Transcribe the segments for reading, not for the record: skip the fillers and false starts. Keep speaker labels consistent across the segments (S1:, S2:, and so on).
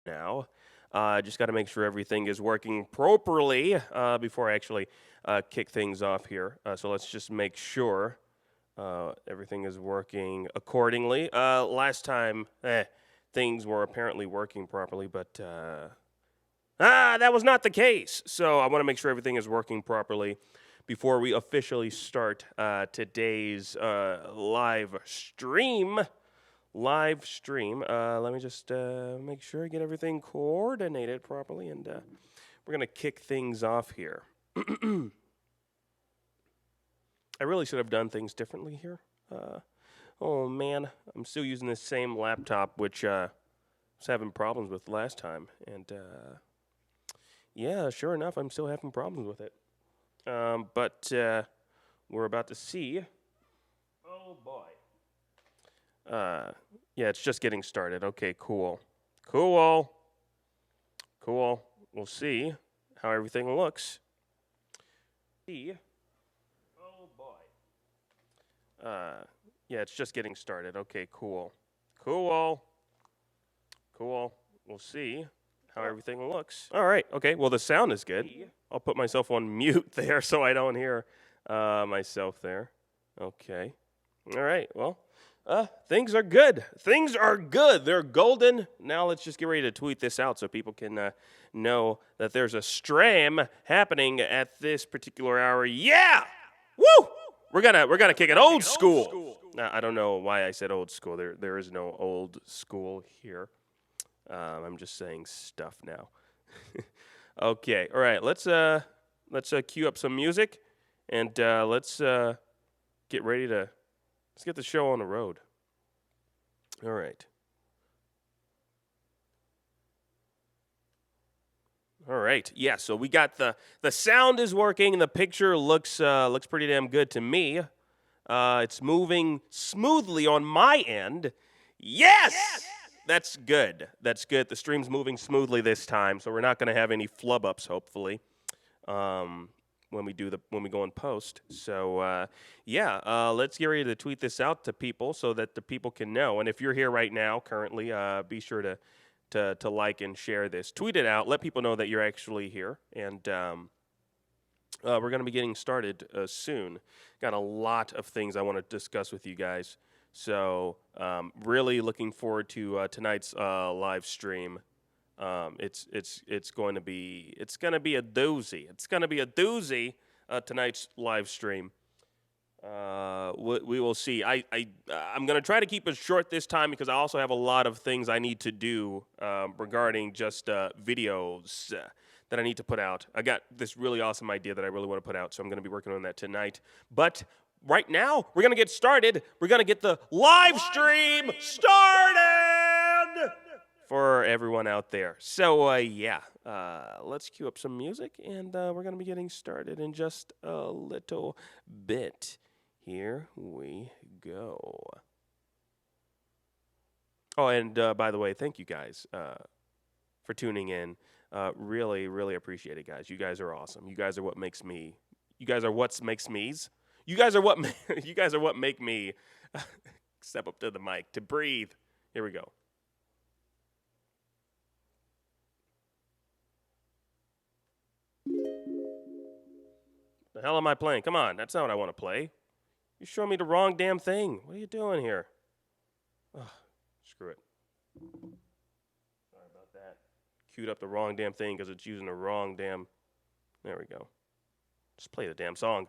S1: now. Just got to make sure everything is working properly before I actually kick things off here. So let's just make sure everything is working accordingly. Last time, things were apparently working properly, but that was not the case. So I want to make sure everything is working properly before we officially start today's live stream. Let me just make sure I get everything coordinated properly, and we're going to kick things off here. I really should have done things differently here. Oh, man. I'm still using this same laptop, which I was having problems with last time. And, yeah, sure enough, I'm still having problems with it. But we're about to see. Oh, boy. Yeah, it's just getting started. Okay, cool. We'll see how everything looks. Oh, boy. Yeah, it's just getting started. Okay, cool. We'll see how everything looks. All right. Okay, well, the sound is good. I'll put myself on mute there so I don't hear myself there. Okay. All right, well. Things are good. They're golden. Now let's just get ready to tweet this out so people can know that there's a stream happening at this particular hour. Yeah! Woo! We're gonna kick it old school. Now, I don't know why I said old school. There is no old school here. I'm just saying stuff now. Okay. All right. Let's cue up some music, and let's get ready to. Let's get the show on the road. All right. Yeah, so we got the sound is working and the picture looks pretty damn good to me. It's moving smoothly on my end. Yes! That's good. The stream's moving smoothly this time, so we're not going to have any flub ups hopefully. When we go in post. So let's get ready to tweet this out to people so that the people can know. And if you're here right now, currently, be sure to like and share this. Tweet it out. Let people know that you're actually here. And we're going to be getting started soon. Got a lot of things I want to discuss with you guys. So really looking forward to tonight's live stream. It's going to be a doozy. It's going to be a doozy tonight's live stream. We will see. I'm going to try to keep it short this time because I also have a lot of things I need to do regarding just videos that I need to put out. I got this really awesome idea that I really want to put out, so I'm going to be working on that tonight. But right now, we're going to get started. We're going to get the live stream started for everyone out there. So, let's cue up some music, and we're going to be getting started in just a little bit. Here we go. Oh, and by the way, thank you guys for tuning in. Really, really appreciate it, guys. You guys are awesome. You guys are what makes me. You guys are what makes me's. You guys are what. You guys are what make me step up to the mic to breathe. Here we go. The hell am I playing? Come on, that's not what I want to play. You're showing me the wrong damn thing. What are you doing here? Ugh, screw it. Sorry about that. Queued up the wrong damn thing because it's using the wrong damn... There we go. Just play the damn song.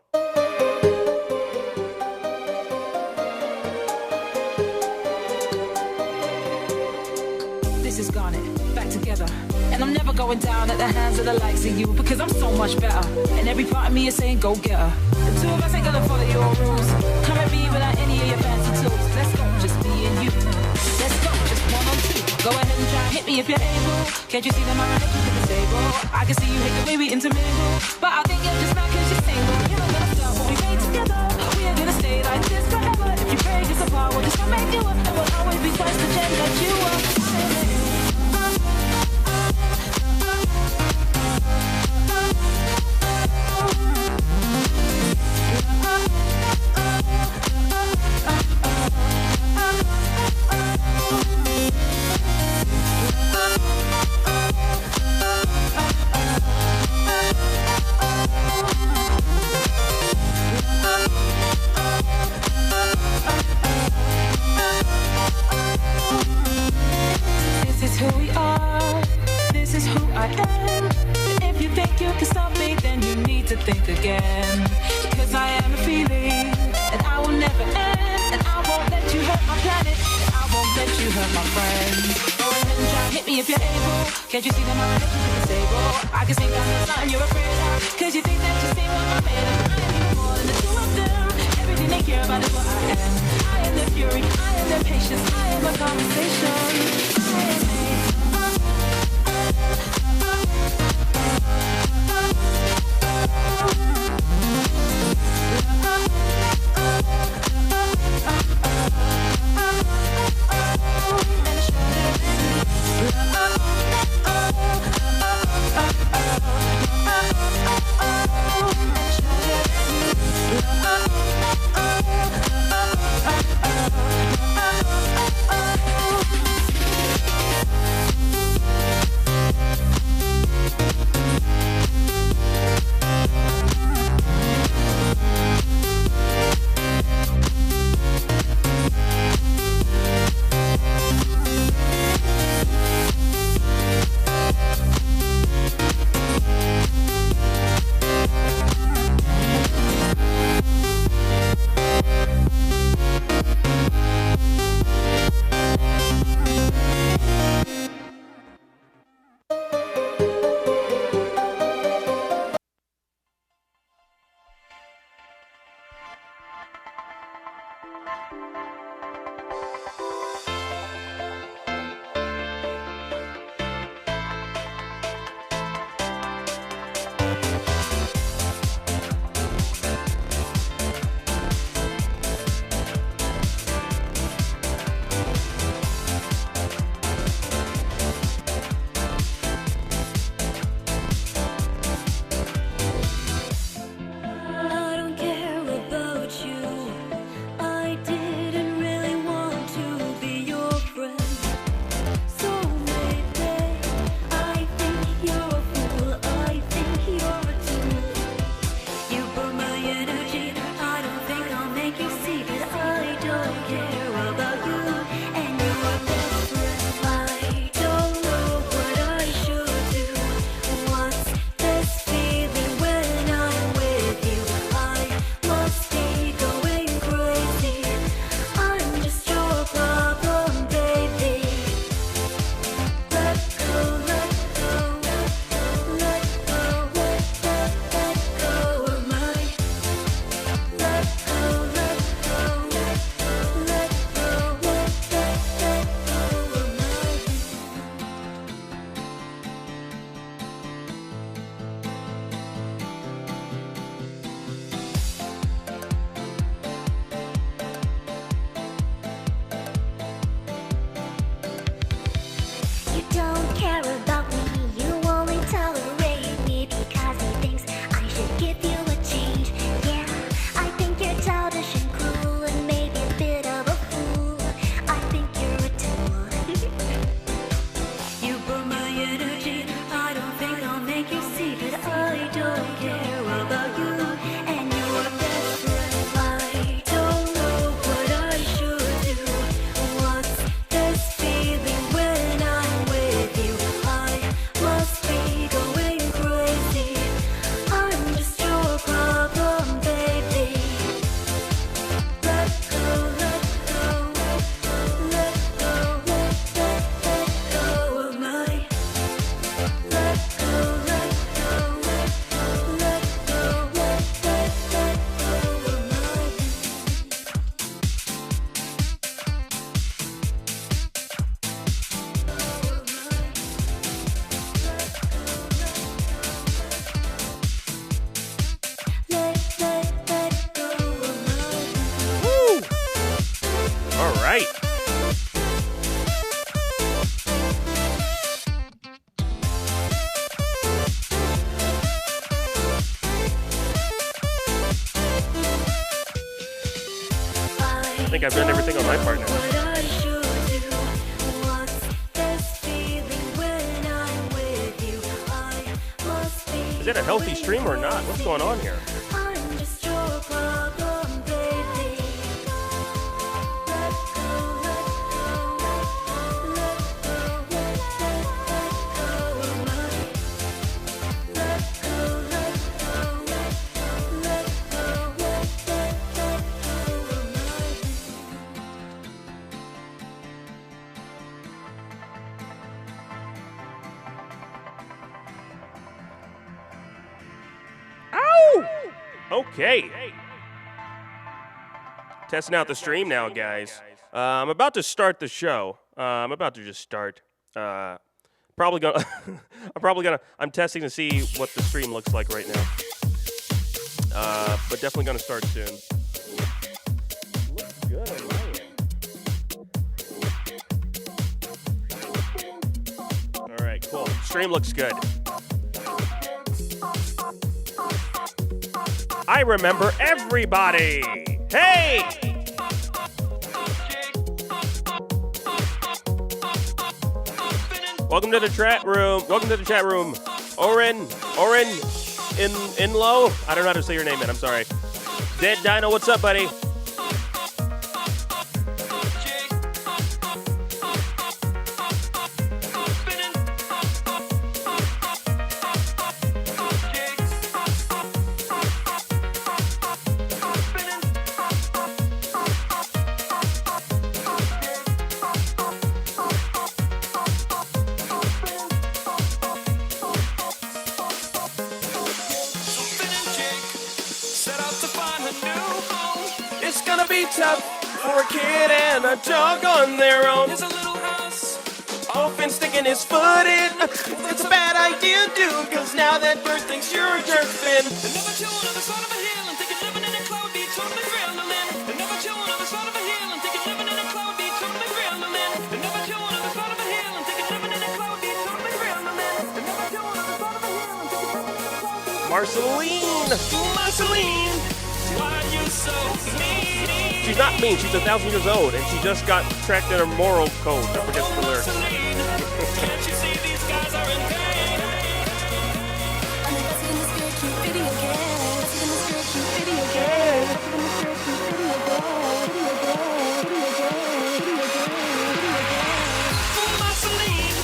S2: This is Garnet, back together. And I'm never going down at the hands of the likes of you because I'm so much better. And every part of me is saying go get her. The two of us ain't gonna follow your rules. Come at me without any of your fancy tools. Let's go, just me and you. Let's go, just one on two. Go ahead and try and hit me if you're able. Can't you see that my relationship is stable? I can see you hate the way we intermingle. But I think you're just mad cause you're single. You're not gonna stop what we made together. We are gonna stay like this forever. If you break us apart, we'll just make you up. And we'll always be twice the gem that you are. I am. If you think you can stop me, then you need to think again. Because I am a feeling, and I will never end. And I won't let you hurt my planet, and I won't let you hurt my friends. Go ahead and try and hit me if you're able. Can't you see that my relationship is stable? I can sing down the something you're afraid of. Cause you think that you see what I'm made of. I am even more than the two of them. Everything they care about is what I am. I am their fury, I am their patience, I am a conversation. I am
S1: I think I've done everything on my part now. Is that a healthy stream or not? What's going on here? Okay. Testing out the stream now, guys. I'm about to start the show. I'm about to just start. Probably gonna. I'm testing to see what the stream looks like right now. But definitely gonna start soon. Looks good on my end. All right, cool. Stream looks good. I remember everybody. Hey! Welcome to the chat room. Oren, Inlo. I don't know how to say your name, man. I'm sorry. Dead Dino, what's up, buddy? Tough for a kid and a dog on their own. There's a little house, often sticking his foot in. It's a bad idea, dude, cause now that bird thinks you're a jerk fin. Another children on the side of a hill and thinking living in a cloud be totally real. Another children on the side of a hill and thinking living in a cloud be totally real. Another children on the side of a hill and thinking living in a cloud be totally real. Another children on the side of a hill and thinking living in a cloud be Marceline, why are you so mean? She's not mean, she's 1,000 years old, and she just got tracked in her moral code. I forget the lyrics. Can't you see these guys are in pain? I'm invested in this very cute video game. Oh, Marceline,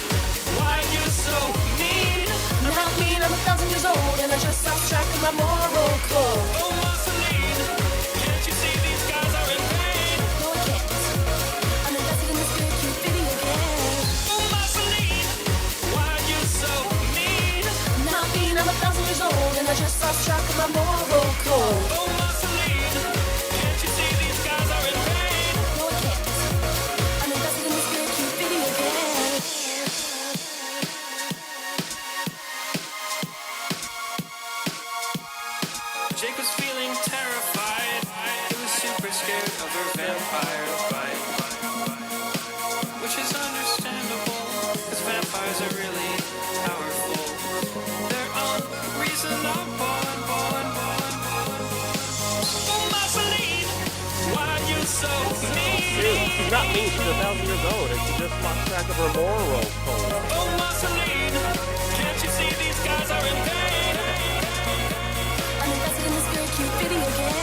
S1: why are you so mean? I'm not mean, I'm 1,000 years old, and I just lost track of my moral code. Oh, Marceline, can't you see these guys are in pain? No, I can't. I'm invested in this very cute video game. Oh, Marceline, why are you so mean? I'm not mean, I'm 1,000 years old, and I just lost track of my moral code. Oh, Marceline, can't you see these guys are in pain? No, I can't. I'm invested in this very cute video game. Jake was feeling terrified. He was super scared of her vampire bite. Which is understandable, because vampires are really powerful. They're unreasonable. Oh, Marceline, why are you so mean? She's not mean, she's 1,000 years old, and she just lost track of her moral code. Oh, Marceline, can't you see these guys are in pain? I'm invested in this very cute video game.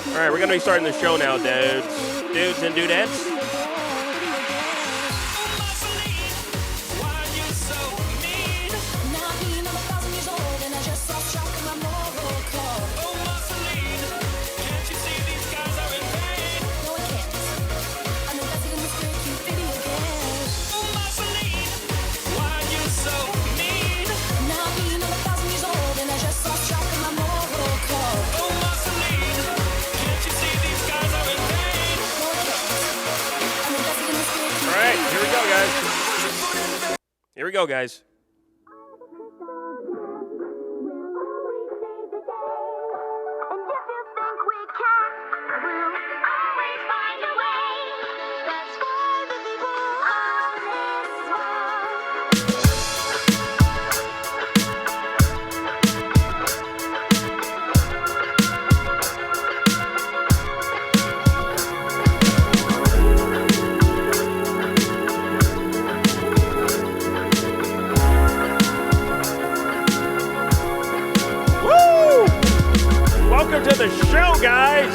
S1: All right, we're going to be starting the show now, dudes. Dudes and dudettes. Here we go, guys. Welcome to the show, guys.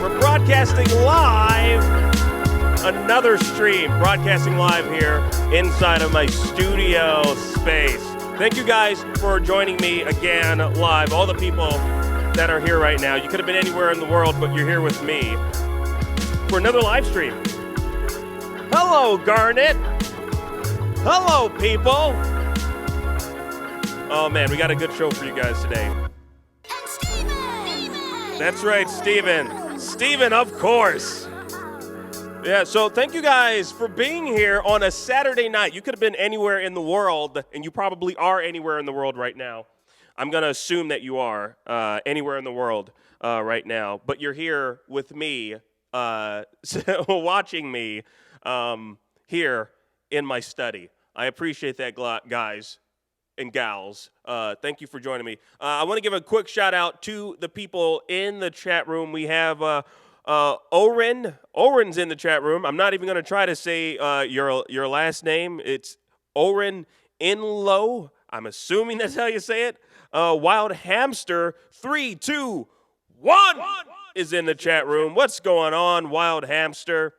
S1: We're broadcasting live. Another stream, broadcasting live here inside of my studio space. Thank you guys for joining me again live. All the people that are here right now. You could have been anywhere in the world, but you're here with me for another live stream. Hello, Garnet. Hello, people. Oh, man, we got a good show for you guys today. That's right, Steven. Steven, of course. Yeah, so thank you guys for being here on a Saturday night. You could have been anywhere in the world, and you probably are anywhere in the world right now. I'm going to assume that you are anywhere in the world right now, but you're here with me, watching me here in my study. I appreciate that, guys and gals. Thank you for joining me. I want to give a quick shout out to the people in the chat room. We have Oren. Oren's in the chat room. I'm not even going to try to say your last name. It's Oren Inlow. I'm assuming that's how you say it. Wild Hamster 321 is in the chat room. What's going on, Wild Hamster?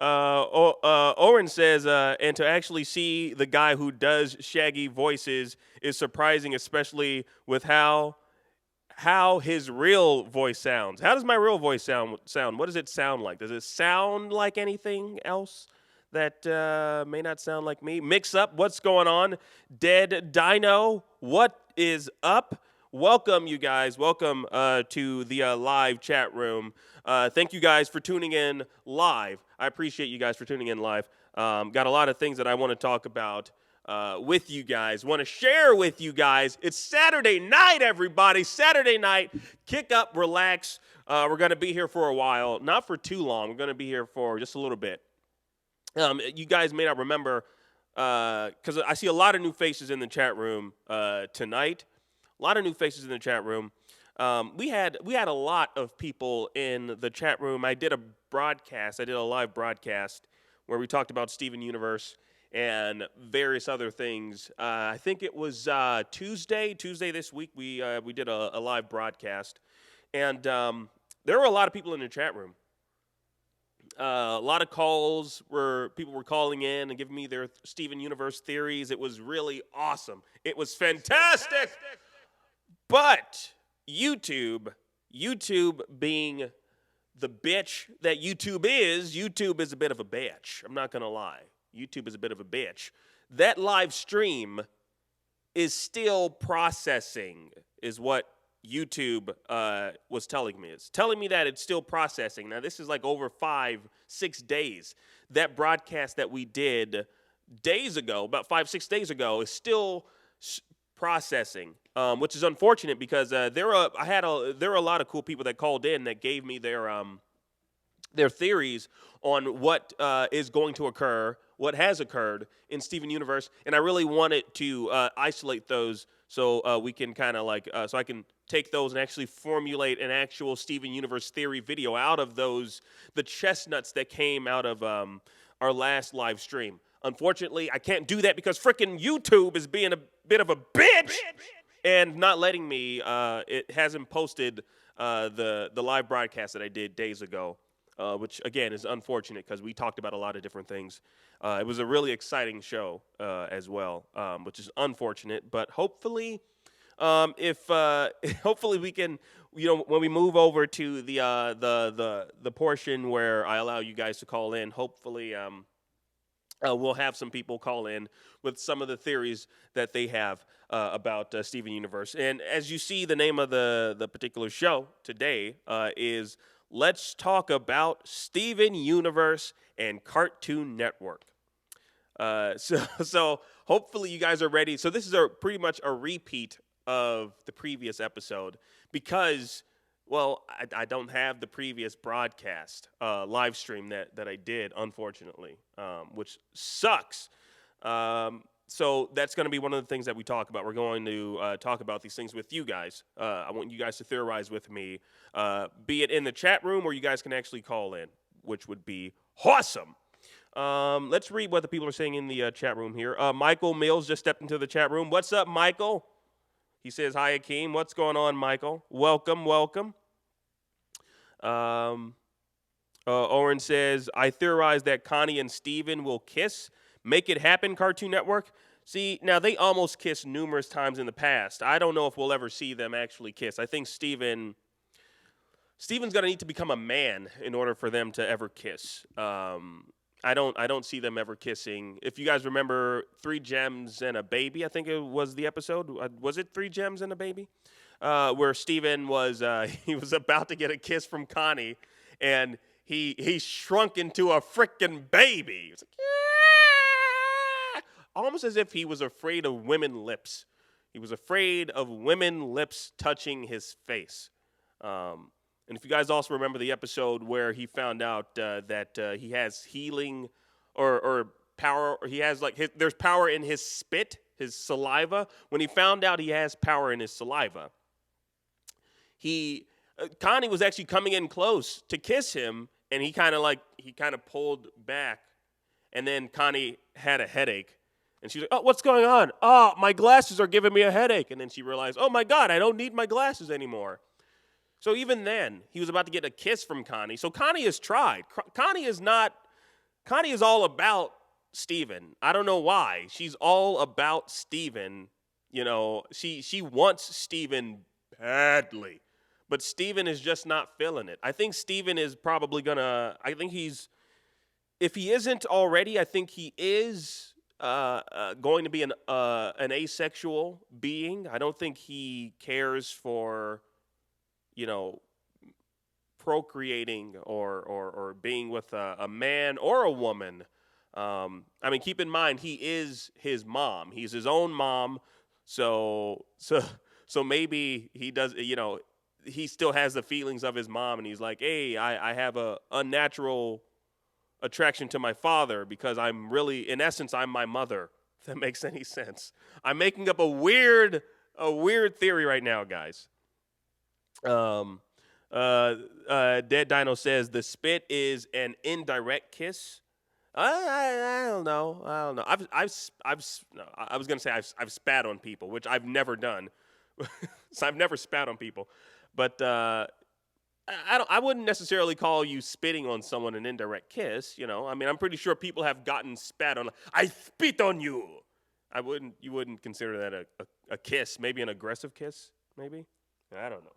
S1: Oren says, and to actually see the guy who does shaggy voices is surprising, especially with how his real voice sounds. How does my real voice sound? What does it sound like? Does it sound like anything else that may not sound like me? Mix Up, what's going on? Dead Dino, what is up? Welcome, you guys. Welcome to the live chat room. Thank you guys for tuning in live. I appreciate you guys for tuning in live. Got a lot of things that I want to talk about with you guys, want to share with you guys. It's Saturday night, everybody. Saturday night. Kick up, relax. We're going to be here for a while. Not for too long. We're going to be here for just a little bit. You guys may not remember, because I see a lot of new faces in the chat room tonight. A lot of new faces in the chat room. We had a lot of people in the chat room. I did a live broadcast where we talked about Steven Universe and various other things. I think it was Tuesday this week. We did a live broadcast, and there were a lot of people in the chat room. A lot of calls where people were calling in and giving me their Steven Universe theories. It was really awesome. It was fantastic. But YouTube being the bitch that YouTube is a bit of a bitch. I'm not going to lie. YouTube is a bit of a bitch. That live stream is still processing, is what YouTube was telling me. It's telling me that it's still processing. Now, this is like over 5-6 days. That broadcast that we did days ago, about 5-6 days ago, is still processing, which is unfortunate because there were a lot of cool people that called in that gave me their theories on what is going to occur, what has occurred in Steven Universe, and I really wanted to isolate those so we can kind of so I can take those and actually formulate an actual Steven Universe theory video out of the chestnuts that came out of our last live stream. Unfortunately, I can't do that because frickin' YouTube is being a bit of a bitch and not letting me. It hasn't posted the live broadcast that I did days ago, which, again, is unfortunate because we talked about a lot of different things. It was a really exciting show as well, which is unfortunate. But hopefully, hopefully we can, when we move over to the portion where I allow you guys to call in, hopefully we'll have some people call in with some of the theories that they have about Steven Universe. And as you see, the name of the particular show today is Let's Talk About Steven Universe and Cartoon Network. So hopefully you guys are ready. So this is pretty much a repeat of the previous episode because, well, I don't have the previous broadcast live stream that I did, unfortunately, which sucks. So that's going to be one of the things that we talk about. We're going to talk about these things with you guys. I want you guys to theorize with me, be it in the chat room or you guys can actually call in, which would be awesome. Let's read what the people are saying in the chat room here. Michael Mills just stepped into the chat room. What's up, Michael? He says, hi, Akeem. What's going on, Michael? Welcome. Oren says, I theorize that Connie and Steven will kiss. Make it happen, Cartoon Network. See, now they almost kissed numerous times in the past. I don't know if we'll ever see them actually kiss. I think Steven's going to need to become a man in order for them to ever kiss. I don't see them ever kissing. If you guys remember, Three Gems and a Baby, I think it was the episode. Was it Three Gems and a Baby? Where Steven was he was about to get a kiss from Connie, and he shrunk into a freaking baby. He was like, yeah! Almost as if he was afraid of women lips. He was afraid of women lips touching his face. And if you guys also remember the episode where he found out that he has healing or power, or he has there's power in his spit, his saliva. When he found out he has power in his saliva, Connie was actually coming in close to kiss him, and he kind of pulled back, and then Connie had a headache. And she's like, oh, what's going on? Oh, my glasses are giving me a headache. And then she realized, oh my God, I don't need my glasses anymore. So even then, he was about to get a kiss from Connie. So Connie has tried. Connie is all about Steven. I don't know why. She's all about Steven. You know, she wants Steven badly. But Steven is just not feeling it. I think Steven is probably if he isn't already, I think he is going to be an asexual being. I don't think he cares for, procreating or being with a man or a woman. Keep in mind, he is his mom. He's his own mom. So maybe he does, he still has the feelings of his mom, and he's like, hey, I have a unnatural attraction to my father because in essence, I'm my mother. If that makes any sense. I'm making up a weird theory right now, guys. Dead Dino says the spit is an indirect kiss. I don't know. I was gonna say I've spat on people, which I've never done. So I've never spat on people, but I wouldn't necessarily call you spitting on someone an indirect kiss. I'm pretty sure people have gotten spat on. I spit on you. You wouldn't consider that a kiss? Maybe an aggressive kiss? Maybe. I don't know.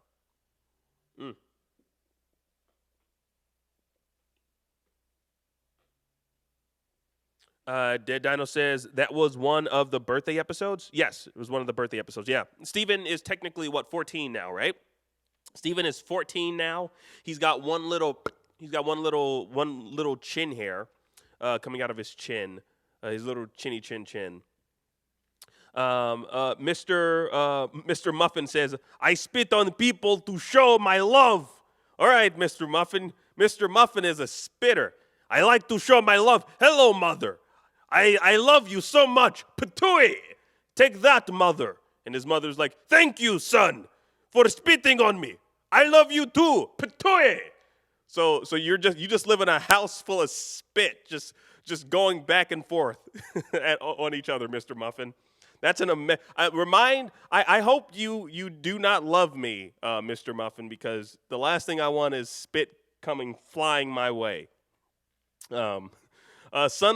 S1: Dead Dino says that was one of the birthday episodes. Yes, it was one of the birthday episodes. Yeah, Steven is technically 14 now, right? Steven is 14 now. He's got one little chin hair coming out of his chin, his little chinny chin. Mr. Muffin says, I spit on people to show my love. All right, Mr. Muffin. Mr. Muffin is a spitter. I like to show my love. Hello, mother. I love you so much. Patooey. Take that, mother. And his mother's like, thank you, son, for spitting on me. I love you too. Patooey. So you just live in a house full of spit, just going back and forth on each other, Mr. Muffin. That's I hope you do not love me, Mr. Muffin, because the last thing I want is spit flying my way. Sun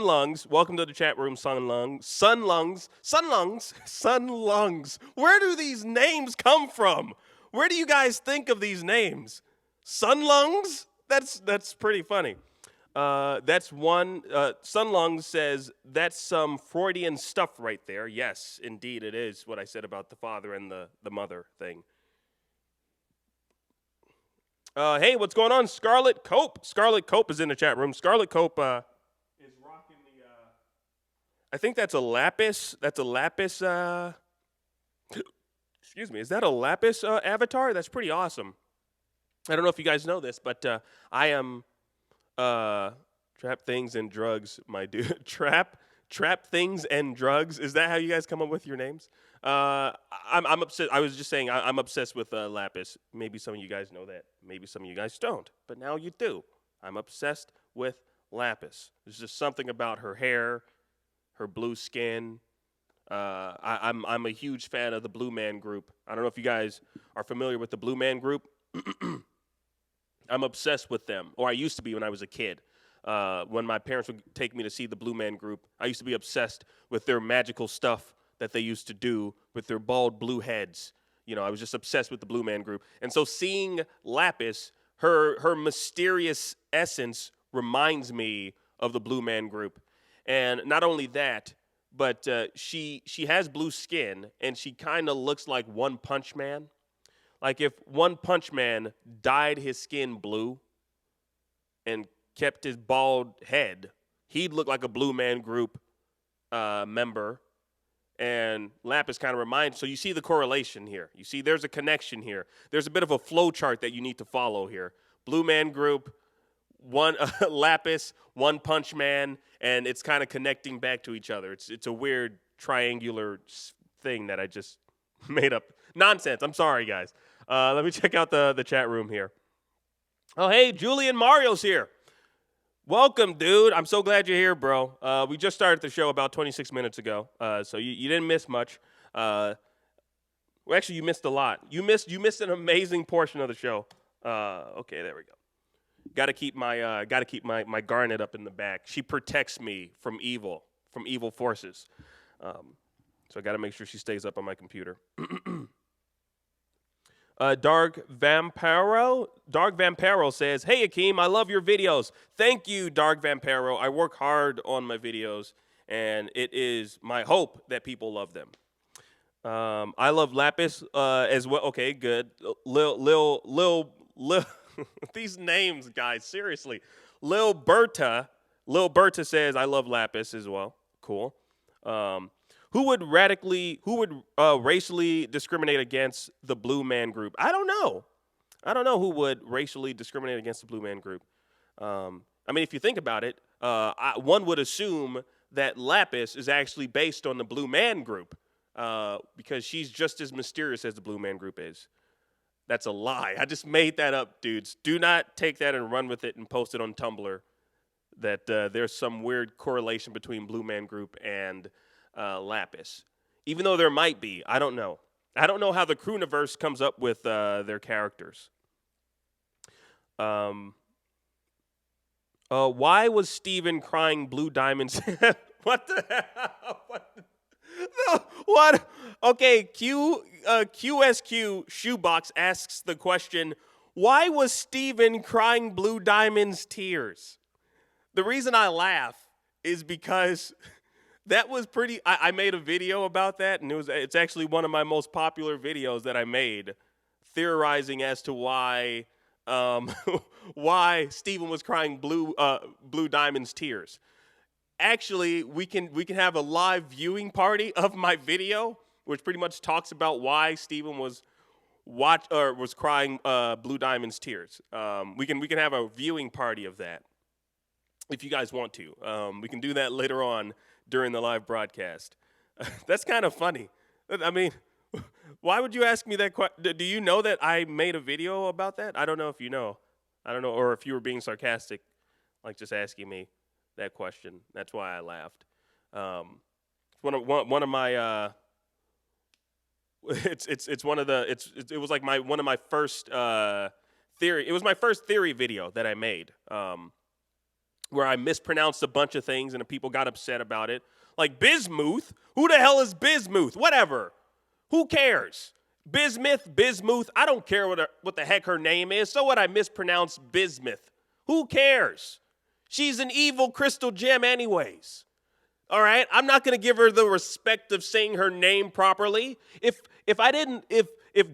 S1: Lungs, welcome to the chat room, Sun Lungs. Where do these names come from? Where do you guys think of these names? Sun Lungs? That's pretty funny. That's one. Sun Lungs says, that's some Freudian stuff right there. Yes, indeed it is what I said about the father and the mother thing. Hey, what's going on? Scarlet Cope. Scarlet Cope is in the chat room. Scarlet Cope is rocking the, I think that's a lapis. That's a lapis, excuse me. Is that a lapis avatar? That's pretty awesome. I don't know if you guys know this, but I am... trap things and drugs, my dude. Trap things and drugs. Is that how you guys come up with your names? I'm obsessed. I was just saying I'm obsessed with lapis. Maybe some of you guys know that. Maybe some of you guys don't. But now you do. I'm obsessed with lapis. There's just something about her hair, her blue skin. I'm a huge fan of the Blue Man Group. I don't know if you guys are familiar with the Blue Man Group. I'm obsessed with them, or I used to be when I was a kid. When my parents would take me to see the Blue Man Group, I used to be obsessed with their magical stuff that they used to do with their bald blue heads. I was just obsessed with the Blue Man Group. And so seeing Lapis, her mysterious essence reminds me of the Blue Man Group. And not only that, but she has blue skin, and she kind of looks like One Punch Man. Like if One Punch Man dyed his skin blue and kept his bald head, he'd look like a Blue Man Group member. And Lapis kind of reminds, so you see the correlation here. You see there's a connection here. There's a bit of a flow chart that you need to follow here. Blue Man Group, one Lapis, One Punch Man, and it's kind of connecting back to each other. It's a weird triangular thing that I just made up. Nonsense. I'm sorry, guys. Let me check out the chat room here. Oh, hey, Julian Mario's here. Welcome, dude. I'm so glad you're here, bro. We just started the show about 26 minutes ago, so you didn't miss much. Well, actually, you missed a lot. You missed an amazing portion of the show. Okay, there we go. Got to keep my Garnet up in the back. She protects me from evil forces. So I got to make sure she stays up on my computer. Dark Vampiro says, "Hey Akeem, I love your videos." Thank you, Dark Vampiro. I work hard on my videos, and it is my hope that people love them. I love Lapis as well. Okay, good. Lil. These names, guys, seriously. Lil Berta says, "I love Lapis as well." Cool. Who would racially discriminate against the Blue Man Group? I don't know who would racially discriminate against the Blue Man Group. I mean, if you think about it, one would assume that Lapis is actually based on the Blue Man Group because she's just as mysterious as the Blue Man Group is. That's a lie. I just made that up, dudes. Do not take that and run with it and post it on Tumblr that there's some weird correlation between Blue Man Group and Lapis. Even though there might be. I don't know. I don't know how the Crooniverse comes up with their characters. Why was Steven crying blue diamonds? What the hell? What? Okay, QSQ Shoebox asks the question, why was Steven crying blue diamonds tears? The reason I laugh is because that was pretty. I made a video about that, and it's actually one of my most popular videos that I made, theorizing as to why Steven was crying blue diamonds tears. Actually, we can have a live viewing party of my video, which pretty much talks about why Steven was crying blue diamonds tears. We can have a viewing party of that if you guys want to. We can do that later on during the live broadcast. That's kind of funny. I mean, why would you ask me that question? Do you know that I made a video about that? I don't know if you know. I don't know, or if you were being sarcastic, like just asking me that question. That's why I laughed. One of my it was like one of my first theory. It was my first theory video that I made. Where I mispronounced a bunch of things and people got upset about it. Like bismuth? Who the hell is bismuth? Whatever. Who cares? Bismuth. I don't care what the heck her name is. So what? I mispronounced bismuth. Who cares? She's an evil crystal gem anyways. All right? I'm not going to give her the respect of saying her name properly. If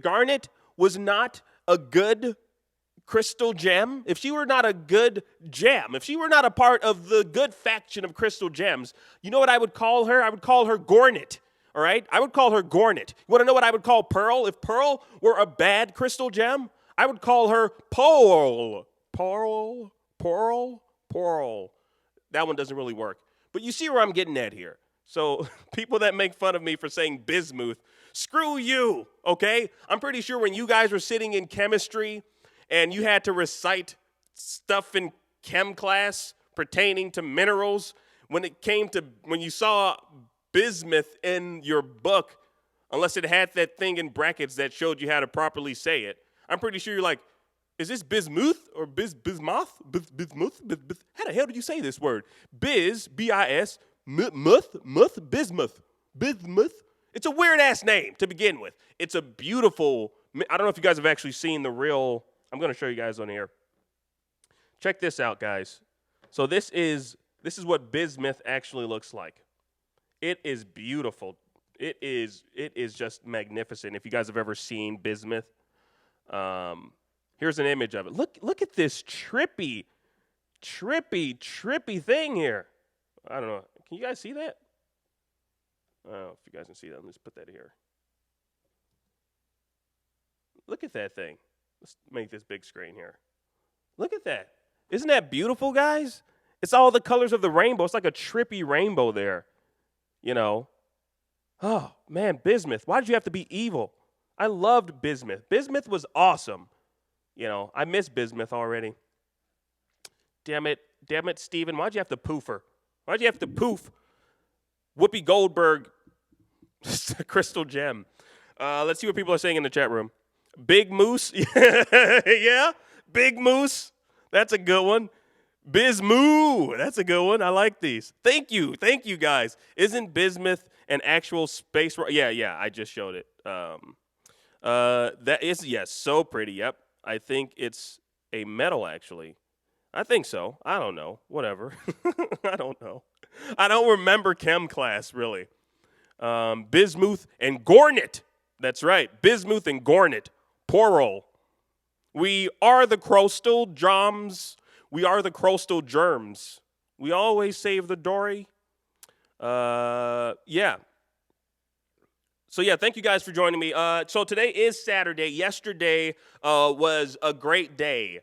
S1: Garnet was not a good crystal gem, if she were not a good gem, if she were not a part of the good faction of crystal gems, you know what I would call her? I would call her Gornet, all right? I would call her Gornet. You want to know what I would call Pearl? If Pearl were a bad crystal gem, I would call her Pearl. That one doesn't really work. But you see where I'm getting at here. So people that make fun of me for saying bismuth, screw you, okay? I'm pretty sure when you guys were sitting in chemistry and you had to recite stuff in chem class pertaining to minerals, when you saw bismuth in your book, unless it had that thing in brackets that showed you how to properly say it, I'm pretty sure you're like, is this bismuth or bismuth? Bismuth? How the hell did you say this word? B-I-S, bismuth. It's a weird-ass name to begin with. It's a beautiful, I don't know if you guys have actually seen the real, I'm going to show you guys on here. Check this out, guys. So this is This is what bismuth actually looks like. It is beautiful. It is just magnificent. If you guys have ever seen bismuth, here's an image of it. Look at this trippy thing here. I don't know. Can you guys see that? I don't know if you guys can see that. Let's put that here. Look at that thing. Let's make this big screen here. Look at that. Isn't that beautiful, guys? It's all the colors of the rainbow. It's like a trippy rainbow there, you know. Oh, man, bismuth. Why did you have to be evil? I loved bismuth. Bismuth was awesome. You know, I miss bismuth already. Damn it, Steven. Why'd you have to poof her? Why'd you have to poof Whoopi Goldberg crystal gem? Let's see what people are saying in the chat room. Big Moose. Yeah, Big Moose. That's a good one. Bismoo. That's a good one. I like these. Thank you, guys. Isn't bismuth an actual space? Yeah. I just showed it. That is, yes, so pretty. Yep. I think it's a metal, actually. I think so. I don't know. Whatever. I don't know. I don't remember chem class, really. Bismuth and garnet. That's right. Bismuth and garnet. Plural. We are the crustal germs. We are the crustal germs. We always save the dory. Yeah. So, yeah, thank you guys for joining me. So today is Saturday. Yesterday was a great day.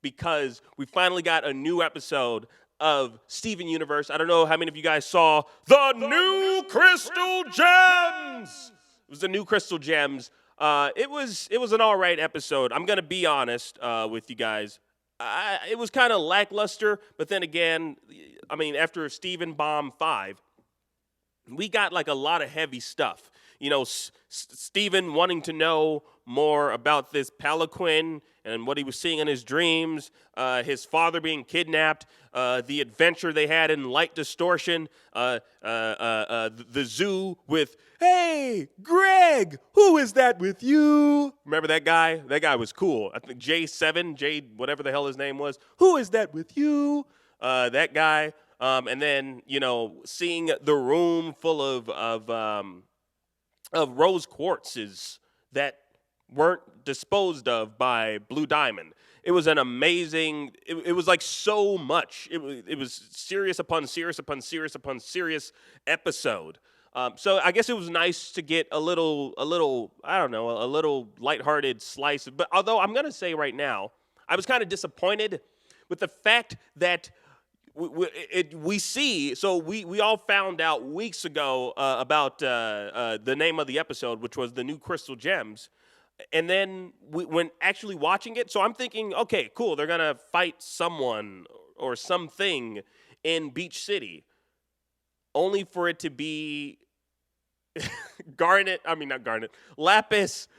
S1: Because we finally got a new episode of Steven Universe. I don't know how many of you guys saw the new Crystal Gems. It was the new Crystal Gems. It was an all right episode. I'm gonna be honest with you guys. It was kind of lackluster, but then again, I mean, after Steven Bomb 5, we got like a lot of heavy stuff. You know, Steven wanting to know more about this Palanquin and what he was seeing in his dreams, his father being kidnapped, the adventure they had in Light Distortion, the zoo with, hey, Greg, who is that with you? Remember that guy? That guy was cool. I think J7, whatever the hell his name was. Who is that with you? That guy. And then, you know, seeing the room full of rose quartzes that weren't disposed of by Blue Diamond. It was an amazing, it was like so much. It was serious upon serious upon serious upon serious episode. So I guess it was nice to get a little, I don't know, a little lighthearted slice. But although I'm going to say right now, I was kind of disappointed with the fact that we all found out weeks ago about the name of the episode, which was the new Crystal Gems. And then when actually watching it, so I'm thinking, okay, cool, they're going to fight someone or something in Beach City, only for it to be Lapis,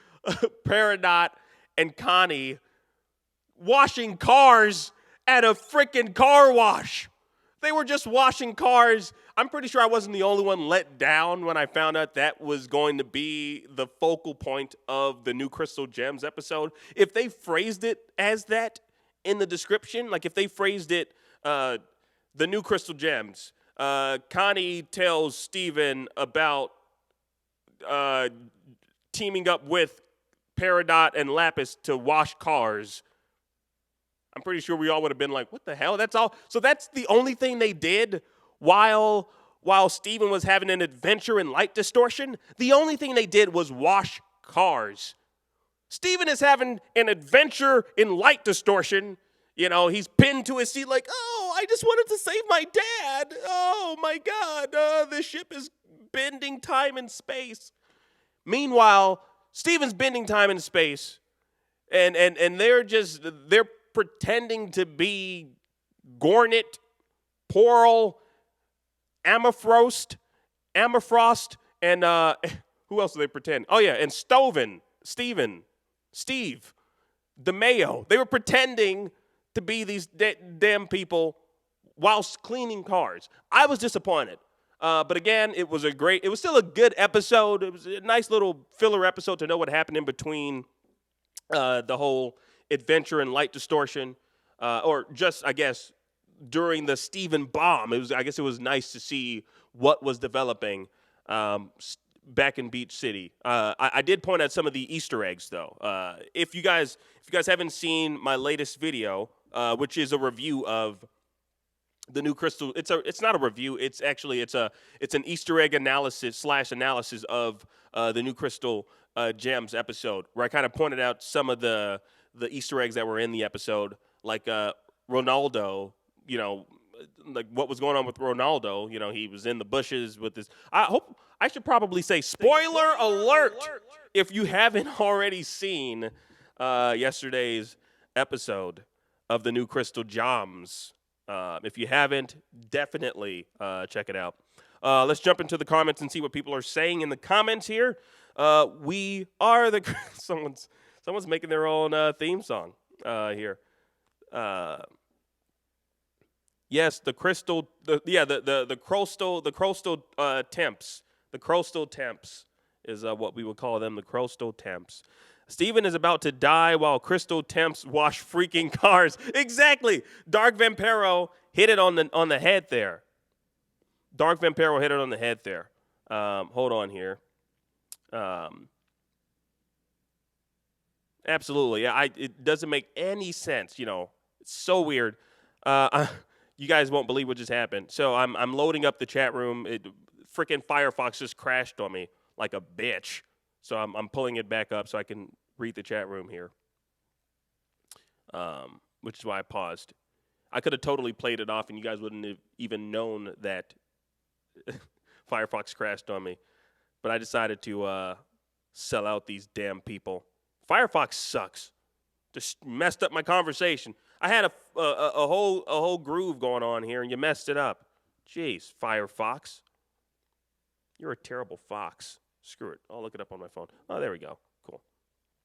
S1: Peridot, and Connie washing cars at a freaking car wash. They were just washing cars. I'm pretty sure I wasn't the only one let down when I found out that was going to be the focal point of the new Crystal Gems episode. If they phrased it as that in the description, like if they phrased it, the new Crystal Gems, Connie tells Steven about teaming up with Peridot and Lapis to wash cars, I'm pretty sure we all would have been like, what the hell? That's all. So that's the only thing they did while Steven was having an adventure in Light Distortion. The only thing they did was wash cars. Steven is having an adventure in Light Distortion. You know, he's pinned to his seat like, oh, I just wanted to save my dad. Oh, my God. The ship is bending time and space. Meanwhile, Steven's bending time and space. And they're pretending to be Garnet, Poral, Amifrost, and who else do they pretend? Oh, yeah, and Steve, DeMayo. They were pretending to be these damn people whilst cleaning cars. I was disappointed. But again, it was still a good episode. It was a nice little filler episode to know what happened in between the whole adventure in Light Distortion, or just, I guess, during the Stephen bomb. I guess it was nice to see what was developing back in Beach City. I did point out some of the Easter eggs though. If you guys haven't seen my latest video, which is a review of the new Crystal, it's not a review. It's an Easter egg analysis of the new Crystal Gems episode, where I kind of pointed out some of the Easter eggs that were in the episode, like Ronaldo. Like what was going on with Ronaldo. He was in the bushes with this. I should probably say spoiler alert if you haven't already seen yesterday's episode of the new Crystal Gems. If you haven't, definitely check it out. Let's jump into the comments and see what people are saying in the comments here. We are the someone's making their own theme song here. Yes, the crystal. The coastal temps. The coastal temps is what we would call them. The coastal temps. Steven is about to die while crystal temps wash freaking cars. Exactly. Dark Vampiro hit it on the head there. Dark Vampiro hit it on the head there. Hold on here. Absolutely. It doesn't make any sense. It's so weird. You guys won't believe what just happened. So I'm loading up the chat room. Freaking Firefox just crashed on me like a bitch. So I'm pulling it back up so I can read the chat room here. Which is why I paused. I could have totally played it off and you guys wouldn't have even known that Firefox crashed on me. But I decided to sell out these damn people. Firefox sucks. Just messed up my conversation. I had a whole groove going on here and you messed it up. Jeez, Firefox. You're a terrible fox. Screw it. I'll look it up on my phone. Oh, there we go. Cool.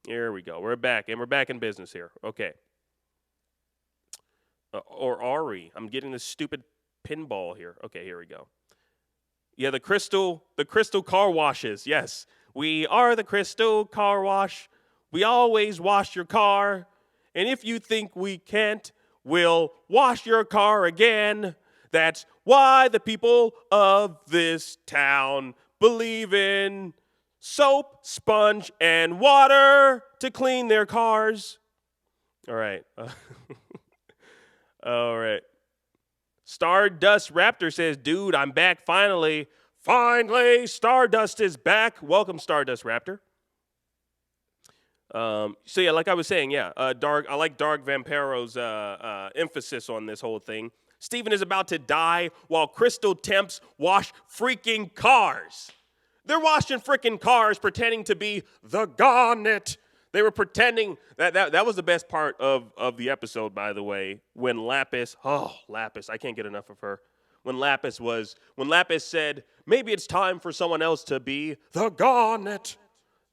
S1: Here we go. We're back, and we're back in business here. Okay. Or Ari. I'm getting this stupid pinball here. Okay, here we go. Yeah, the crystal car washes. Yes. We are the Crystal Car Wash. We always wash your car. And if you think we can't, we'll wash your car again. That's why the people of this town believe in soap, sponge, and water to clean their cars. All right. All right. Stardust Raptor says, dude, I'm back finally. Finally, Stardust is back. Welcome, Stardust Raptor. So yeah, like I was saying, I like Dark Vampiro's emphasis on this whole thing. Steven is about to die while crystal temps wash freaking cars. They're washing freaking cars pretending to be the Garnet. They were pretending that was the best part of the episode, by the way, when Lapis, I can't get enough of her. When Lapis said, maybe it's time for someone else to be the Garnet.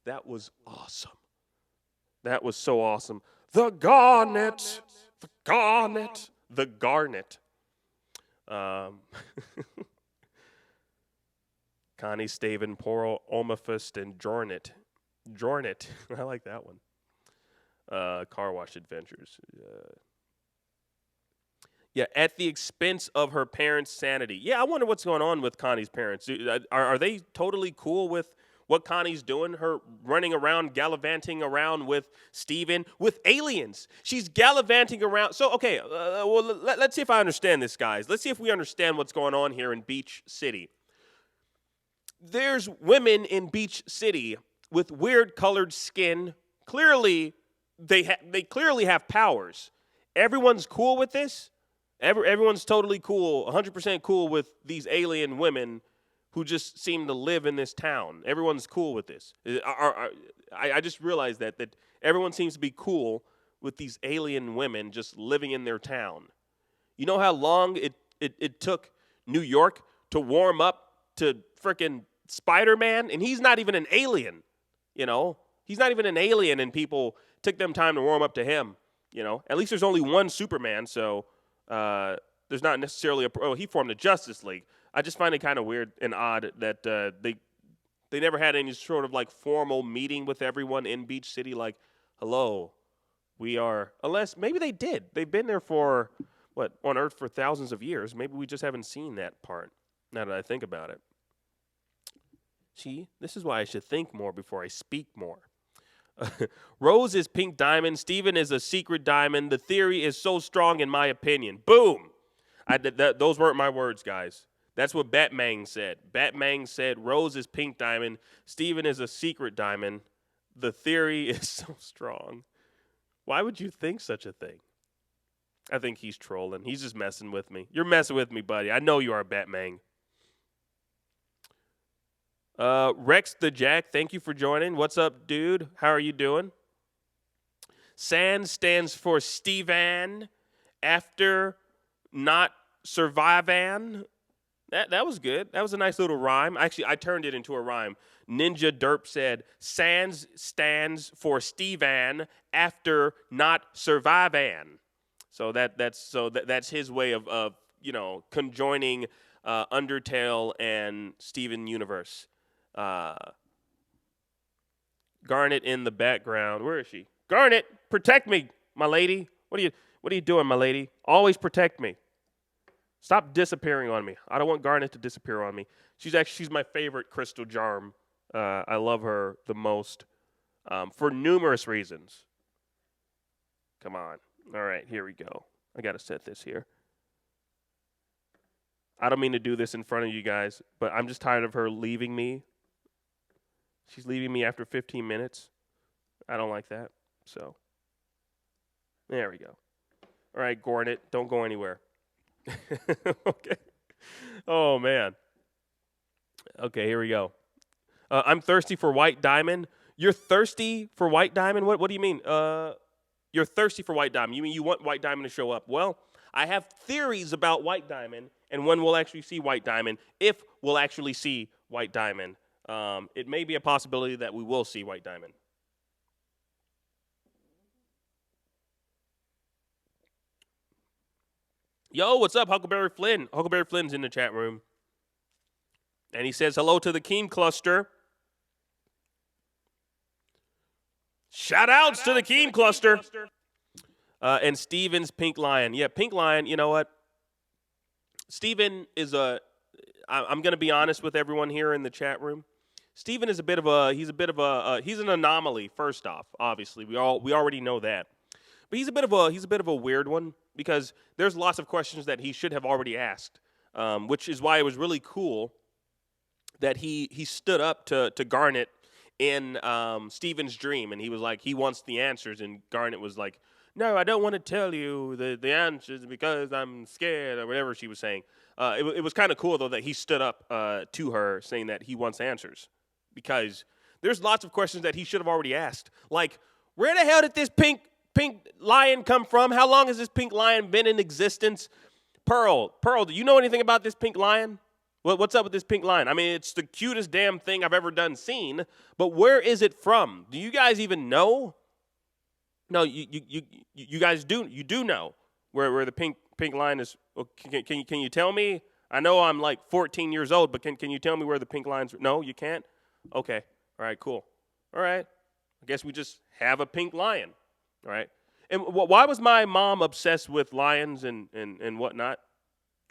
S1: That was awesome. That was so awesome. The Garnet. The Garnet. The Garnet. Connie, Staven, Poro, Omafist, and Jornet. Jornet. I like that one. Car Wash Adventures. Yeah, at the expense of her parents' sanity. Yeah, I wonder what's going on with Connie's parents. Are they totally cool with what Connie's doing? Her running around, gallivanting around with Steven, with aliens. She's gallivanting around. So, okay, let's see if I understand this, guys. Let's see if we understand what's going on here in Beach City. There's women in Beach City with weird colored skin. Clearly, they clearly have powers. Everyone's cool with this. Everyone's totally cool, 100% cool with these alien women who just seem to live in this town. Everyone's cool with this. I just realized that everyone seems to be cool with these alien women just living in their town. You know how long it took New York to warm up to frickin' Spider-Man? And he's not even an alien, you know? He's not even an alien, and people took them time to warm up to him, you know? At least there's only one Superman, so there's not necessarily he formed the Justice League. I just find it kind of weird and odd that they never had any sort of like formal meeting with everyone in Beach City. Like, hello, we are. Unless maybe they did. They've been there for on Earth for thousands of years. Maybe we just haven't seen that part. Now that I think about it. See, this is why I should think more before I speak more. Rose is pink diamond. Steven is a secret diamond. The theory is so strong, in my opinion. Boom. Those weren't my words, guys. That's what Batman said. Batman said Rose is pink diamond. Steven is a secret diamond. The theory is so strong. Why would you think such a thing? I think he's trolling. He's just messing with me. You're messing with me, buddy. I know you are, Batman. Rex the Jack, thank you for joining. What's up, dude? How are you doing? SAN stands for Stevan after not survivan. That was good. That was a nice little rhyme. Actually, I turned it into a rhyme. Ninja Derp said, SANS stands for Stevan after not survivan. So that's his way of conjoining Undertale and Steven Universe. Garnet in the background. Where is she? Garnet, protect me, my lady. What are you doing, my lady? Always protect me. Stop disappearing on me. I don't want Garnet to disappear on me. She's my favorite crystal charm. I love her the most for numerous reasons. Come on. All right, here we go. I got to set this here. I don't mean to do this in front of you guys, but I'm just tired of her leaving me. She's leaving me after 15 minutes. I don't like that. So, there we go. All right, Garnet, don't go anywhere. Okay. Oh, man. Okay, here we go. I'm thirsty for white diamond. You're thirsty for white diamond? What do you mean? You're thirsty for white diamond. You mean you want white diamond to show up? Well, I have theories about white diamond and when we'll actually see white diamond, if we'll actually see white diamond. It may be a possibility that we will see white diamond. Yo, what's up, Huckleberry Flynn? Huckleberry Flynn's in the chat room. And he says hello to the Keem cluster. Shout outs to the Keem cluster. And Steven's Pink Lion. Yeah, Pink Lion, you know what? Steven is I'm going to be honest with everyone here in the chat room. Steven is he's an anomaly, first off, obviously. We already know that. But he's a bit of a weird one because there's lots of questions that he should have already asked, which is why it was really cool that he stood up to Garnet in Steven's dream, and he was like, he wants the answers, and Garnet was like, no, I don't want to tell you the answers because I'm scared, or whatever she was saying. It was kind of cool, though, that he stood up to her saying that he wants answers, because there's lots of questions that he should have already asked. Like, where the hell did this pink lion come from? How long has this pink lion been in existence? Pearl, do you know anything about this pink lion? What's up with this pink lion? I mean, it's the cutest damn thing I've ever seen, but where is it from? Do you guys even know? No, you guys do. You do know where the pink lion is. Can you tell me? I know I'm like 14 years old, but can you tell me where the pink lion's? No, you can't. Okay. All right. Cool. All right. I guess we just have a pink lion. All right. And why was my mom obsessed with lions and whatnot?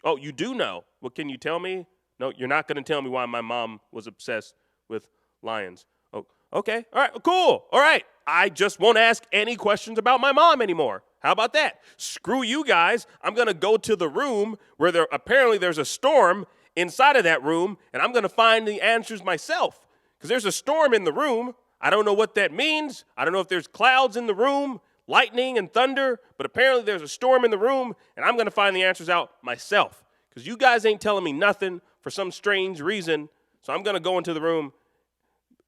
S1: Oh, you do know. Well, can you tell me? No, you're not going to tell me why my mom was obsessed with lions. Oh, okay. All right. Cool. All right. I just won't ask any questions about my mom anymore. How about that? Screw you guys. I'm going to go to the room where apparently there's a storm inside of that room, and I'm going to find the answers myself. Because there's a storm in the room. I don't know what that means. I don't know if there's clouds in the room, lightning and thunder, but apparently there's a storm in the room, and I'm going to find the answers out myself. Because you guys ain't telling me nothing for some strange reason. So I'm going to go into the room,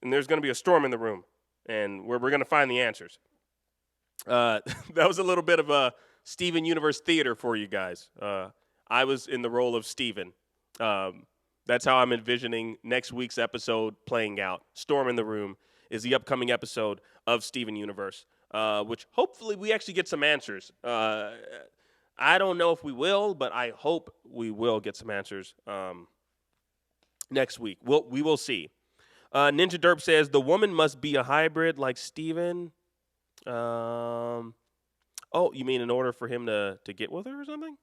S1: and there's going to be a storm in the room, and we're going to find the answers. That was a little bit of a Steven Universe theater for you guys. I was in the role of Steven. That's how I'm envisioning next week's episode playing out. Storm in the Room is the upcoming episode of Steven Universe, which hopefully we actually get some answers. I don't know if we will, but I hope we will get some answers next week. We will see. Ninja Derp says, the woman must be a hybrid like Steven. Oh, you mean in order for him to get with her or something?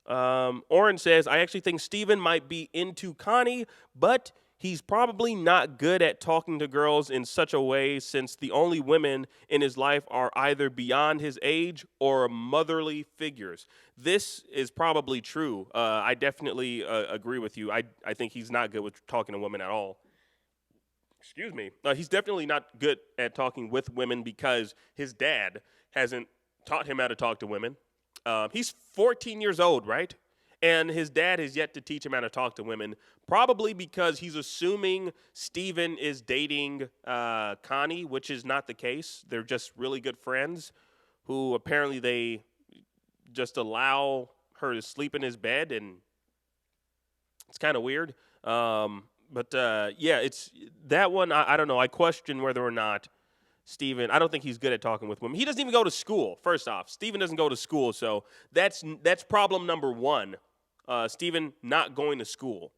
S1: Oren says, I actually think Steven might be into Connie, but he's probably not good at talking to girls in such a way since the only women in his life are either beyond his age or motherly figures. This is probably true. I definitely agree with you. I think he's not good with talking to women at all. Excuse me. He's definitely not good at talking with women because his dad hasn't taught him how to talk to women. He's 14 years old, right? And his dad has yet to teach him how to talk to women, probably because he's assuming Steven is dating Connie, which is not the case. They're just really good friends who apparently they just allow her to sleep in his bed, and it's kind of weird. Yeah, it's that one. I don't know. I question whether or not Steven, I don't think he's good at talking with women. He doesn't even go to school, first off. Steven doesn't go to school, so that's problem number one. Steven not going to school.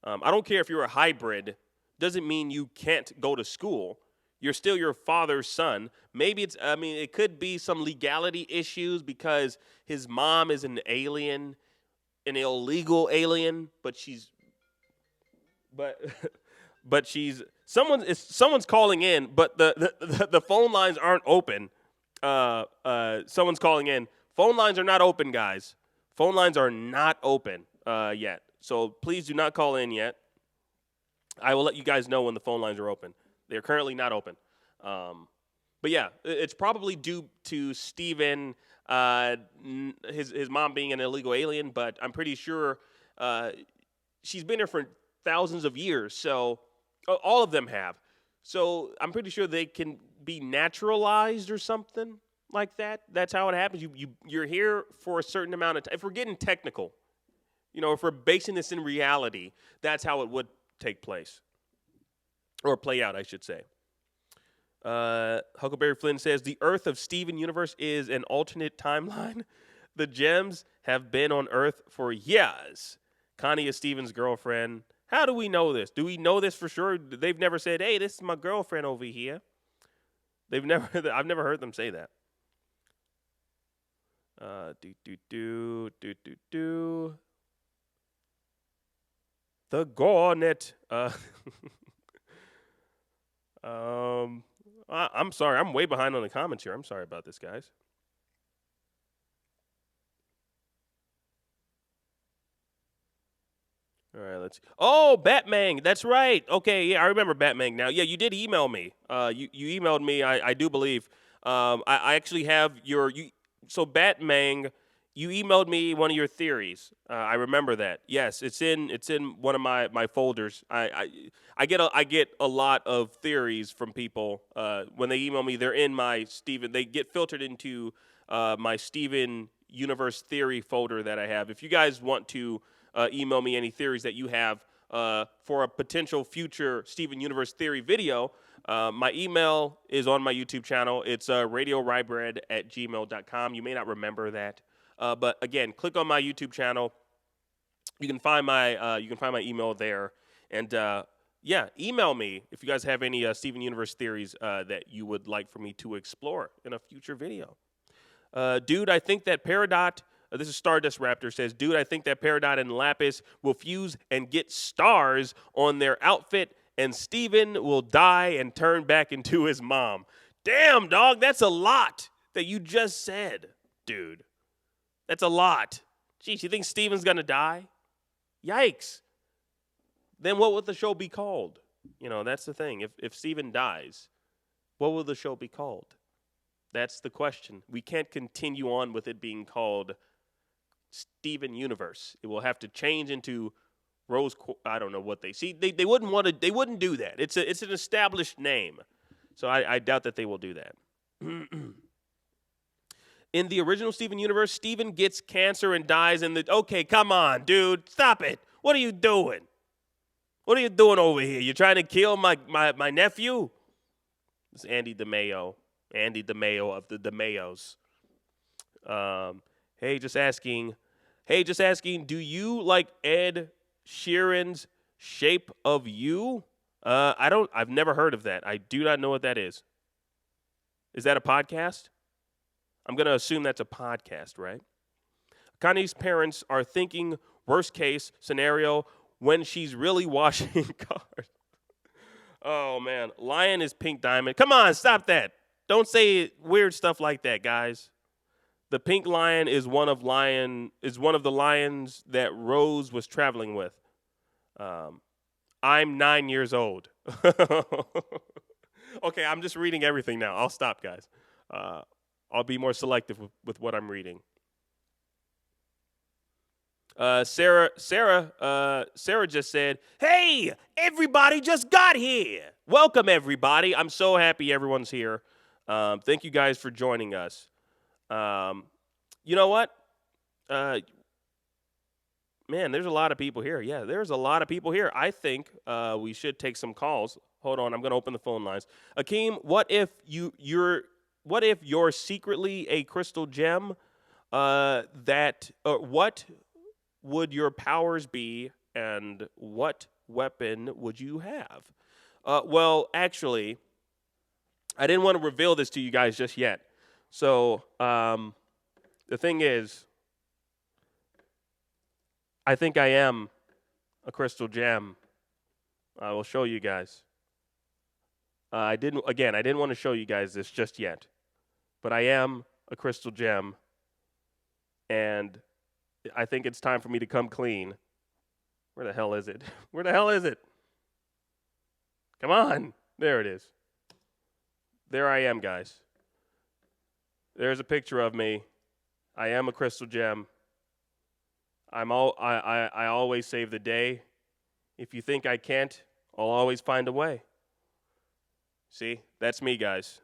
S1: I don't care if you're a hybrid. Doesn't mean you can't go to school. You're still your father's son. Maybe it could be some legality issues because his mom is an alien, an illegal alien, but someone's calling in, but the phone lines aren't open. Someone's calling in. Phone lines are not open, guys. Phone lines are not open yet. So please do not call in yet. I will let you guys know when the phone lines are open. They're currently not open. But yeah, it's probably due to Steven, his mom being an illegal alien, but I'm pretty sure she's been here for thousands of years, so all of them have. So I'm pretty sure they can be naturalized or something like that. That's how it happens. You're here for a certain amount of time. If we're getting technical, if we're basing this in reality, that's how it would take place. Or play out, I should say. Huckleberry Flynn says, the Earth of Steven Universe is an alternate timeline. The gems have been on Earth for years. Connie is Steven's girlfriend. How do we know this? Do we know this for sure? They've never said, hey, this is my girlfriend over here. I've never heard them say that. The Garnet. I'm sorry. I'm way behind on the comments here. I'm sorry about this, guys. All right, let's see. Oh, Batman. That's right. Okay, yeah, I remember Batman now. Yeah, you did email me. You emailed me, I do believe. I actually have so Batman, you emailed me one of your theories. I remember that. Yes, it's in one of my folders. I get a lot of theories from people. When they email me, they're in my Steven. They get filtered into my Steven Universe theory folder that I have. If you guys want to email me any theories that you have for a potential future Steven Universe theory video, my email is on my YouTube channel. It's radiorybread@gmail.com. You may not remember that. But again, click on my YouTube channel. You can find my email there. And yeah, email me if you guys have any Steven Universe theories that you would like for me to explore in a future video. Dude, I think that Peridot, this is Stardust Raptor, says, dude, I think that Peridot and Lapis will fuse and get stars on their outfit, and Steven will die and turn back into his mom. Damn, dog, that's a lot that you just said, dude. That's a lot. Jeez, you think Steven's going to die? Yikes. Then what would the show be called? That's the thing. If Steven dies, what will the show be called? That's the question. We can't continue on with it being called Steven Universe. It will have to change into Rose. I don't know what they see. They wouldn't want to. They wouldn't do that. It's an established name, so I doubt that they will do that. In the original Steven Universe, Steven gets cancer and dies in the. Okay, come on, dude, stop it. What are you doing? What are you doing over here? You trying to kill my nephew? It's Andy DeMayo. Andy DeMayo of the DeMayos. Hey, just asking, do you like Ed Sheeran's Shape of You? I've never heard of that. I do not know what that is. Is that a podcast? I'm going to assume that's a podcast, right? Connie's parents are thinking worst case scenario when she's really washing cars. Oh man, lion is pink diamond. Come on, stop that. Don't say weird stuff like that, guys. The pink lion is one of the lions that Rose was traveling with. I'm 9 years old. Okay, I'm just reading everything now. I'll stop, guys. I'll be more selective with what I'm reading. Sarah just said, "Hey, everybody just got here. Welcome, everybody. I'm so happy everyone's here. Thank you guys for joining us. You know what? Man, there's a lot of people here. Yeah, there's a lot of people here. I think we should take some calls. Hold on, I'm gonna open the phone lines. Akeem, what if you're secretly a crystal gem? What would your powers be, and what weapon would you have? Well, actually, I didn't want to reveal this to you guys just yet. So the thing is, I think I am a crystal gem. I will show you guys. I didn't want to show you guys this just yet, but I am a crystal gem, and I think it's time for me to come clean. Where the hell is it? Where the hell is it? Come on. There it is. There I am, guys. There's a picture of me. I am a crystal gem. I always save the day. If you think I can't, I'll always find a way. See? That's me, guys.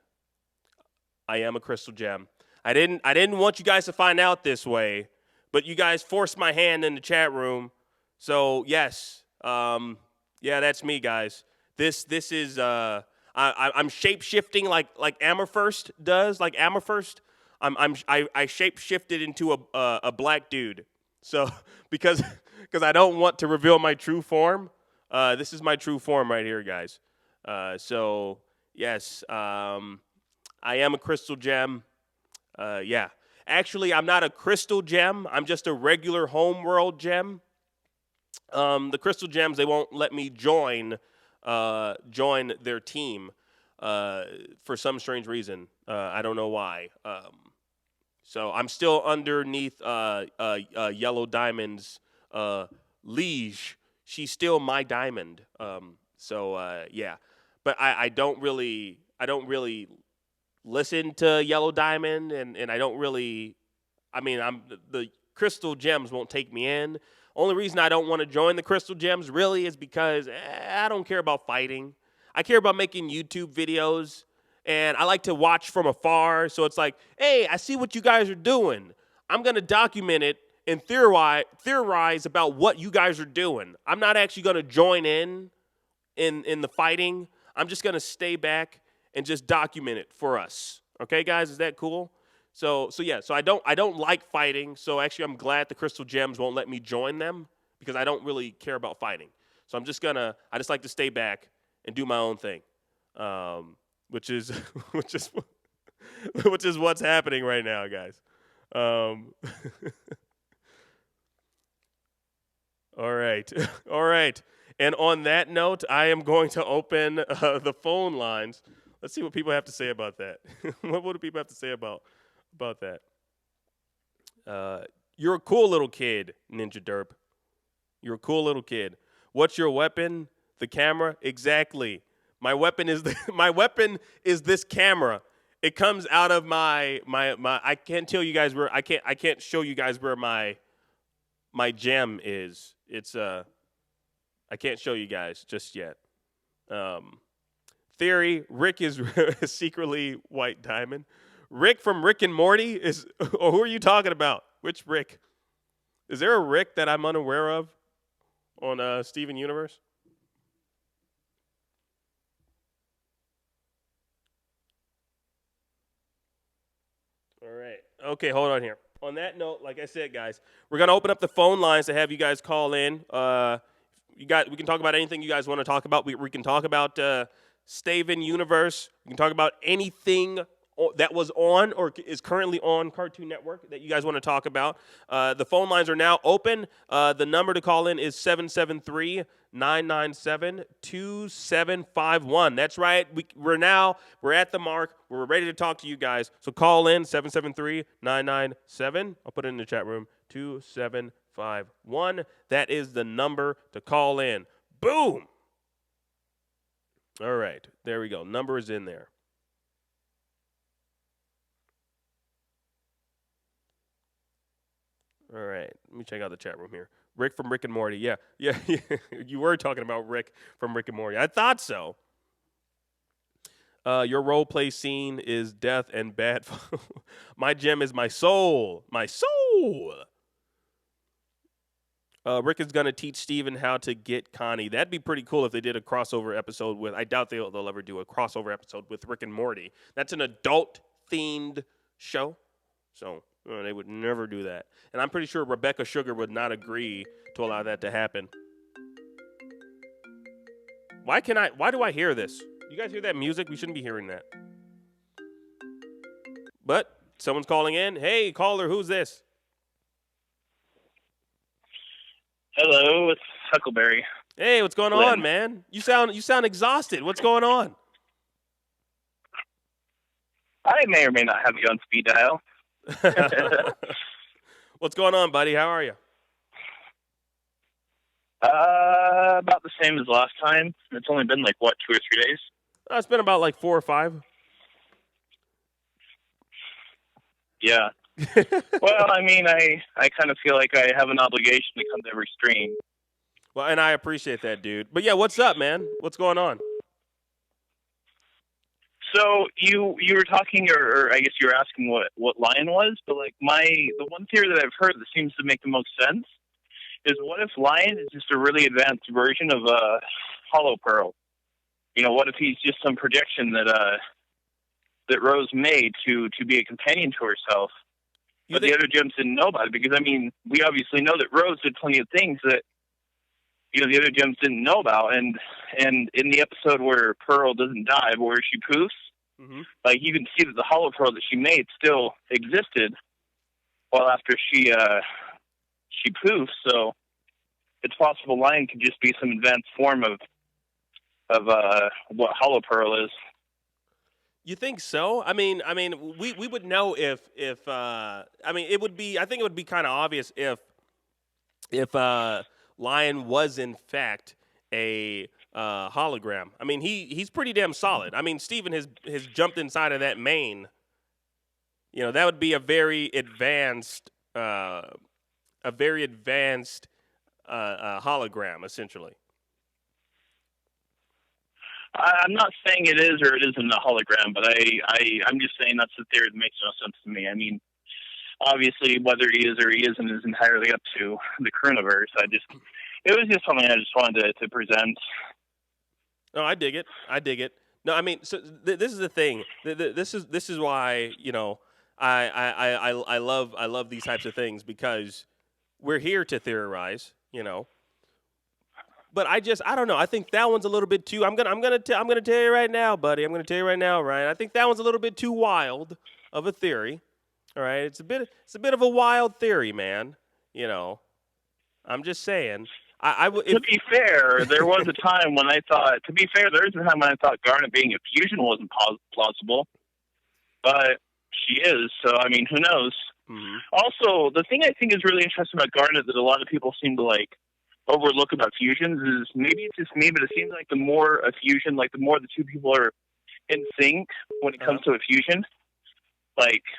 S1: I am a crystal gem. I didn't want you guys to find out this way, but you guys forced my hand in the chat room. So, yes. Yeah, that's me, guys. This is I'm shape-shifting like Amethyst does, like Amethyst. I shape-shifted into a black dude. So because I don't want to reveal my true form, this is my true form right here, guys. So yes, I am a crystal gem. Yeah, actually, I'm not a crystal gem. I'm just a regular homeworld gem. The crystal gems, they won't let me join their team for some strange reason. I don't know why. So I'm still underneath Yellow Diamond's liege. She's still my diamond. Yeah, but I don't really listen to Yellow Diamond, and I don't really. I mean, the crystal gems won't take me in. Only reason I don't want to join the crystal gems really is because I don't care about fighting. I care about making YouTube videos. And I like to watch from afar, so it's like, hey, I see what you guys are doing. I'm going to document it and theorize about what you guys are doing. I'm not actually going to join in the fighting. I'm just going to stay back and just document it for us. Okay, guys, is that cool? So I don't like fighting, so actually I'm glad the crystal gems won't let me join them because I don't really care about fighting. So I just like to stay back and do my own thing. Which is what's happening right now, guys. All right. And on that note, I am going to open the phone lines. Let's see what people have to say about that. What do people have to say about that? You're a cool little kid, Ninja Derp. You're a cool little kid. What's your weapon? The camera? Exactly. My weapon is this camera. It comes out of my I can't tell you guys where I can't show you guys where my gem is. It's I can't show you guys just yet. Theory, Rick is secretly white diamond. Rick from Rick and Morty is who are you talking about? Which Rick? Is there a Rick that I'm unaware of on Steven Universe? All right. Okay, hold on here. On that note, like I said, guys, we're gonna open up the phone lines to have you guys call in. We can talk about anything you guys want to talk about. We can talk about Steven Universe. We can talk about anything that was on or is currently on Cartoon Network that you guys want to talk about. The phone lines are now open. The number to call in is 773-997-2751. That's right. We're at the mark. We're ready to talk to you guys. So call in 773-997. I'll put it in the chat room. 2751. That is the number to call in. Boom. All right. There we go. Number is in there. All right. Let me check out the chat room here. Rick from Rick and Morty. Yeah. You were talking about Rick from Rick and Morty. I thought so. Your role play scene is death and bad. My gem is my soul. My soul. Rick is going to teach Steven how to get Connie. That'd be pretty cool if they did a crossover episode with, I doubt they'll ever do a crossover episode with Rick and Morty. That's an adult-themed show, so they would never do that. And I'm pretty sure Rebecca Sugar would not agree to allow that to happen. Why do I hear this? You guys hear that music? We shouldn't be hearing that. But someone's calling in. Hey, caller, who's this?
S3: Hello, it's Huckleberry.
S1: Hey, what's going on, man? You sound exhausted. What's going on?
S3: I may or may not have you on speed dial.
S1: What's going on, buddy? How are you?
S3: About the same as last time. It's only been 2 or 3 days?
S1: It's been about 4 or 5.
S3: Yeah. Well, I mean, I kind of feel like I have an obligation to come to every stream.
S1: Well, and I appreciate that, dude. But yeah, what's up, man? What's going on?
S3: So you were talking, or I guess you were asking what Lion was, but the one theory that I've heard that seems to make the most sense is, what if Lion is just a really advanced version of Hollow Pearl? What if he's just some projection that Rose made to be a companion to herself? But the other gems didn't know about it, because, I mean, we obviously know that Rose did plenty of things that, the other gems didn't know about. And in the episode where Pearl doesn't die, but where she poofs,
S1: mm-hmm.
S3: You can see that the Hollow Pearl that she made still existed well after she poofs. So it's possible Lion could just be some advanced form of what Hollow Pearl is.
S1: You think so? I mean, we would know if I think it would be kind of obvious if Lion was in fact a hologram. I mean, he's pretty damn solid. I mean, Steven has jumped inside of that main. That would be a very advanced hologram, essentially.
S3: I'm not saying it is or it isn't a hologram, but I'm just saying that's the theory that makes no sense to me. I mean, obviously, whether he is or he isn't is entirely up to the Coronaverse. It was just something I just wanted to present.
S1: No, I dig it. No, I mean, so this is the thing. This is why I love these types of things, because we're here to theorize, But I don't know. I think that one's a little bit too. I'm gonna tell you right now, buddy. I'm gonna tell you right now, Ryan. I think that one's a little bit too wild of a theory. All right, it's a bit of a wild theory, man. I'm just saying.
S3: To be fair, there was a time when I thought. To be fair, there was a time when I thought Garnet being a fusion wasn't plausible, but she is. So I mean, who knows?
S1: Mm-hmm.
S3: Also, the thing I think is really interesting about Garnet that a lot of people seem to overlook about fusions is, maybe it's just me, but it seems like the more a fusion, the more the two people are in sync when it comes to a fusion,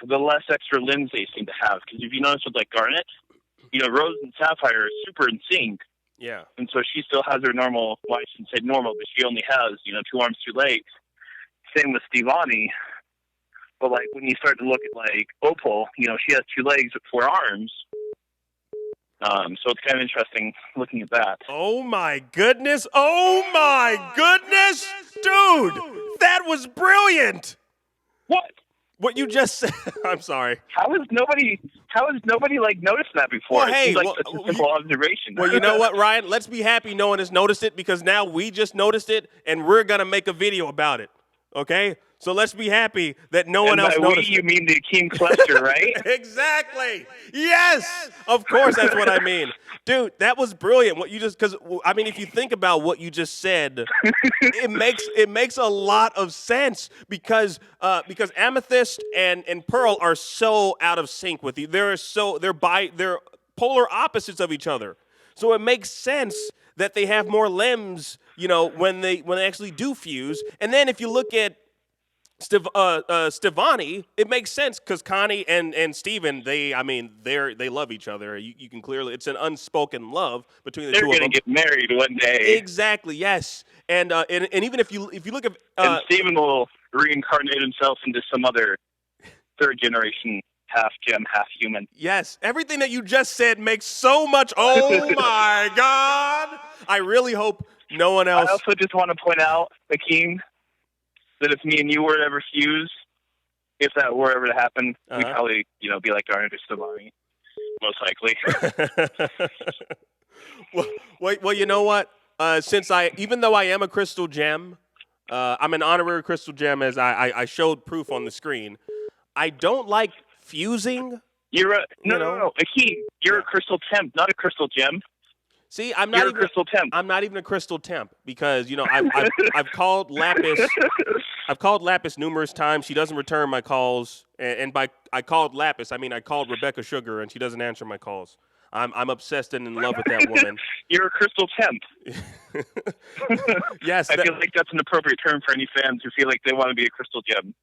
S3: the less extra limbs they seem to have. Because if you notice with Garnet, Rose and Sapphire are super in sync.
S1: Yeah. And
S3: so she still has her normal, well, I shouldn't say normal, but she only has, 2 arms, 2 legs. Same with Stevani. But when you start to look at Opal, she has 2 legs but 4 arms. So it's kind of interesting looking at that.
S1: Oh my goodness! Dude, that was brilliant. What you just said? I'm sorry.
S3: How has nobody noticed that before?
S1: Well, hey,
S3: it seems such a simple observation.
S1: Well, you know what, Ryan? Let's be happy no one has noticed it, because now we just noticed it and we're gonna make a video about it. Okay? So let's be happy that no one
S3: And
S1: else
S3: by we,
S1: noticed
S3: you
S1: it.
S3: mean the Akeem cluster, right?
S1: Exactly. Yes. Of course, that's what I mean, dude. That was brilliant. What you just because I mean, if you think about what you just said, it makes a lot of sense because Amethyst and Pearl are so out of sync with you. They're polar opposites of each other. So it makes sense that they have more limbs, when they actually do fuse. And then if you look at Stevani, it makes sense because Connie and Steven, they love each other. You can clearly, it's an unspoken love between the
S3: They're
S1: two of
S3: gonna
S1: them.
S3: get married one day,
S1: Exactly, yes. And even if you look at
S3: and Steven will reincarnate himself into some other third generation half gem, half human.
S1: yes, everything that you just said makes so much. Oh my God! I really hope no one
S3: I
S1: else.
S3: also just want to point out, Akeem, that if me and you were to ever fuse, if that were ever to happen, we'd probably, be like Garnet or Stevani, most likely.
S1: well, you know what? Even though I am a crystal gem, I'm an honorary crystal gem, as I showed proof on the screen. I don't like fusing.
S3: No. Akeem, you're a crystal temp, not a crystal gem.
S1: See, I'm
S3: You're
S1: not
S3: a
S1: even
S3: crystal temp.
S1: I'm not even a crystal temp because I've called Lapis. I've called Lapis numerous times. She doesn't return my calls, and by I called Lapis, I mean I called Rebecca Sugar, and she doesn't answer my calls. I'm obsessed and in love with that woman.
S3: You're a crystal temp.
S1: Yes,
S3: I feel like that's an appropriate term for any fans who feel like they want to be a crystal gem.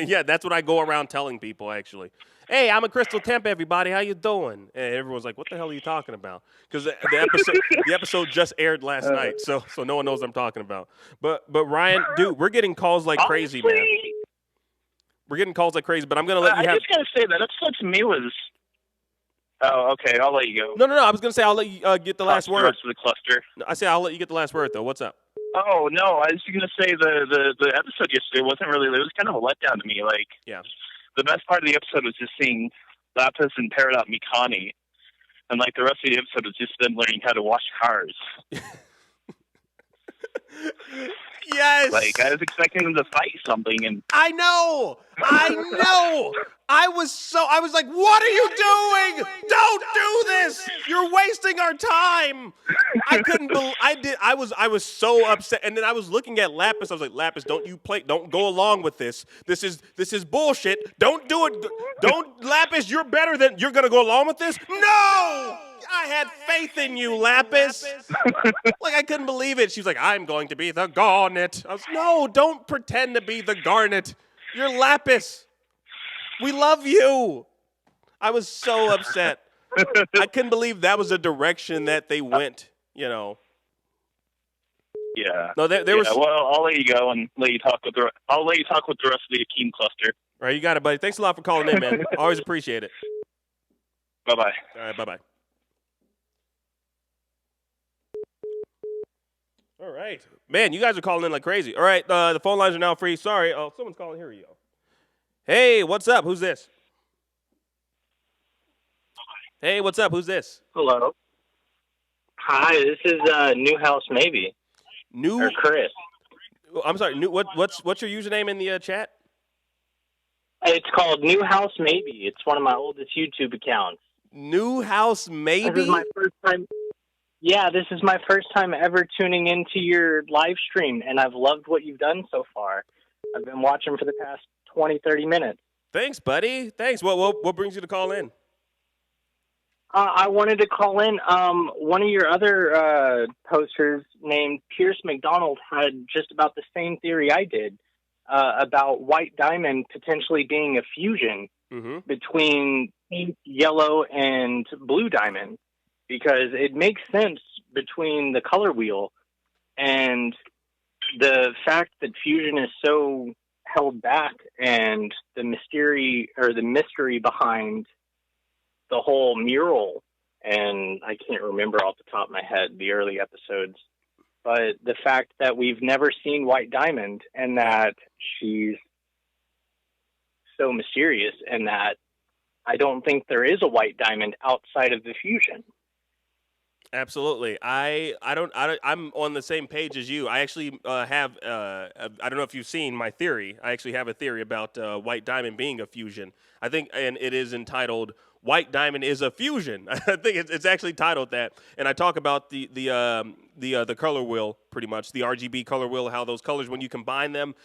S1: yeah, that's what I go around telling people, actually. Hey, I'm a crystal temp, everybody. How you doing? And everyone's like, what the hell are you talking about? Because the episode just aired last night, so no one knows what I'm talking about. But Ryan, dude, we're getting calls like crazy, man. We're getting calls like crazy, but I'm going to let you have...
S3: I just got to say, that episode to me was... Oh, okay, I'll let you go.
S1: No, I was going to say I'll let you get the last word.
S3: The rest of the cluster.
S1: I say I'll let you get the last word, though. What's up?
S3: Oh, no, I was going to say the episode yesterday wasn't really... It was kind of a letdown to me. Like,
S1: yeah.
S3: The best part of the episode was just seeing Lapis and Peridot Mikani. And, like, the rest of the episode was just them learning how to wash cars.
S1: Yes.
S3: Like, I was expecting them to fight something, and...
S1: I know! I was like, what are you doing? Don't do this! You're wasting our time! I couldn't believe, I was so upset, and then I was looking at Lapis, I was like, Lapis, don't go along with this. This is bullshit. Don't do it. Lapis, you're gonna go along with this? No! I had faith in you, Lapis. Like, I couldn't believe it. She was like, I'm going to be the Garnet. I was, no, don't pretend to be the Garnet. You're Lapis. We love you. I was so upset. I couldn't believe that was the direction that they went,
S3: Yeah.
S1: No, there was...
S3: Well, I'll let you go and let you talk with the rest of the Akeem cluster.
S1: All right, you got it, buddy. Thanks a lot for calling in, man. Always appreciate it.
S3: Bye-bye.
S1: All right, bye-bye. All right. Man, you guys are calling in like crazy. All right, the phone lines are now free. Sorry. Oh, someone's calling. Here we go. Hey, what's up? Who's this? Hey, what's up? Who's this?
S4: Hello. Hi, this is Newhouse Maybe. Or Chris.
S1: I'm sorry. What's your username in the chat?
S4: It's called Newhouse Maybe. It's one of my oldest YouTube accounts.
S1: Newhouse Maybe?
S4: This is my first time. Yeah, this is my first time ever tuning into your live stream, and I've loved what you've done so far. I've been watching for the past 20, 30 minutes.
S1: Thanks, buddy. Thanks. What brings you to call in?
S4: I wanted to call in. One of your other posters named Pierce McDonald had just about the same theory I did about White Diamond potentially being a fusion between pink, yellow, and blue diamond, because it makes sense between the color wheel and the fact that fusion is so held back, and the mystery behind the whole mural. And I can't remember off the top of my head the early episodes, but the fact that we've never seen White Diamond, and that she's so mysterious, and that I don't think there is a White Diamond outside of the fusion.
S1: Absolutely. I'm on the same page as you. I actually have I don't know if you've seen my theory. I actually have a theory about White Diamond being a fusion. I think, and it is entitled "White Diamond is a Fusion." I think it's actually titled that, and I talk about the color wheel, pretty much the RGB color wheel. How those colors, when you combine them,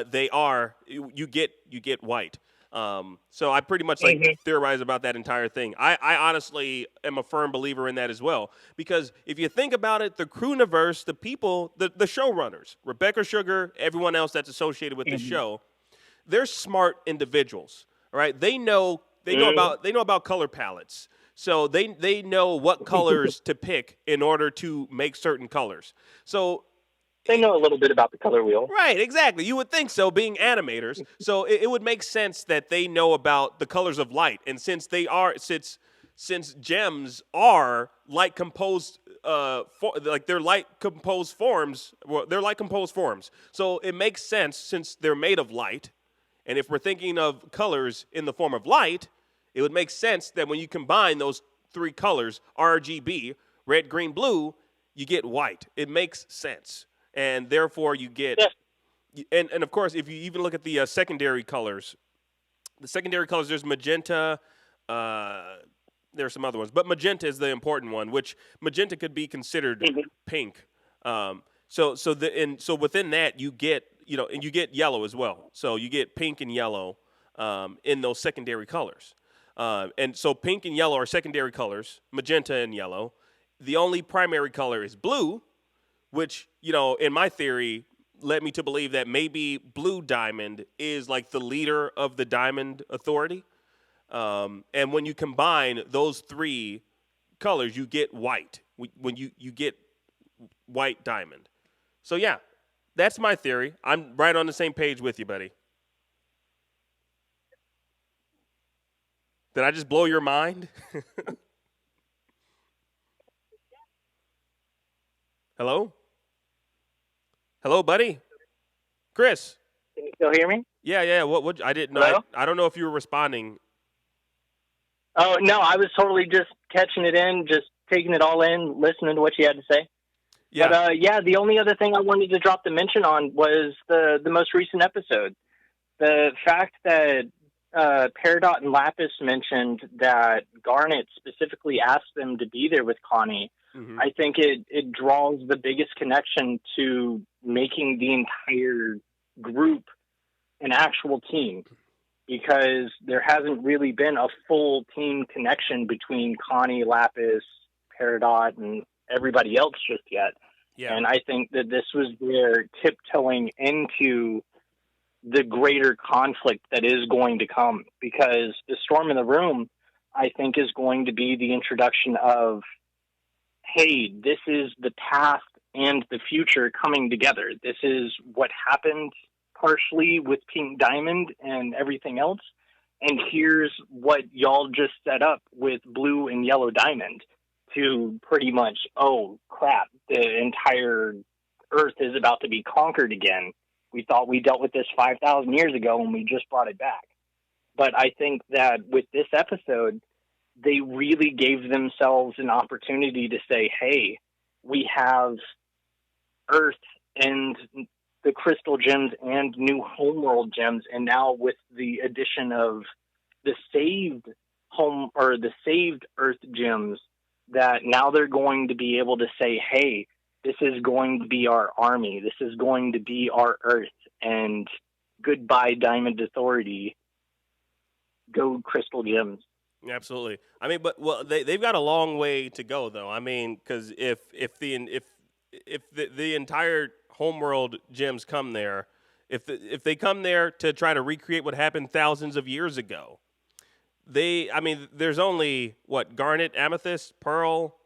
S1: you get white. So I pretty much like theorize about that entire thing. I honestly am a firm believer in that as well. Because if you think about it, the Crewniverse, the people, the showrunners, Rebecca Sugar, everyone else that's associated with the show, they're smart individuals. All right. They know about color palettes. So they know what colors to pick in order to make certain colors. So
S4: They know a little bit about the color wheel.
S1: right, exactly. You would think so, being animators. So it would make sense that they know about the colors of light, and since gems are light composed, they're light composed forms. Well, they're light composed forms. So it makes sense since they're made of light, and if we're thinking of colors in the form of light, it would make sense that when you combine those three colors, RGB, red, green, blue, you get white. It makes sense. And therefore you get and of course if you even look at the secondary colors, there's magenta, there's some other ones, but magenta is the important one, which magenta could be considered pink. So within that you get, and you get yellow as well, so you get pink and yellow in those secondary colors, and so pink and yellow are secondary colors, magenta and yellow. The only primary color is blue, which, in my theory, led me to believe that maybe Blue Diamond is like the leader of the Diamond Authority. And when you combine those three colors, you get white. When you get White Diamond. So, yeah, that's my theory. I'm right on the same page with you, buddy. Did I just blow your mind? Hello? Hello, buddy? Chris?
S4: Can you still hear me?
S1: Yeah. What? I didn't know.
S4: Hello?
S1: I don't know if you were responding.
S4: Oh, no, I was totally just catching it in, just taking it all in, listening to what you had to say.
S1: Yeah.
S4: But, the only other thing I wanted to drop the mention on was the most recent episode. The fact that Peridot and Lapis mentioned that Garnet specifically asked them to be there with Connie.
S1: Mm-hmm.
S4: I think it draws the biggest connection to making the entire group an actual team, because there hasn't really been a full team connection between Connie, Lapis, Peridot, and everybody else just yet.
S1: Yeah.
S4: And I think that this was their tiptoeing into the greater conflict that is going to come, because the storm in the room, I think, is going to be the introduction of, hey, this is the past and the future coming together. This is what happened partially with Pink Diamond and everything else. And here's what y'all just set up with Blue and Yellow Diamond to pretty much, oh, crap, the entire Earth is about to be conquered again. We thought we dealt with this 5,000 years ago and we just brought it back. But I think that with this episode, they really gave themselves an opportunity to say, hey, we have Earth and the crystal gems and new homeworld gems. And now with the addition of the saved home or the saved Earth gems, that now they're going to be able to say, hey, this is going to be our army. This is going to be our Earth. And goodbye, Diamond Authority. Go Crystal Gems.
S1: Absolutely. I mean, they've got a long way to go, though. I mean, because if the entire homeworld gems come there, if they come there to try to recreate what happened thousands of years ago, there's only garnet, amethyst, pearl.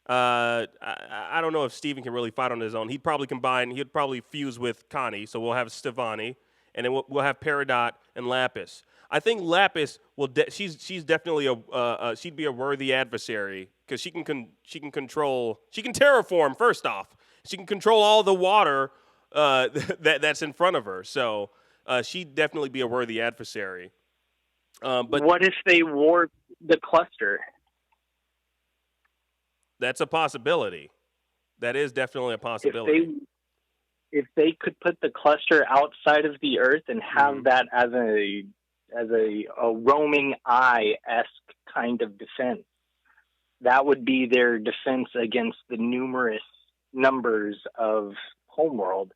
S1: I don't know if Steven can really fight on his own. He'd probably fuse with Connie, so we'll have Stevani, and then we'll have Peridot and Lapis. I think Lapis she's definitely she'd be a worthy adversary, because she can terraform. First off, she can control all the water that's in front of her, so she'd definitely be a worthy adversary. But
S4: what if they warp the cluster?
S1: That's a possibility. That is definitely a possibility.
S4: If they could put the cluster outside of the Earth and have that as a roaming eye-esque kind of defense, that would be their defense against the numerous numbers of Homeworld,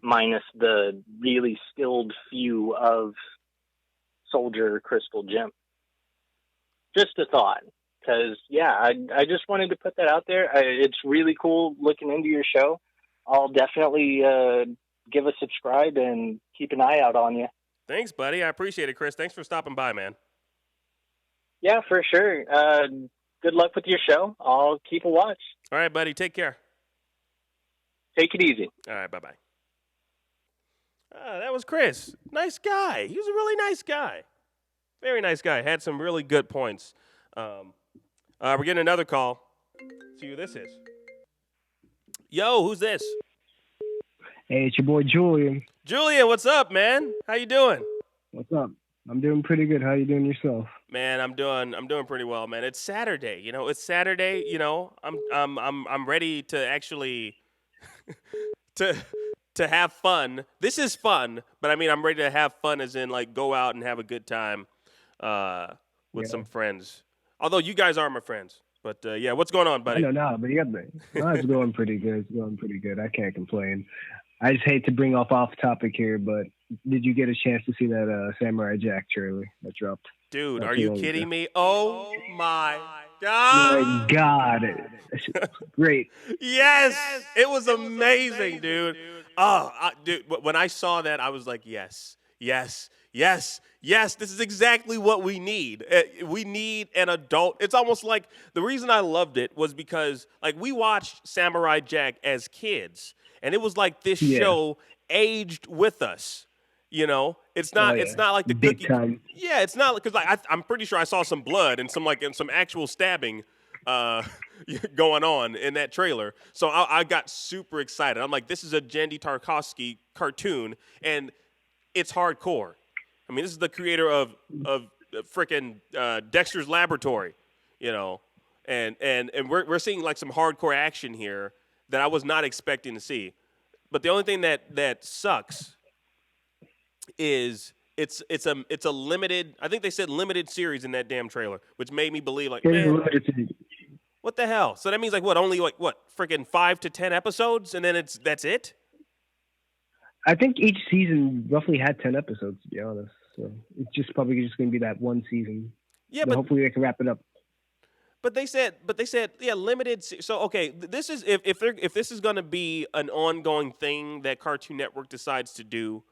S4: minus the really skilled few of Soldier Crystal Gem. Just a thought. Because, I just wanted to put that out there. It's really cool looking into your show. I'll definitely give a subscribe and keep an eye out on you.
S1: Thanks, buddy. I appreciate it, Chris. Thanks for stopping by, man.
S4: Yeah, for sure. Good luck with your show. I'll keep a watch.
S1: All right, buddy. Take care.
S4: Take it easy.
S1: All right, bye-bye. That was Chris. Nice guy. He was a really nice guy. Very nice guy. Had some really good points. We're getting another call. See who this is. Yo, who's this?
S5: Hey, it's your boy Julian.
S1: Julian, what's up, man? How you doing?
S5: What's up? I'm doing pretty good. How you doing yourself?
S1: Man, I'm doing pretty well, man. It's Saturday. It's Saturday. I'm ready to actually to have fun. This is fun, but I mean, I'm ready to have fun, as in like go out and have a good time with some friends. Although you guys are my friends. But, what's going on, buddy?
S5: No, but it's going pretty good. It's going pretty good. I can't complain. I just hate to bring off topic here, but did you get a chance to see that Samurai Jack trailer that dropped?
S1: Dude, are you kidding me? Oh, my God.
S5: My God. Great.
S1: Yes. It was amazing, dude. Oh, dude, when I saw that, I was like, yes. This is exactly what we need. We need an adult. It's almost like the reason I loved it was because like we watched Samurai Jack as kids, and it was like this show aged with us. It's not like the
S5: big
S1: cookie.
S5: Time.
S1: Yeah, it's not because I'm pretty sure I saw some blood and some actual stabbing going on in that trailer. So I got super excited. I'm like, this is a Jandy Tarkovsky cartoon, and it's hardcore. I mean, this is the creator of frickin' Dexter's Laboratory, and we're seeing like some hardcore action here that I was not expecting to see. But the only thing that sucks is it's a limited. I think they said limited series in that damn trailer, which made me believe like, man, what the hell? So that means like what? Only like what? Frickin' 5 to 10 episodes, and then that's it.
S5: I think each season roughly had 10 episodes, to be honest. So it's just probably just going to be that one season.
S1: Yeah,
S5: but hopefully they can wrap it up.
S1: But they said, limited. So okay, this is if this is going to be an ongoing thing that Cartoon Network decides to do,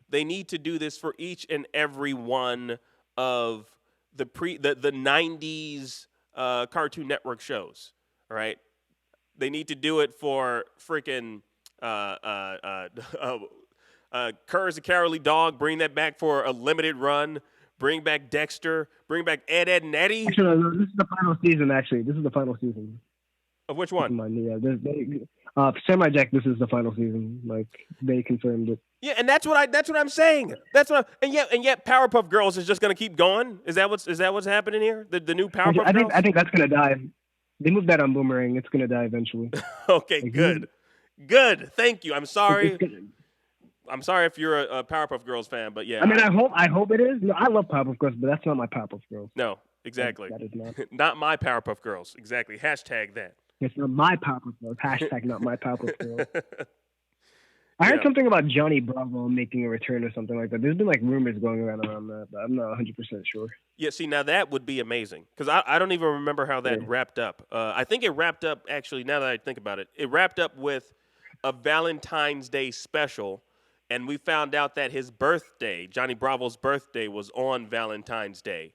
S1: they need to do this for each and every one of the 90s Cartoon Network shows. All right, they need to do it for freaking. Courage the Cowardly Dog, bring that back for a limited run. Bring back Dexter. Bring back Ed, Ed, and Eddie.
S5: Actually, no, this is the final season, actually. This is the final season.
S1: Of which one?
S5: Samurai Jack, this is the final season. Like, they confirmed it.
S1: Yeah, and that's what I'm saying. And yet Powerpuff Girls is just going to keep going? Is that what's happening here? The new Powerpuff Girls?
S5: I think that's going to die. They moved that on Boomerang. It's going to die eventually.
S1: Okay, good. Good. Thank you. I'm sorry. I'm sorry if you're a Powerpuff Girls fan, but yeah.
S5: I mean, I hope it is. No, I love Powerpuff Girls, but that's not my Powerpuff Girls.
S1: No, exactly.
S5: That is not.
S1: Not my Powerpuff Girls. Exactly. Hashtag that.
S5: It's not my Powerpuff Girls. Hashtag not my Powerpuff Girls. I heard something about Johnny Bravo making a return or something like that. There's been like rumors going around that, but I'm not 100% sure.
S1: Yeah, see, now that would be amazing because I don't even remember how that wrapped up. I think it wrapped up, actually, now that I think about it, it wrapped up with a Valentine's Day special, and we found out that his birthday, Johnny Bravo's birthday, was on Valentine's Day.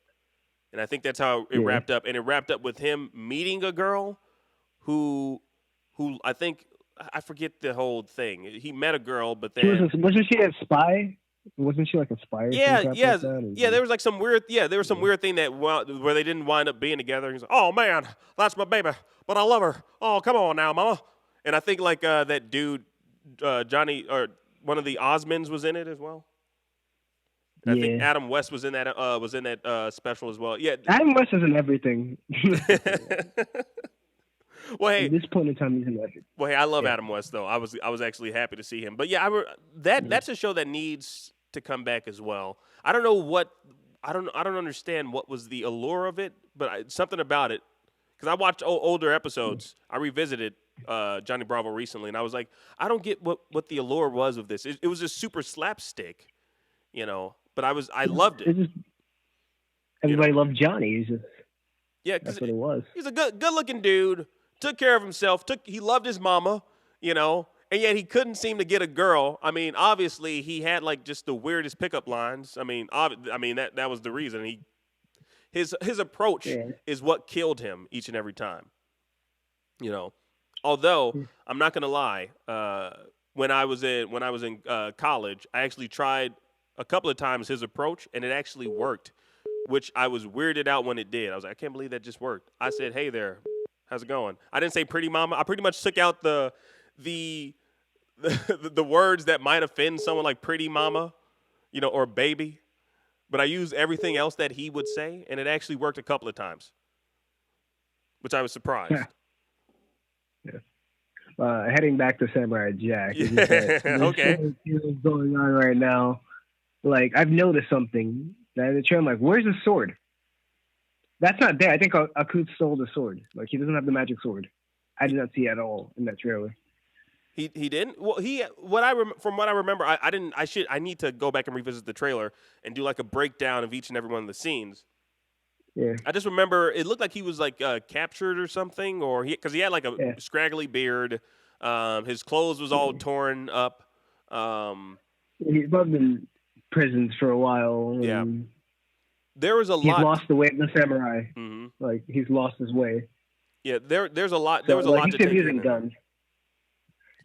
S1: And I think that's how it wrapped up. And it wrapped up with him meeting a girl who I think, I forget the whole thing. He met a girl, but then...
S5: Wasn't she a spy? Wasn't she like a spy?
S1: Yeah. There was like some weird. Yeah, there was some weird thing that where they didn't wind up being together. He's like, "Oh man, that's my baby, but I love her. Oh, come on now, mama." And I think like that dude, Johnny, or one of the Osmonds was in it as well. I think Adam West was in that special as well. Yeah,
S5: Adam West is in everything.
S1: Well, hey,
S5: At this point in time, he's an legend.
S1: well, hey, I love
S5: Yeah.
S1: Adam West though. I was actually happy to see him. But yeah, that's a show that needs to come back as well. I don't know what I don't understand what was the allure of it, but something about it because I watched older episodes. I revisited Johnny Bravo recently, and I was like, I don't get what the allure was of this. It was just super slapstick, you know. But I loved it.
S5: It's just, everybody loved Johnny. He's just,
S1: Yeah, because
S5: that's what it was.
S1: he's a good looking dude. Took care of himself. He loved his mama, you know, and yet he couldn't seem to get a girl. I mean, obviously he had like just the weirdest pickup lines. I mean, that was the reason. His approach is what killed him each and every time. You know, although I'm not gonna lie, when I was in college, I actually tried a couple of times his approach, and it actually worked. Which I was weirded out when it did. I was like, I can't believe that just worked. I said, hey there, how's it going? I didn't say pretty mama. I pretty much took out the words that might offend someone like pretty mama, you know, or baby. But I used everything else that he would say, and it actually worked a couple of times, which I was surprised.
S5: Yeah. Heading back to Samurai Jack.
S1: Okay.
S5: What's going on right now? Like, I've noticed something. That in the trailer, I'm like, where's the sword? That's not there. I think Akut stole the sword. Like, he doesn't have the magic sword. I did not see it at all in that trailer.
S1: He didn't. Well, from what I remember, I need to go back and revisit the trailer and do like a breakdown of each and every one of the scenes.
S5: Yeah.
S1: I just remember it looked like he was like captured or something, or because he had like a scraggly beard. His clothes was all torn up.
S5: He's probably been prisons for a while.
S1: Yeah. There was a lot.
S5: He's lost the way of the samurai.
S1: Mm-hmm.
S5: Like, he's lost his way.
S1: Yeah, there's a lot. There was a lot to take
S5: using
S1: in.
S5: Guns.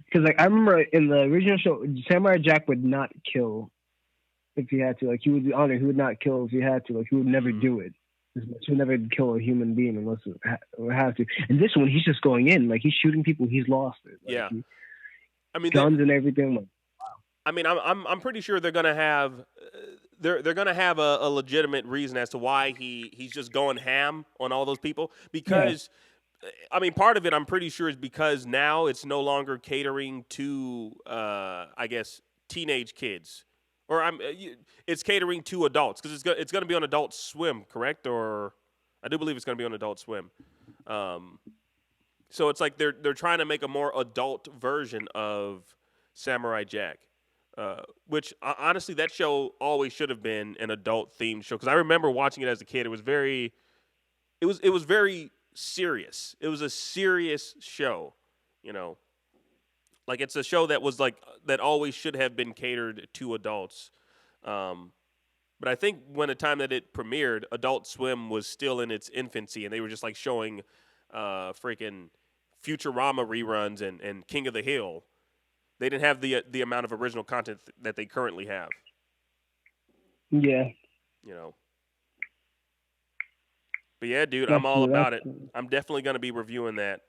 S5: Because, like, I remember in the original show, Samurai Jack would not kill if he had to. Like, he would be honored. He would not kill if he had to. Like, he would never do it. He would never kill a human being unless it have to. And this one, he's just going in. Like, he's shooting people. He's lost it. Like,
S1: yeah. I mean,
S5: guns and everything. Like,
S1: I mean, I'm pretty sure they're gonna have they're gonna have a legitimate reason as to why he's just going ham on all those people because I mean, part of it I'm pretty sure is because now it's no longer catering to I guess teenage kids or it's catering to adults because it's gonna be on Adult Swim, correct? Or I do believe it's gonna be on Adult Swim. So it's like they're trying to make a more adult version of Samurai Jack. Which honestly, that show always should have been an adult-themed show because I remember watching it as a kid. It was very serious. It was a serious show, you know. Like it's a show that was like that always should have been catered to adults. But I think when the time that it premiered, Adult Swim was still in its infancy, and they were just like showing freaking Futurama reruns and King of the Hill. They didn't have the amount of original content that they currently have.
S5: yeah.
S1: You know. But yeah, dude, I'm all about it. I'm definitely going to be reviewing that.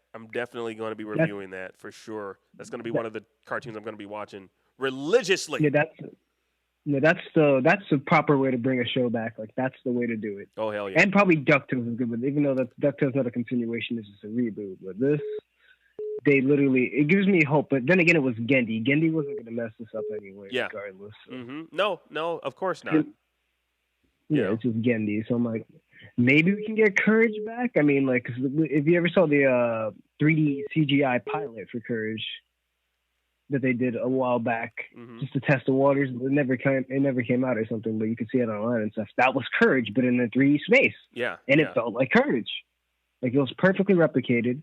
S1: For sure. That's going to be one of the cartoons I'm going to be watching religiously.
S5: Yeah, that's the proper way to bring a show back. Like, that's the way to do it.
S1: Oh, hell yeah.
S5: And probably DuckTales is good, but even though DuckTales is not a continuation, this is a reboot. But this, it gives me hope. But then again, it was Gendy. Gendy wasn't going to mess this up anyway, regardless. So.
S1: Mm-hmm. No, of course not.
S5: Yeah, it's just Gendy. So I'm like, maybe we can get Courage back. I mean, like, if you ever saw the 3D CGI pilot for Courage that they did a while back, just to test the waters, it never came out or something, but you could see it online and stuff. That was Courage, but in a 3D space.
S1: Yeah.
S5: And it felt like Courage. Like, it was perfectly replicated.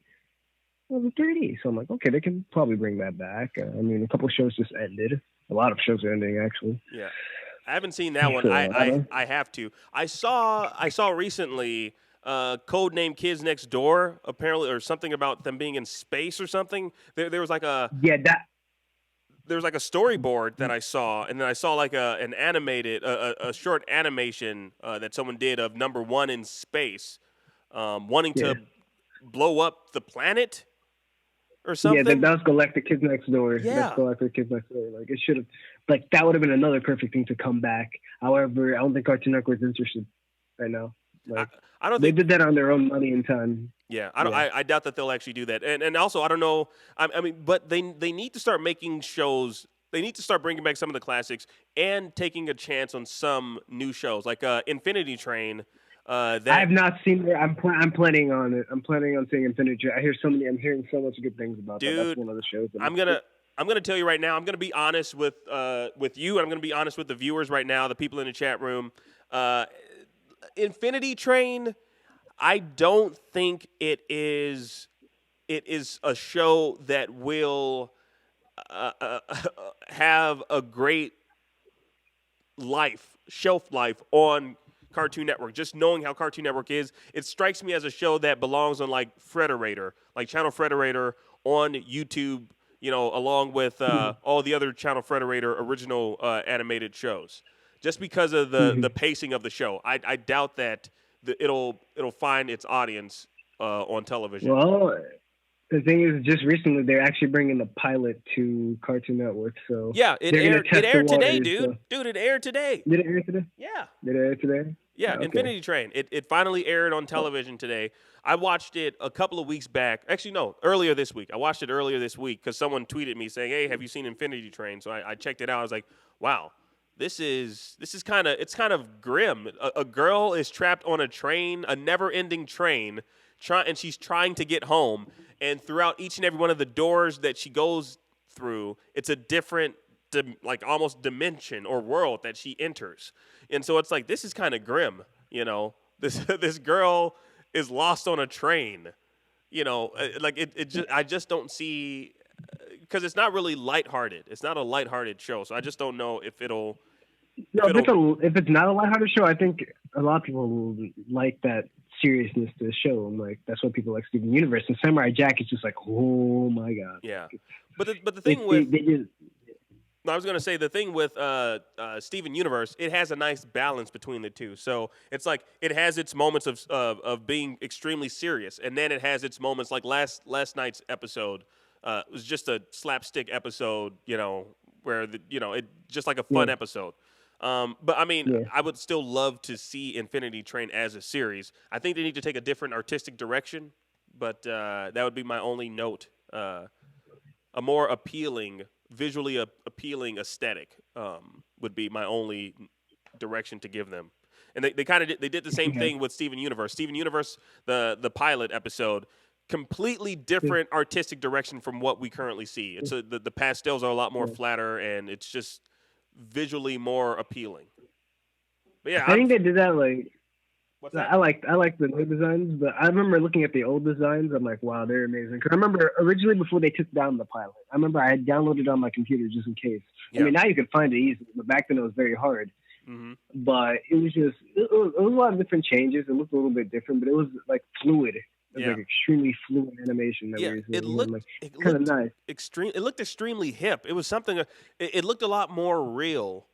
S5: It was 3D. So I'm like, okay, they can probably bring that back. I mean, a couple of shows just ended. A lot of shows are ending, actually.
S1: Yeah. I haven't seen that one. I have to. I saw recently Codename Kids Next Door, apparently, or something about them being in space or something. There was like a there was like a storyboard that I saw, and then I saw like an animated a short animation that someone did of number one in space, wanting to blow up the planet or something.
S5: Yeah, that was Galactic Kids Next Door.
S1: Yeah.
S5: That's Galactic Kids Next Door. Like, it should have, like, that would have been another perfect thing to come back. However, I don't think Cartoon Network is interested right now. Like,
S1: I don't
S5: they
S1: think
S5: did that on their own money and time.
S1: Yeah, I doubt that they'll actually do that, and also I don't know. I mean, but they need to start making shows. They need to start bringing back some of the classics and taking a chance on some new shows like Infinity Train.
S5: I
S1: That
S5: have not seen it. I'm planning on it. I'm planning on seeing Infinity Train. I'm hearing so much good things about that.
S1: dude,
S5: That's one of the shows.
S1: I'm gonna tell you right now. I'm gonna be honest with you. I'm gonna be honest with the viewers right now, the people in the chat room. Infinity Train. I don't think it is a show that will have a great shelf life on Cartoon Network. Just knowing how Cartoon Network is, it strikes me as a show that belongs on like Frederator, like Channel Frederator on YouTube, along with all the other Channel Frederator original animated shows. Just because of the pacing of the show, I doubt that it'll find its audience on television.
S5: Well, the thing is, just recently they're actually bringing the pilot to Cartoon Network. So
S1: yeah, it aired today, dude.
S5: So.
S1: Dude, it aired today.
S5: Did it air today?
S1: Yeah.
S5: Did it air today?
S1: Yeah,
S5: Okay.
S1: Infinity Train. It finally aired on television today. I watched it a couple of weeks back. Actually, no, earlier this week. I watched it earlier this week because someone tweeted me saying, "Hey, have you seen Infinity Train?" So I checked it out. I was like, "Wow, this is kind of grim. A girl is trapped on a train, a never-ending train, and she's trying to get home. And throughout each and every one of the doors that she goes through, it's a different, like almost dimension or world that she enters. And so it's like, this is kind of grim, This girl is lost on a train, like I just don't see, because it's not really lighthearted. It's not a lighthearted show, so I just don't know if it'll.
S5: No, if it's not a lighthearted show, I think a lot of people will like that seriousness to the show. And like that's what people like Steven Universe. And Samurai Jack is just like, oh my god.
S1: Yeah, but the thing I was gonna say the thing with Steven Universe, it has a nice balance between the two. So it's like it has its moments of being extremely serious, and then it has its moments like last night's episode. It was just a slapstick episode, where it just like a fun episode. But I mean, I would still love to see Infinity Train as a series. I think they need to take a different artistic direction, but that would be my only note. A more visually appealing aesthetic would be my only direction to give them. And they did the same thing with Steven Universe. Steven Universe, the pilot episode, completely different artistic direction from what we currently see. It's the pastels are a lot more flatter, and it's just visually more appealing. But yeah,
S5: I think they did that like.
S1: What's that?
S5: I like the new designs, but I remember looking at the old designs. I'm like, wow, they're amazing. Because I remember originally before they took down the pilot, I remember I had downloaded it on my computer just in case.
S1: Yeah.
S5: I mean, now you can find it easily, but back then it was very hard.
S1: Mm-hmm.
S5: But it was just it was a lot of different changes. It looked a little bit different, but it was like fluid. It was like extremely fluid animation.
S1: It looked
S5: kind of nice.
S1: It looked extremely hip. It was something. It looked a lot more real.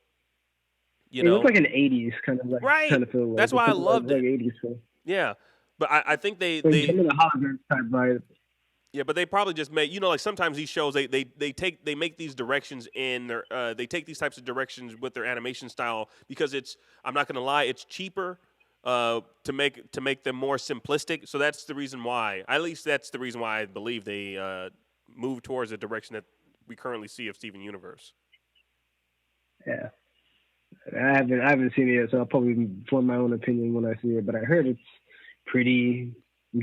S5: It looked like an '80s kind of like kind of feel. Like.
S1: That's why I loved it.
S5: Like '80s feel.
S1: Yeah, but I think they
S5: the hologram type vibe.
S1: Yeah, but they probably just make like sometimes these shows they make these directions in their they take these types of directions with their animation style because I'm not gonna lie, it's cheaper to make them more simplistic. So that's the reason why. At least that's the reason why I believe they move towards the direction that we currently see of Steven Universe.
S5: Yeah. I haven't seen it yet, so I'll probably form my own opinion when I see it. But I heard it's pretty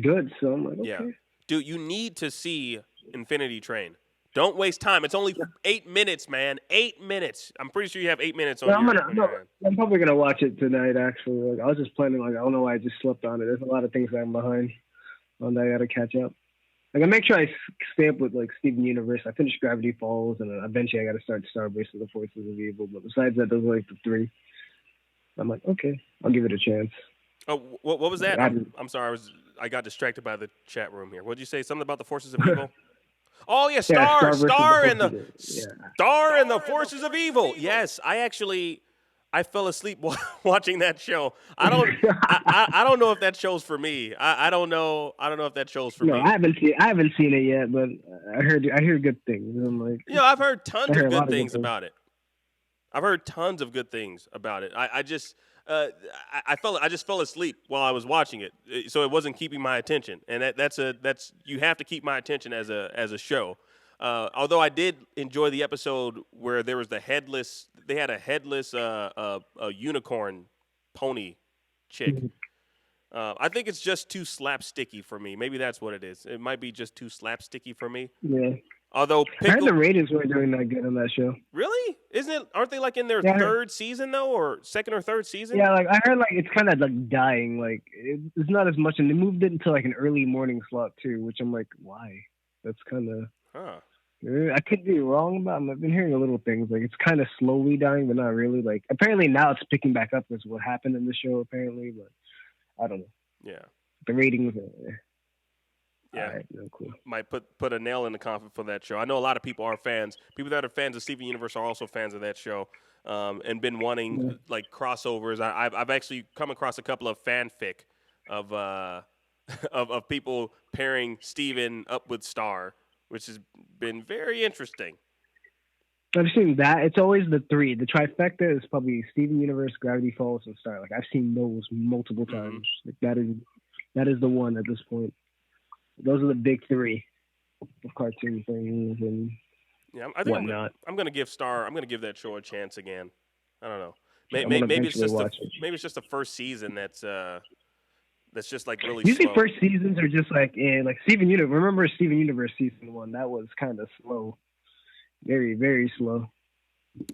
S5: good, so I'm like, okay.
S1: Yeah, dude, you need to see Infinity Train. Don't waste time. It's only 8 minutes, man. 8 minutes. I'm pretty sure you have 8 minutes on.
S5: I'm probably gonna watch it tonight. Actually, like, I was just planning. Like, I don't know why I just slept on it. There's a lot of things I'm behind on that I gotta catch up. Like, I make sure I stay up with like Steven Universe. I finished Gravity Falls, and eventually I got to start Starburst of the Forces of Evil. But besides that, those are like the three. I'm like, okay, I'll give it a chance.
S1: Oh, what was that? I'm sorry, I got distracted by the chat room here. What did you say? Something about the Forces of Evil? Oh yeah, Star and the Forces of Evil. Yes, I fell asleep watching that show. I don't know if that show's for me. I don't know if that show's for me.
S5: I haven't seen it yet, but I hear good things. I'm like,
S1: I've heard tons of good things about it. I've heard tons of good things about it. I just I just fell asleep while I was watching it, so it wasn't keeping my attention. And that's you have to keep my attention as a show. Although I did enjoy the episode where there was they had a headless a unicorn pony chick. I think it's just too slapsticky for me. Maybe that's what it is. It might be just too slapsticky for me.
S5: Yeah.
S1: Although
S5: I heard the ratings weren't doing that good on that show.
S1: Really? Isn't it? Aren't they like in their third season though, or second or third season?
S5: Yeah, like I heard like it's kind of like dying. Like it's not as much, and they moved it into like an early morning slot too, which I'm like, why? That's kind of. I could be wrong about them. I've been hearing a little things like it's kind of slowly dying, but not really. Like apparently now it's picking back up. Is what happened in the show apparently, but I don't know.
S1: Yeah.
S5: The ratings.
S1: Yeah,
S5: right, no, cool.
S1: Might put a nail in the coffin for that show. I know a lot of people are fans. People that are fans of Steven Universe are also fans of that show, and been wanting like crossovers. I've actually come across a couple of fanfic of of people pairing Steven up with Star, which has been very interesting.
S5: I've seen that. It's always the three. The trifecta is probably Steven Universe, Gravity Falls, and Star. Like I've seen those multiple times. Like that is the one at this point. Those are the big three of cartoon things and
S1: I think
S5: whatnot.
S1: I'm gonna give Star. I'm gonna give that show a chance again. I don't know. Maybe it's just the first season that's just like really.
S5: Usually
S1: slow.
S5: first seasons are just like Steven Universe. Remember Steven Universe season 1? That was kind of slow, very very slow.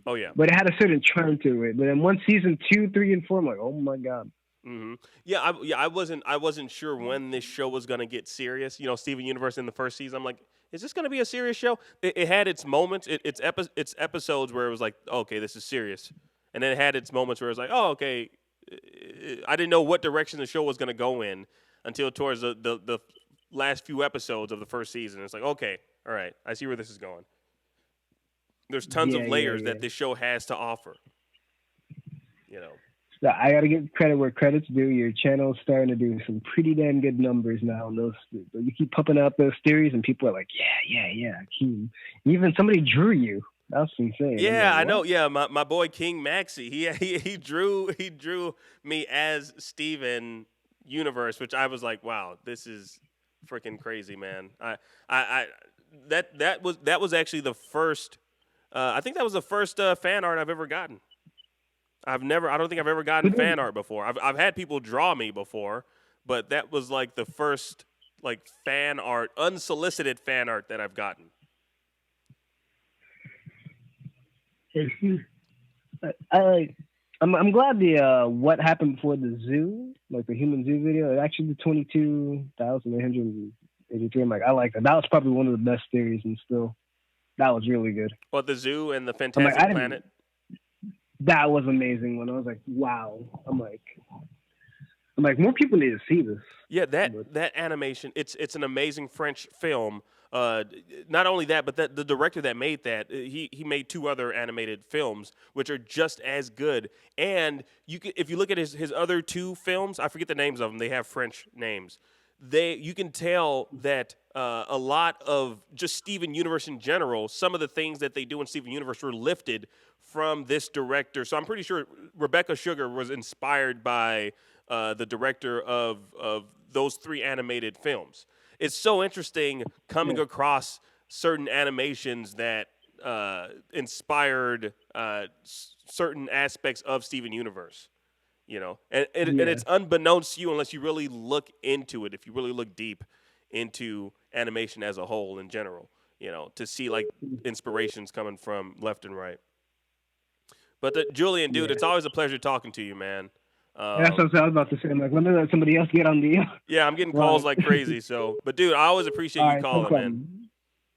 S1: Oh yeah.
S5: But it had a certain charm to it. But then once season 2, 3, and 4, I'm like, oh my god.
S1: Mm-hmm. Yeah, I wasn't sure when this show was gonna get serious. You know, Steven Universe in the first season, I'm like, is this gonna be a serious show? It had its moments, its episodes where it was like, oh, okay, this is serious, and then it had its moments where it was like, oh, okay, I didn't know what direction the show was gonna go in until towards the last few episodes of the first season. It's like, okay, all right, I see where this is going. There's tons of layers that this show has to offer. You know.
S5: So I got to give credit where credit's due. Your channel's starting to do some pretty damn good numbers now. And you keep pumping out those theories, and people are like, yeah, King. Even somebody drew you. That's insane.
S1: Yeah,
S5: like,
S1: I know. Yeah, my boy King Maxie. He drew me as Steven Universe, which I was like, wow, this is freaking crazy, man. That was actually the first. I think that was the first fan art I've ever gotten. I don't think I've ever gotten fan art before. I've had people draw me before, but that was like the first like fan art, unsolicited fan art that I've gotten.
S5: I'm glad the what happened before the zoo, like the human zoo video, actually the 22,883. I'm like, I like that. That was probably one of the best theories, and still, that was really good.
S1: What, the zoo and the Fantastic Planet?
S5: That was amazing. When I was like, wow. I'm like, more people need to see this.
S1: Yeah, that animation. It's an amazing French film. Not only that, but the director that made that, he made 2 other animated films which are just as good. And if you look at his other 2 films, I forget the names of them. They have French names. You can tell that a lot of just Steven Universe in general, some of the things that they do in Steven Universe were lifted from this director. So I'm pretty sure Rebecca Sugar was inspired by the director of those 3 animated films. It's so interesting coming across certain animations that inspired certain aspects of Steven Universe. You know, and it's unbeknownst to you unless you really look into it. If you really look deep into animation as a whole in general, you know, to see like inspirations coming from left and right. But Julian, dude, it's always a pleasure talking to you, man.
S5: That's what I was about to say. I'm like, when did let somebody else get on the?
S1: Yeah, I'm getting calls like crazy. So, but dude, I always appreciate you calling, man.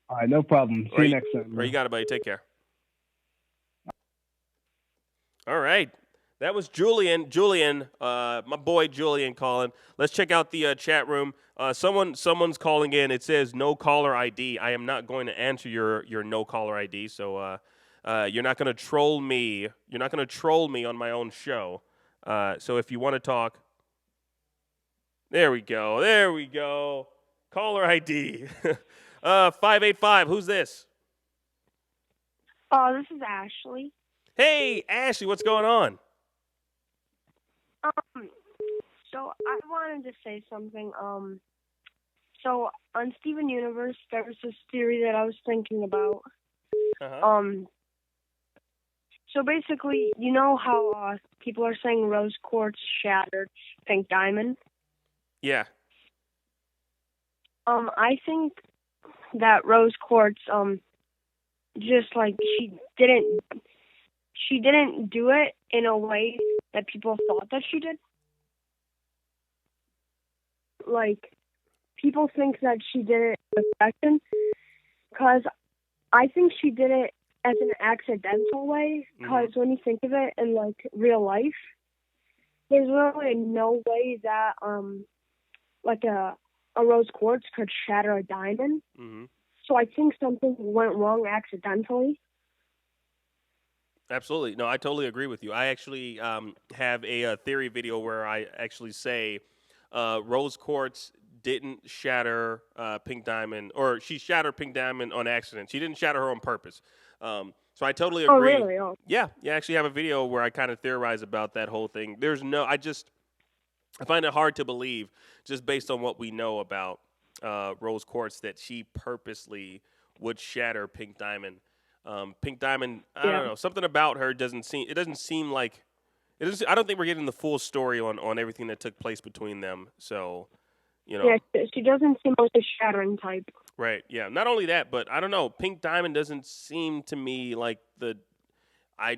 S5: All right, no problem. See you next time.
S1: All right, you got it, buddy. Take care. All right. That was Julian, my boy Julian calling. Let's check out the chat room. Someone's calling in. It says no caller ID. I am not going to answer your no caller ID. So you're not going to troll me. You're not going to troll me on my own show. So if you want to talk, there we go. Caller ID. 585. Who's this?
S6: Oh, this is Ashley.
S1: Hey, Ashley, what's going on?
S6: So I wanted to say something. So on Steven Universe, there was this theory that I was thinking about.
S1: Uh-huh.
S6: So basically, you know how people are saying rose quartz shattered pink diamond?
S1: Yeah.
S6: I think that rose quartz, just like she didn't do it in a way that people thought that she did. Like, people think that she did it with affection, because I think she did it as an accidental way, because when you think of it in, like, real life, there's really no way that, like, a rose quartz could shatter a diamond.
S1: Mm-hmm.
S6: So I think something went wrong accidentally.
S1: Absolutely. No, I totally agree with you. I actually have a theory video where I actually say rose quartz didn't shatter Pink Diamond, or she shattered Pink Diamond on accident. She didn't shatter her on purpose. So I totally agree.
S6: Oh, really? Oh.
S1: Yeah, I actually have a video where I kind of theorize about that whole thing. I find it hard to believe, just based on what we know about rose quartz, that she purposely would shatter Pink Diamond. Pink Diamond, I don't know, something about her doesn't seem like I don't think we're getting the full story on everything that took place between them. So,
S6: Yeah, she doesn't seem like a shattering type.
S1: Right. Yeah. Not only that, but I don't know. Pink Diamond doesn't seem to me like hey, I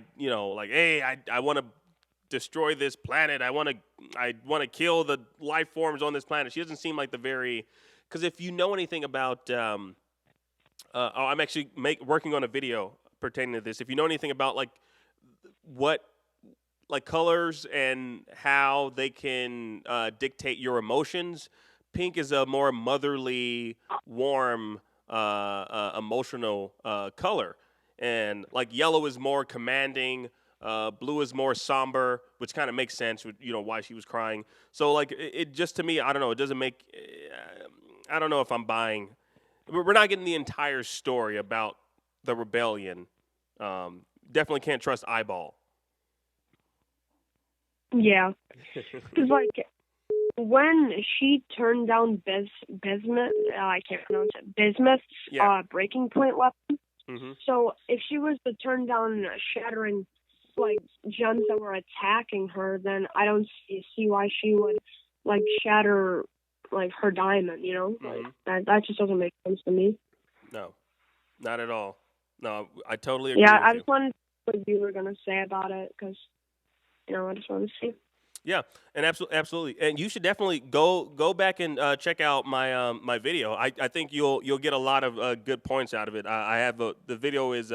S1: want to destroy this planet. I want to kill the life forms on this planet. She doesn't seem like because if you know anything about, I'm actually working on a video pertaining to this. If you know anything about what colors and how they can dictate your emotions, pink is a more motherly, warm, emotional color, and yellow is more commanding. Blue is more somber, which kind of makes sense with why she was crying. So it just, to me, I don't know. It doesn't make. I don't know if I'm buying. We're not getting the entire story about the rebellion. Definitely can't trust Eyeball.
S6: Yeah, because when she turned down Bismuth, I can't pronounce it, Bismuth's breaking point weapon.
S1: Mm-hmm.
S6: So if she was to turn down shattering gems that were attacking her, then I don't see why she would shatter her diamond.
S1: Mm-hmm.
S6: That just doesn't make sense to me.
S1: No, not at all. No, I totally agree.
S6: Yeah, I just wanted to see what you were gonna say about it, because I just wanted to see.
S1: Yeah, and absolutely, and you should definitely go back and check out my my video. I think you'll get a lot of good points out of it. I have the video is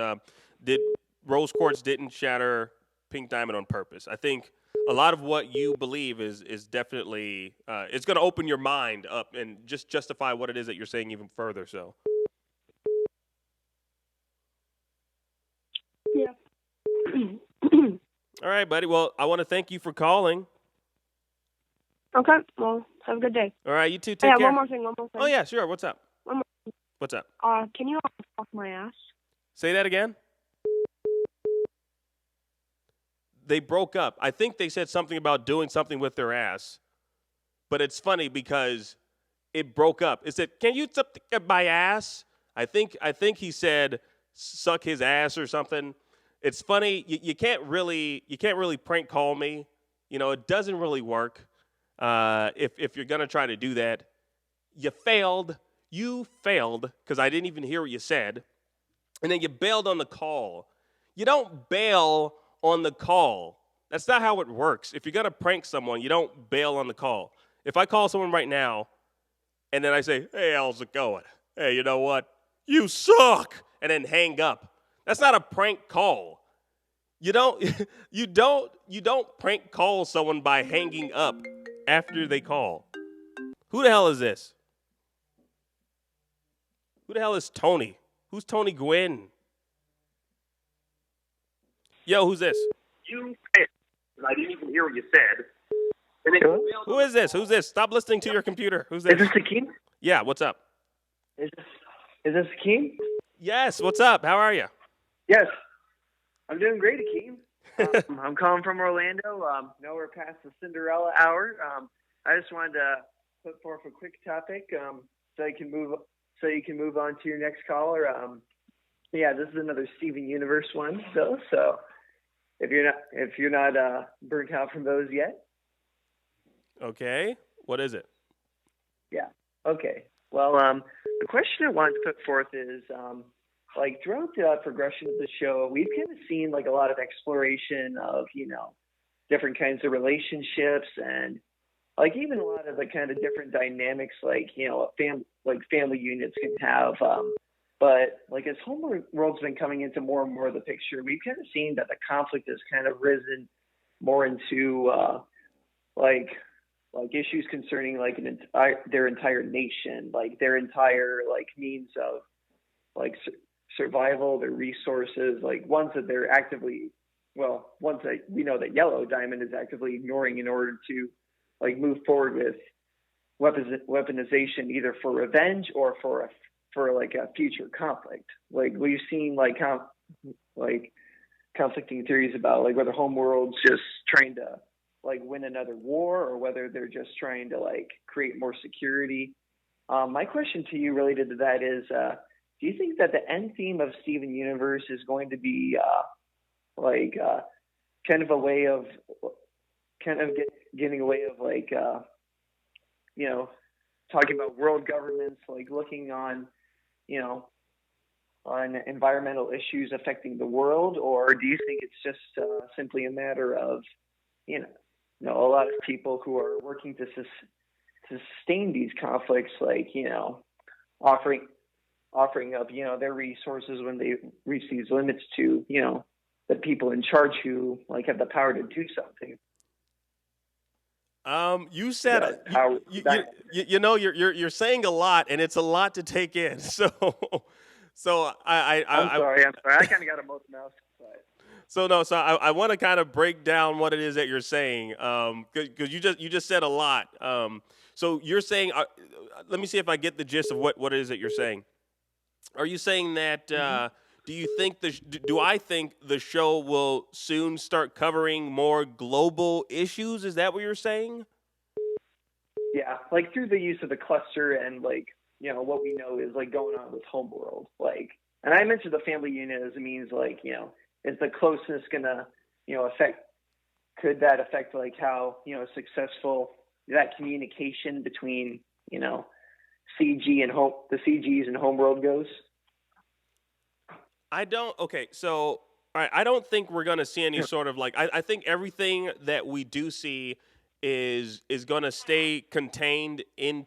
S1: did rose quartz didn't shatter Pink Diamond on purpose. I think a lot of what you believe is definitely it's going to open your mind up and just justify what it is that you're saying even further. So.
S6: Yeah.
S1: All right, buddy. Well, I want to thank you for calling.
S6: Okay. Well, have a good day.
S1: All right, you too. Take care.
S6: One more thing.
S1: Oh yeah, sure. What's up?
S6: One more thing.
S1: What's up?
S6: Can you off my ass?
S1: Say that again. They broke up. I think they said something about doing something with their ass, but it's funny because it broke up. It said, "Can you suck my ass?" I think he said, "Suck his ass" or something. It's funny. You can't really prank call me. It doesn't really work. If you're gonna try to do that, you failed because I didn't even hear what you said, and then you bailed on the call. You don't bail on the call. That's not how it works. If you're gonna prank someone, you don't bail on the call. If I call someone right now, and then I say, "Hey, how's it going? Hey, you know what? You suck," and then hang up. That's not a prank call. You don't prank call someone by hanging up after they call. Who the hell is this? Who the hell is Tony? Who's Tony Gwynn? Yo, who's this?
S3: I didn't even hear what you said.
S1: Who is this? Who's this? Stop listening to your computer. Who's this?
S5: Is this Hakeem?
S1: Yeah, what's up?
S5: Is this Hakeem?
S1: Yes, what's up? How are you?
S5: Yes.
S7: I'm doing great, Akeem. I'm calling from Orlando. Now we're past the Cinderella hour. I just wanted to put forth a quick topic so you can move on to your next caller. Yeah, this is another Steven Universe one, though. So if you're not burnt out from those yet.
S1: Okay. What is it?
S7: Yeah. Okay. Well, the question I wanted to put forth is, like throughout the progression of the show, we've kind of seen like a lot of exploration of, different kinds of relationships and like even a lot of the kind of different dynamics, like, family units can have. But like as Homeworld's been coming into more and more of the picture, we've kind of seen that the conflict has kind of risen more into like issues concerning like their entire nation, like their entire like means of like survival, their resources, like ones that we know that Yellow Diamond is actively ignoring in order to like move forward with weaponization, either for revenge or for like a future conflict. Like we've seen like conflicting theories about like whether Homeworld's just trying to like win another war or whether they're just trying to like create more security. My question to you related to that is, do you think that the end theme of Steven Universe is going to be kind of a way of getting away of like talking about world governments, like looking on on environmental issues affecting the world, or do you think it's just simply a matter of a lot of people who are working to sustain these conflicts, like offering up their resources when they reach these limits to the people in charge who like have the power to do something?
S1: You said you're saying a lot, and it's a lot to take in. So
S7: I'm sorry. I kind of got a mouth mouth.
S1: So I want to kind of break down what it is that you're saying, because you just said a lot. So you're saying, let me see if I get the gist of what it is that you're saying. Are you saying that? Do I think the show will soon start covering more global issues? Is that what you're saying?
S7: Yeah, like through the use of the cluster and like what we know is like going on with Homeworld. Like, and I mentioned the family unit as a means like is the closeness gonna affect? Could that affect like how successful that communication between CG and the CGs and Homeworld goes?
S1: I don't. Okay, so all right, I don't think we're gonna see any sort of like. I think everything that we do see is gonna stay contained in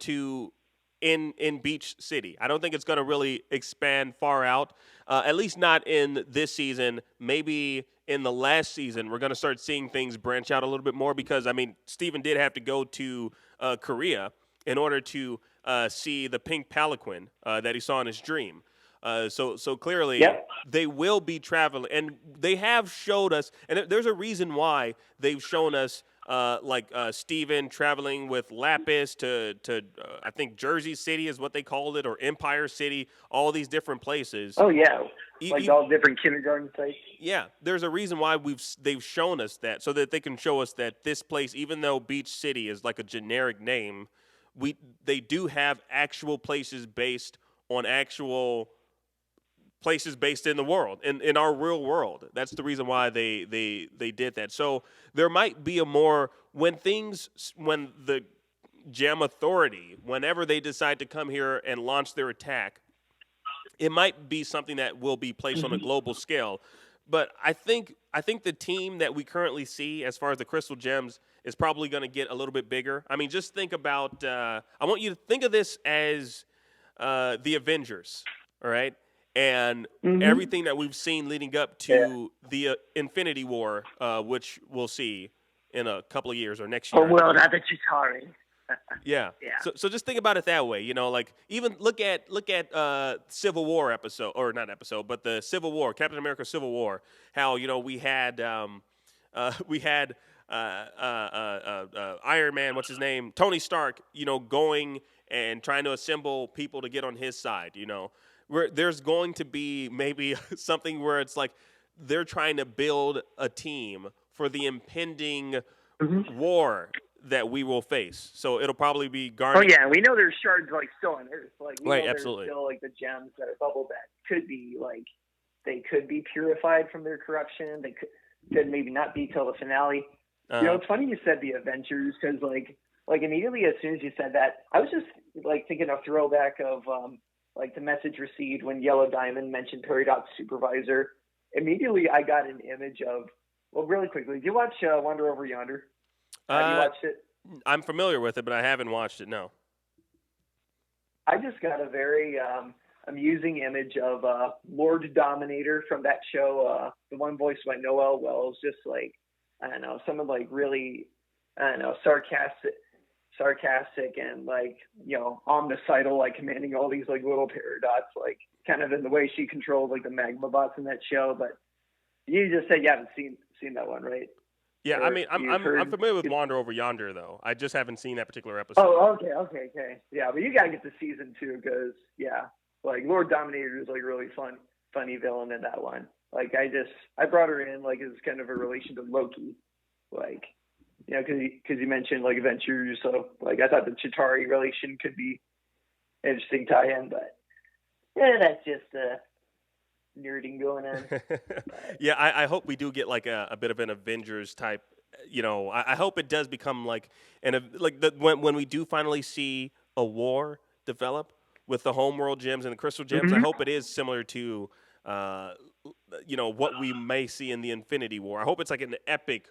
S1: Beach City. I don't think it's gonna really expand far out. At least not in this season. Maybe in the last season, we're gonna start seeing things branch out a little bit more because Steven did have to go to Korea in order to see the pink palanquin that he saw in his dream. So clearly they will be traveling, and they have showed us, and there's a reason why they've shown us Steven traveling with Lapis to I think Jersey City is what they called it, or Empire City, all these different places.
S7: Oh yeah, all different kindergarten sites.
S1: Yeah, there's a reason why they've shown us that, so that they can show us that this place, even though Beach City is like a generic name, they do have actual places based on actual places based in the world, in our real world. That's the reason why they did that. So there might be when the Gem Authority, whenever they decide to come here and launch their attack, it might be something that will be placed on a global scale. But I think the team that we currently see as far as the Crystal Gems is probably going to get a little bit bigger. Just think about, I want you to think of this as the Avengers, all right? And everything that we've seen leading up to the Infinity War, which we'll see in a couple of years or next year.
S7: Oh, well, not that you're sorry.
S1: Yeah. So just think about it that way. Like even look at Civil War episode, or not episode, but the Civil War, Captain America Civil War. How we had Iron Man, what's his name, Tony Stark, going and trying to assemble people to get on his side. Where there's going to be maybe something where it's like they're trying to build a team for the impending war that we will face. So it'll probably be Garnet.
S7: Oh yeah, we know there's shards like still on Earth. Like we
S1: Right,
S7: know
S1: absolutely.
S7: there's still like the gems that are bubble that could be like they could be purified from their corruption. They could maybe not be till the finale. You know, it's funny you said the Avengers because like immediately as soon as you said that, I was just like thinking of throwback of like the message received when Yellow Diamond mentioned Peridot's supervisor. Immediately I got an image of, well, really quickly, did you watch Wander Over Yonder? Have you watched it?
S1: I'm familiar with it, but I haven't watched it, no.
S7: I just got a very amusing image of Lord Dominator from that show, the one voiced by Noel Wells, just like, I don't know, someone like really, I don't know, sarcastic and like, you know, omnicidal, like commanding all these like little paradots, like kind of in the way she controlled like the magma bots in that show. But you just said you haven't seen that one, right?
S1: Yeah,
S7: Or
S1: I mean, I'm familiar with
S7: it-
S1: Wander Over Yonder, though. I just haven't seen that particular episode.
S7: Oh, okay. Yeah, but you gotta get to season 2 because yeah, like Lord Dominator is like really funny villain in that one. Like I brought her in like as kind of a relation to Loki, like, you know, because you mentioned like Avengers, so like I thought the Chitauri relation could be interesting tie-in, but yeah, that's just nerding going on.
S1: Yeah, I hope we do get like a bit of an Avengers type. You know, I hope it does become like when we do finally see a war develop with the homeworld gems and the crystal gems. I hope it is similar to you know, what we may see in the Infinity War. I hope it's like an epic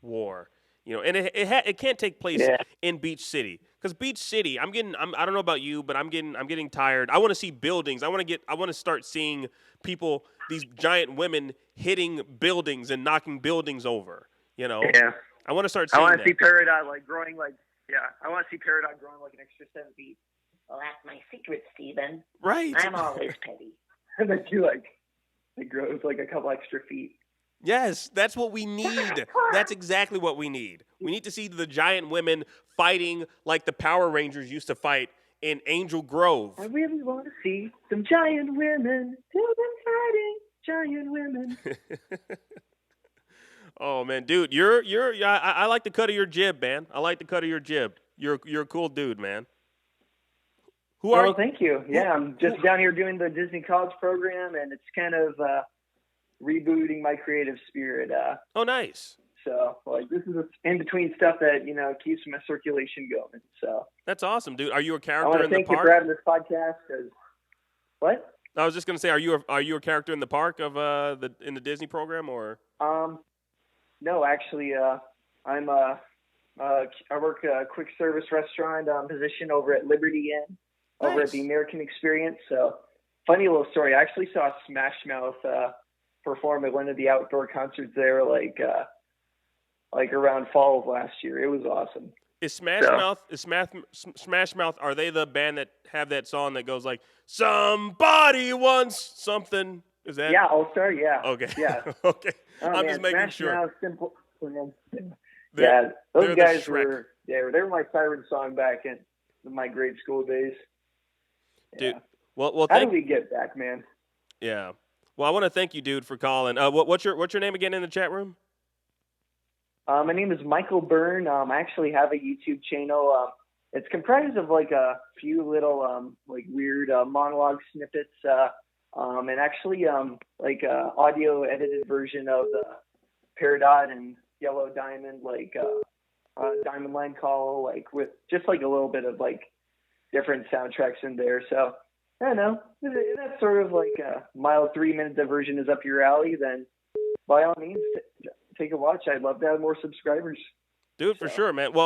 S1: war. You know, and it can't take place in Beach City because Beach City. I don't know about you, but I'm getting tired. I want to see buildings. I want to start seeing people, these giant women hitting buildings and knocking buildings over. You know, I want to start seeing.
S7: I want to see Peridot like growing like I want to see Peridot growing like an extra 7 feet. Well, that's my secret, Steven.
S1: Right.
S7: I'm always petty. And then she like it grows like a couple extra feet.
S1: Yes, that's what we need. That's exactly what we need. We need to see the giant women fighting like the Power Rangers used to fight in Angel Grove.
S7: I really want to see some giant women. Do them fighting giant women.
S1: Oh man, dude, I like the cut of your jib, man. I like the cut of your jib. You're a cool dude, man. Who are you?
S7: Thank you. Yeah, I'm just down here doing the Disney College program, and it's kind of rebooting my creative spirit.
S1: Oh, nice.
S7: So, like, this is in between stuff that, you know, keeps my circulation going. So
S1: that's awesome, dude. Are you a
S7: I
S1: character
S7: want to
S1: in the
S7: thank you
S1: park?
S7: for having this podcast. What?
S1: I was just gonna say, are you a character in the park of in the Disney program or?
S7: No, actually, I work a quick service restaurant position over at Liberty Inn, over at the American Experience. So, funny little story. I actually saw Smash Mouth perform at one of the outdoor concerts there, like around fall of last year. It was awesome.
S1: Is Smash Mouth? Are they the band that have that song that goes like "Somebody Wants Something"? Is that?
S7: Yeah, All-Star. Yeah.
S1: Okay.
S7: Yeah.
S1: Okay.
S7: Oh,
S1: I'm
S7: man,
S1: just making
S7: Smash
S1: sure.
S7: Mouth, Simple.
S1: They're
S7: Those
S1: the
S7: guys
S1: Shrek.
S7: were they were my siren song back in my grade school days. Yeah.
S1: Dude, well,
S7: how do we get back, man?
S1: Yeah. Well, I want to thank you, dude, for calling. What's your name again in the chat room?
S7: My name is Michael Byrne. I actually have a YouTube channel. It's comprised of like a few little like weird monologue snippets, and actually like audio edited version of the Peridot and Yellow Diamond, like Diamond Line Call, like with just like a little bit of like different soundtracks in there. So I don't know. If that's sort of like a mild 3-minute diversion is up your alley, then by all means, take a watch. I'd love to have more subscribers.
S1: Dude, for sure, man. You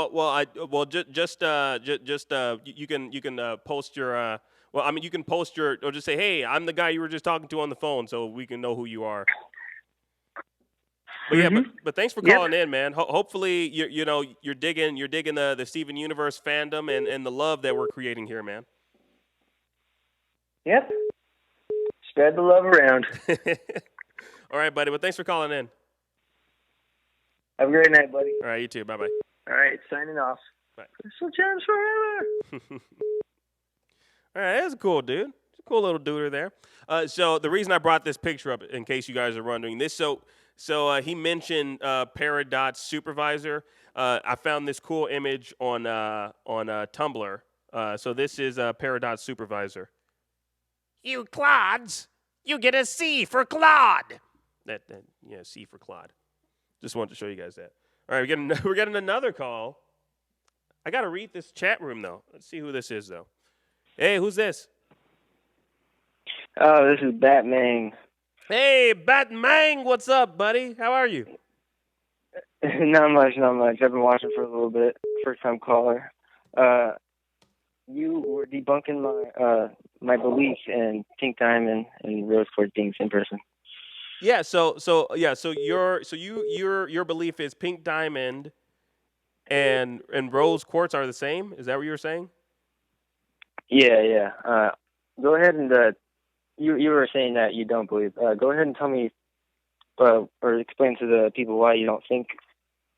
S1: can post your you can post your, or just say, hey, I'm the guy you were just talking to on the phone, so we can know who you are. But yeah, but thanks for calling in, man. Hopefully you're digging the Steven Universe fandom and the love that we're creating here, man.
S7: Yep. Spread the love around.
S1: All right, buddy. Well, thanks for calling in.
S7: Have a great night, buddy.
S1: All right, you too. Bye-bye.
S7: All right, signing off.
S1: Bye.
S7: Crystal Gems forever.
S1: All right, that's a cool dude. cool little duder there. So the reason I brought this picture up, in case you guys are wondering this, he mentioned Peridot's supervisor. I found this cool image on Tumblr. So this is Peridot's supervisor. You clods, you get a C for Claude. C for Claude. Just wanted to show you guys that. All right, we're getting another call. I got to read this chat room, though. Let's see who this is, though. Hey, who's this?
S8: Oh, this is Batman.
S1: Hey, Batman, what's up, buddy? How are you?
S8: Not much. I've been watching for a little bit. First-time caller. You were debunking my belief in Pink Diamond and Rose Quartz being the same person.
S1: Yeah. So your belief is Pink Diamond and Rose Quartz are the same. Is that what you were saying?
S8: Yeah. Go ahead and you were saying that you don't believe. Go ahead and tell me or explain to the people why you don't think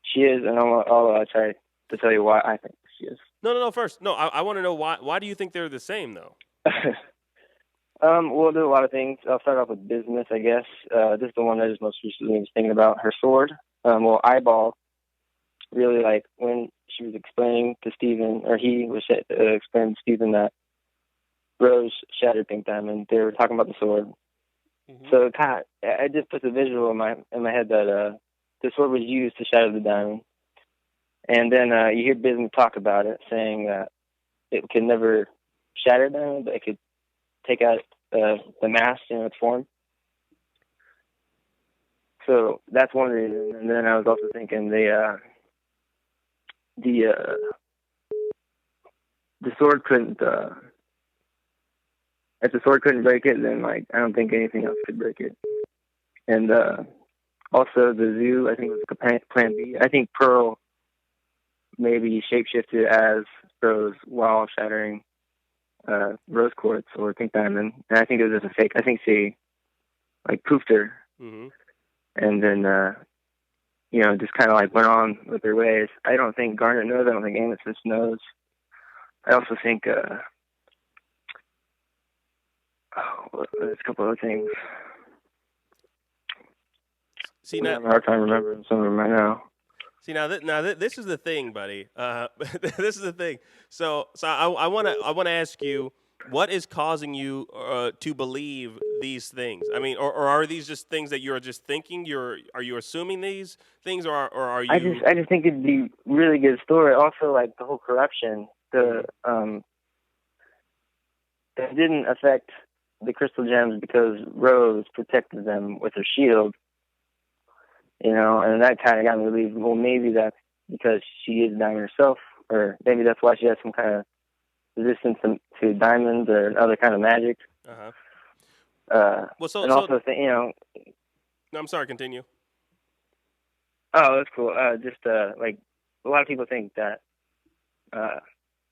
S8: she is, and I'll try to tell you why I think she is.
S1: No. First, I want to know why. Why do you think they're the same, though?
S8: We'll do a lot of things. I'll start off with business, I guess. This is the one I just most recently was thinking about. Her sword. Eyeball really, like, when she was explaining to Steven, or he was explaining to Steven that Rose shattered Pink Diamond, they were talking about the sword. Mm-hmm. So I just put the visual in my head that the sword was used to shatter the diamond. And then you hear Bismuth talk about it, saying that it could never shatter diamond, but it could take out the mass in its form. So that's one reason. And then I was also thinking the sword couldn't. If the sword couldn't break it, then I don't think anything else could break it. And also the zoo, I think it was Plan B. I think Pearl maybe shapeshifted as Rose while shattering Rose Quartz or Pink Diamond, and I think it was just a fake. I think she poofed her, mm-hmm. and then just kind of went on with their ways. I don't think Garnet knows. I don't think Amethyst knows. I also think there's a couple other things.
S1: See, now,
S8: I have a hard time remembering some of them right now.
S1: See, this is the thing, buddy. This is the thing. So I want to ask you, what is causing you to believe these things? I mean, or are these just things that you're just thinking? Are you assuming these things, or are you?
S8: I just think it'd be really good story. Also, the whole corruption, it didn't affect the crystal gems because Rose protected them with her shield. And that kind of got me relieved. Well, maybe that's because she is Diamond herself, or maybe that's why she has some kind of resistance to diamonds or other kind of magic.
S1: Uh-huh.
S8: No,
S1: I'm sorry, continue.
S8: Oh, that's cool. A lot of people think that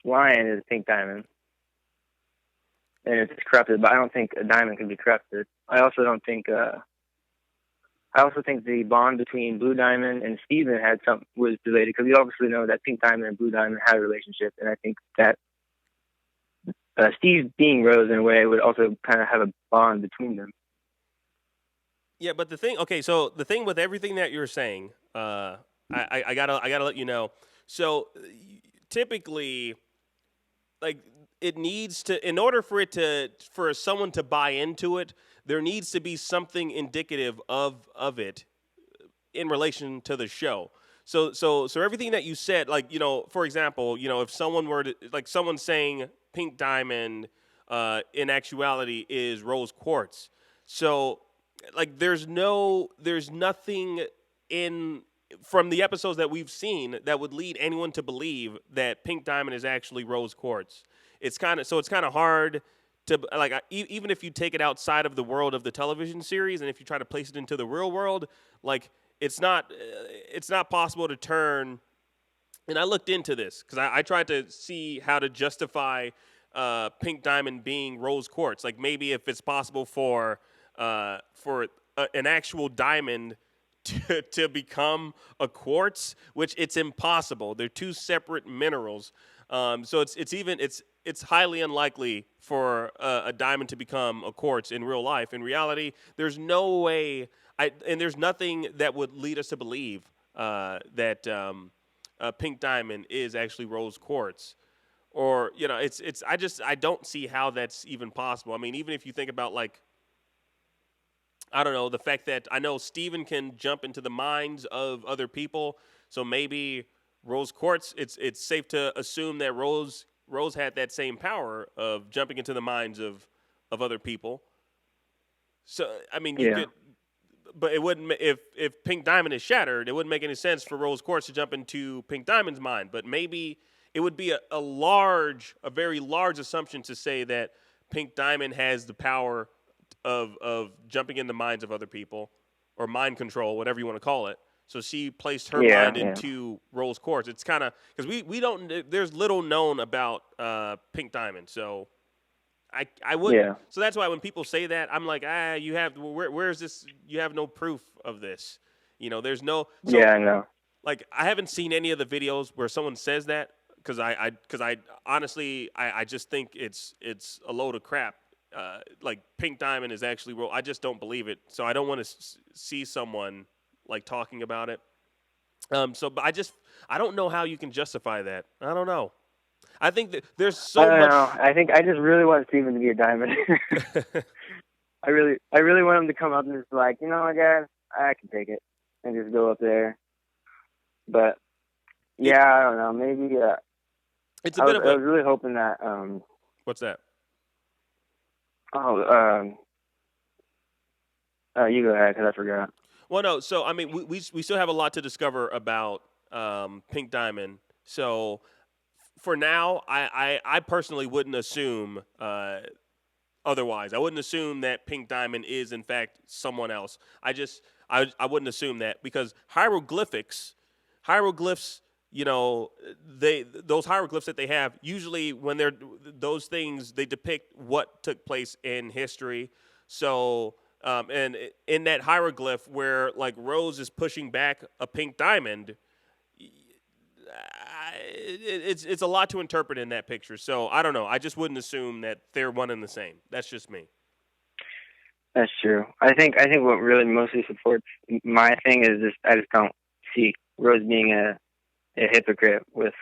S8: Lion is Pink Diamond, and it's corrupted, but I don't think a diamond can be corrupted. I also think the bond between Blue Diamond and Steven was related, because we obviously know that Pink Diamond and Blue Diamond had a relationship, and I think that Steve being Rose in a way would also kind of have a bond between them.
S1: Yeah, but the thing with everything that you're saying, I gotta let you know. So typically, it needs to, in order for someone to buy into it, there needs to be something indicative of it in relation to the show. So everything that you said, for example, if someone were to, someone saying Pink Diamond in actuality is Rose Quartz. So there's nothing from the episodes that we've seen that would lead anyone to believe that Pink Diamond is actually Rose Quartz. It's kind of hard to even if you take it outside of the world of the television series, and if you try to place it into the real world, it's not possible to turn. And I looked into this because I tried to see how to justify Pink Diamond being Rose Quartz. Maybe if it's possible for an actual diamond to become a quartz, which it's impossible. They're two separate minerals. So it's highly unlikely for a diamond to become a quartz in real life. In reality, there's no way, and there's nothing that would lead us to believe that a pink diamond is actually rose quartz. Or, I don't see how that's even possible. I mean, even if you think about, like, I don't know, the fact that I know Steven can jump into the minds of other people, so maybe rose quartz, it's safe to assume that Rose had that same power of jumping into the minds of other people. So, I mean, you could, but it wouldn't, if Pink Diamond is shattered, it wouldn't make any sense for Rose Quartz to jump into Pink Diamond's mind. But maybe it would be a very large assumption to say that Pink Diamond has the power of jumping in the minds of other people, or mind control, whatever you want to call it. So she placed her mind into Rose Quartz. It's kind of, because we don't, there's little known about Pink Diamond. So I would. Yeah. So that's why when people say that, I'm like, you have, where's this? You have no proof of this. There's no. So,
S8: yeah, I know.
S1: Like, I haven't seen any of the videos where someone says that, because I honestly, I just think it's a load of crap. Like, Pink Diamond is actually real. I just don't believe it. So I don't want to see someone like talking about it. But I don't know how you can justify that. I don't know. I think that there's so much. I don't know.
S8: I just really want Steven to be a diamond. I really want him to come up and just like, guys, I can take it, and just go up there. But yeah, I don't know. Maybe
S1: it's a bit of a.
S8: I was really hoping that.
S1: What's that?
S8: Oh, you go ahead, because I forgot.
S1: Well, no. So I mean, we still have a lot to discover about Pink Diamond. So for now, I personally wouldn't assume otherwise. I wouldn't assume that Pink Diamond is in fact someone else. I wouldn't assume that, because hieroglyphs, those hieroglyphs that they have, usually when they're those things, they depict what took place in history. So and in that hieroglyph where, like, Rose is pushing back a pink diamond, it's a lot to interpret in that picture. So I don't know. I just wouldn't assume that they're one and the same. That's just me.
S8: That's true. I think what really mostly supports my thing is I just don't see Rose being a hypocrite with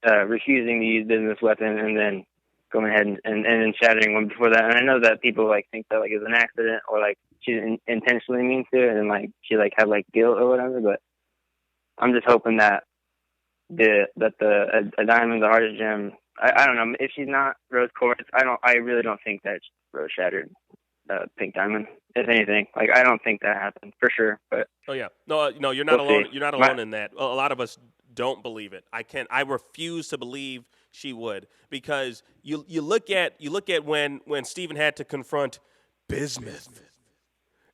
S8: refusing to use business weapon and then going ahead and then shattering one before that. And I know that people like think that like it's an accident, or like she didn't intentionally mean to, and then like she like had like guilt or whatever. But I'm just hoping that a diamond's the hardest gem. I don't know if she's not Rose Quartz. I really don't think that Rose shattered Pink Diamond. If anything, like, I don't think that happened for sure. But
S1: no, you're not alone. See. You're not alone in that. A lot of us don't believe it. I refuse to believe she would, because you look at when Steven had to confront Bismuth,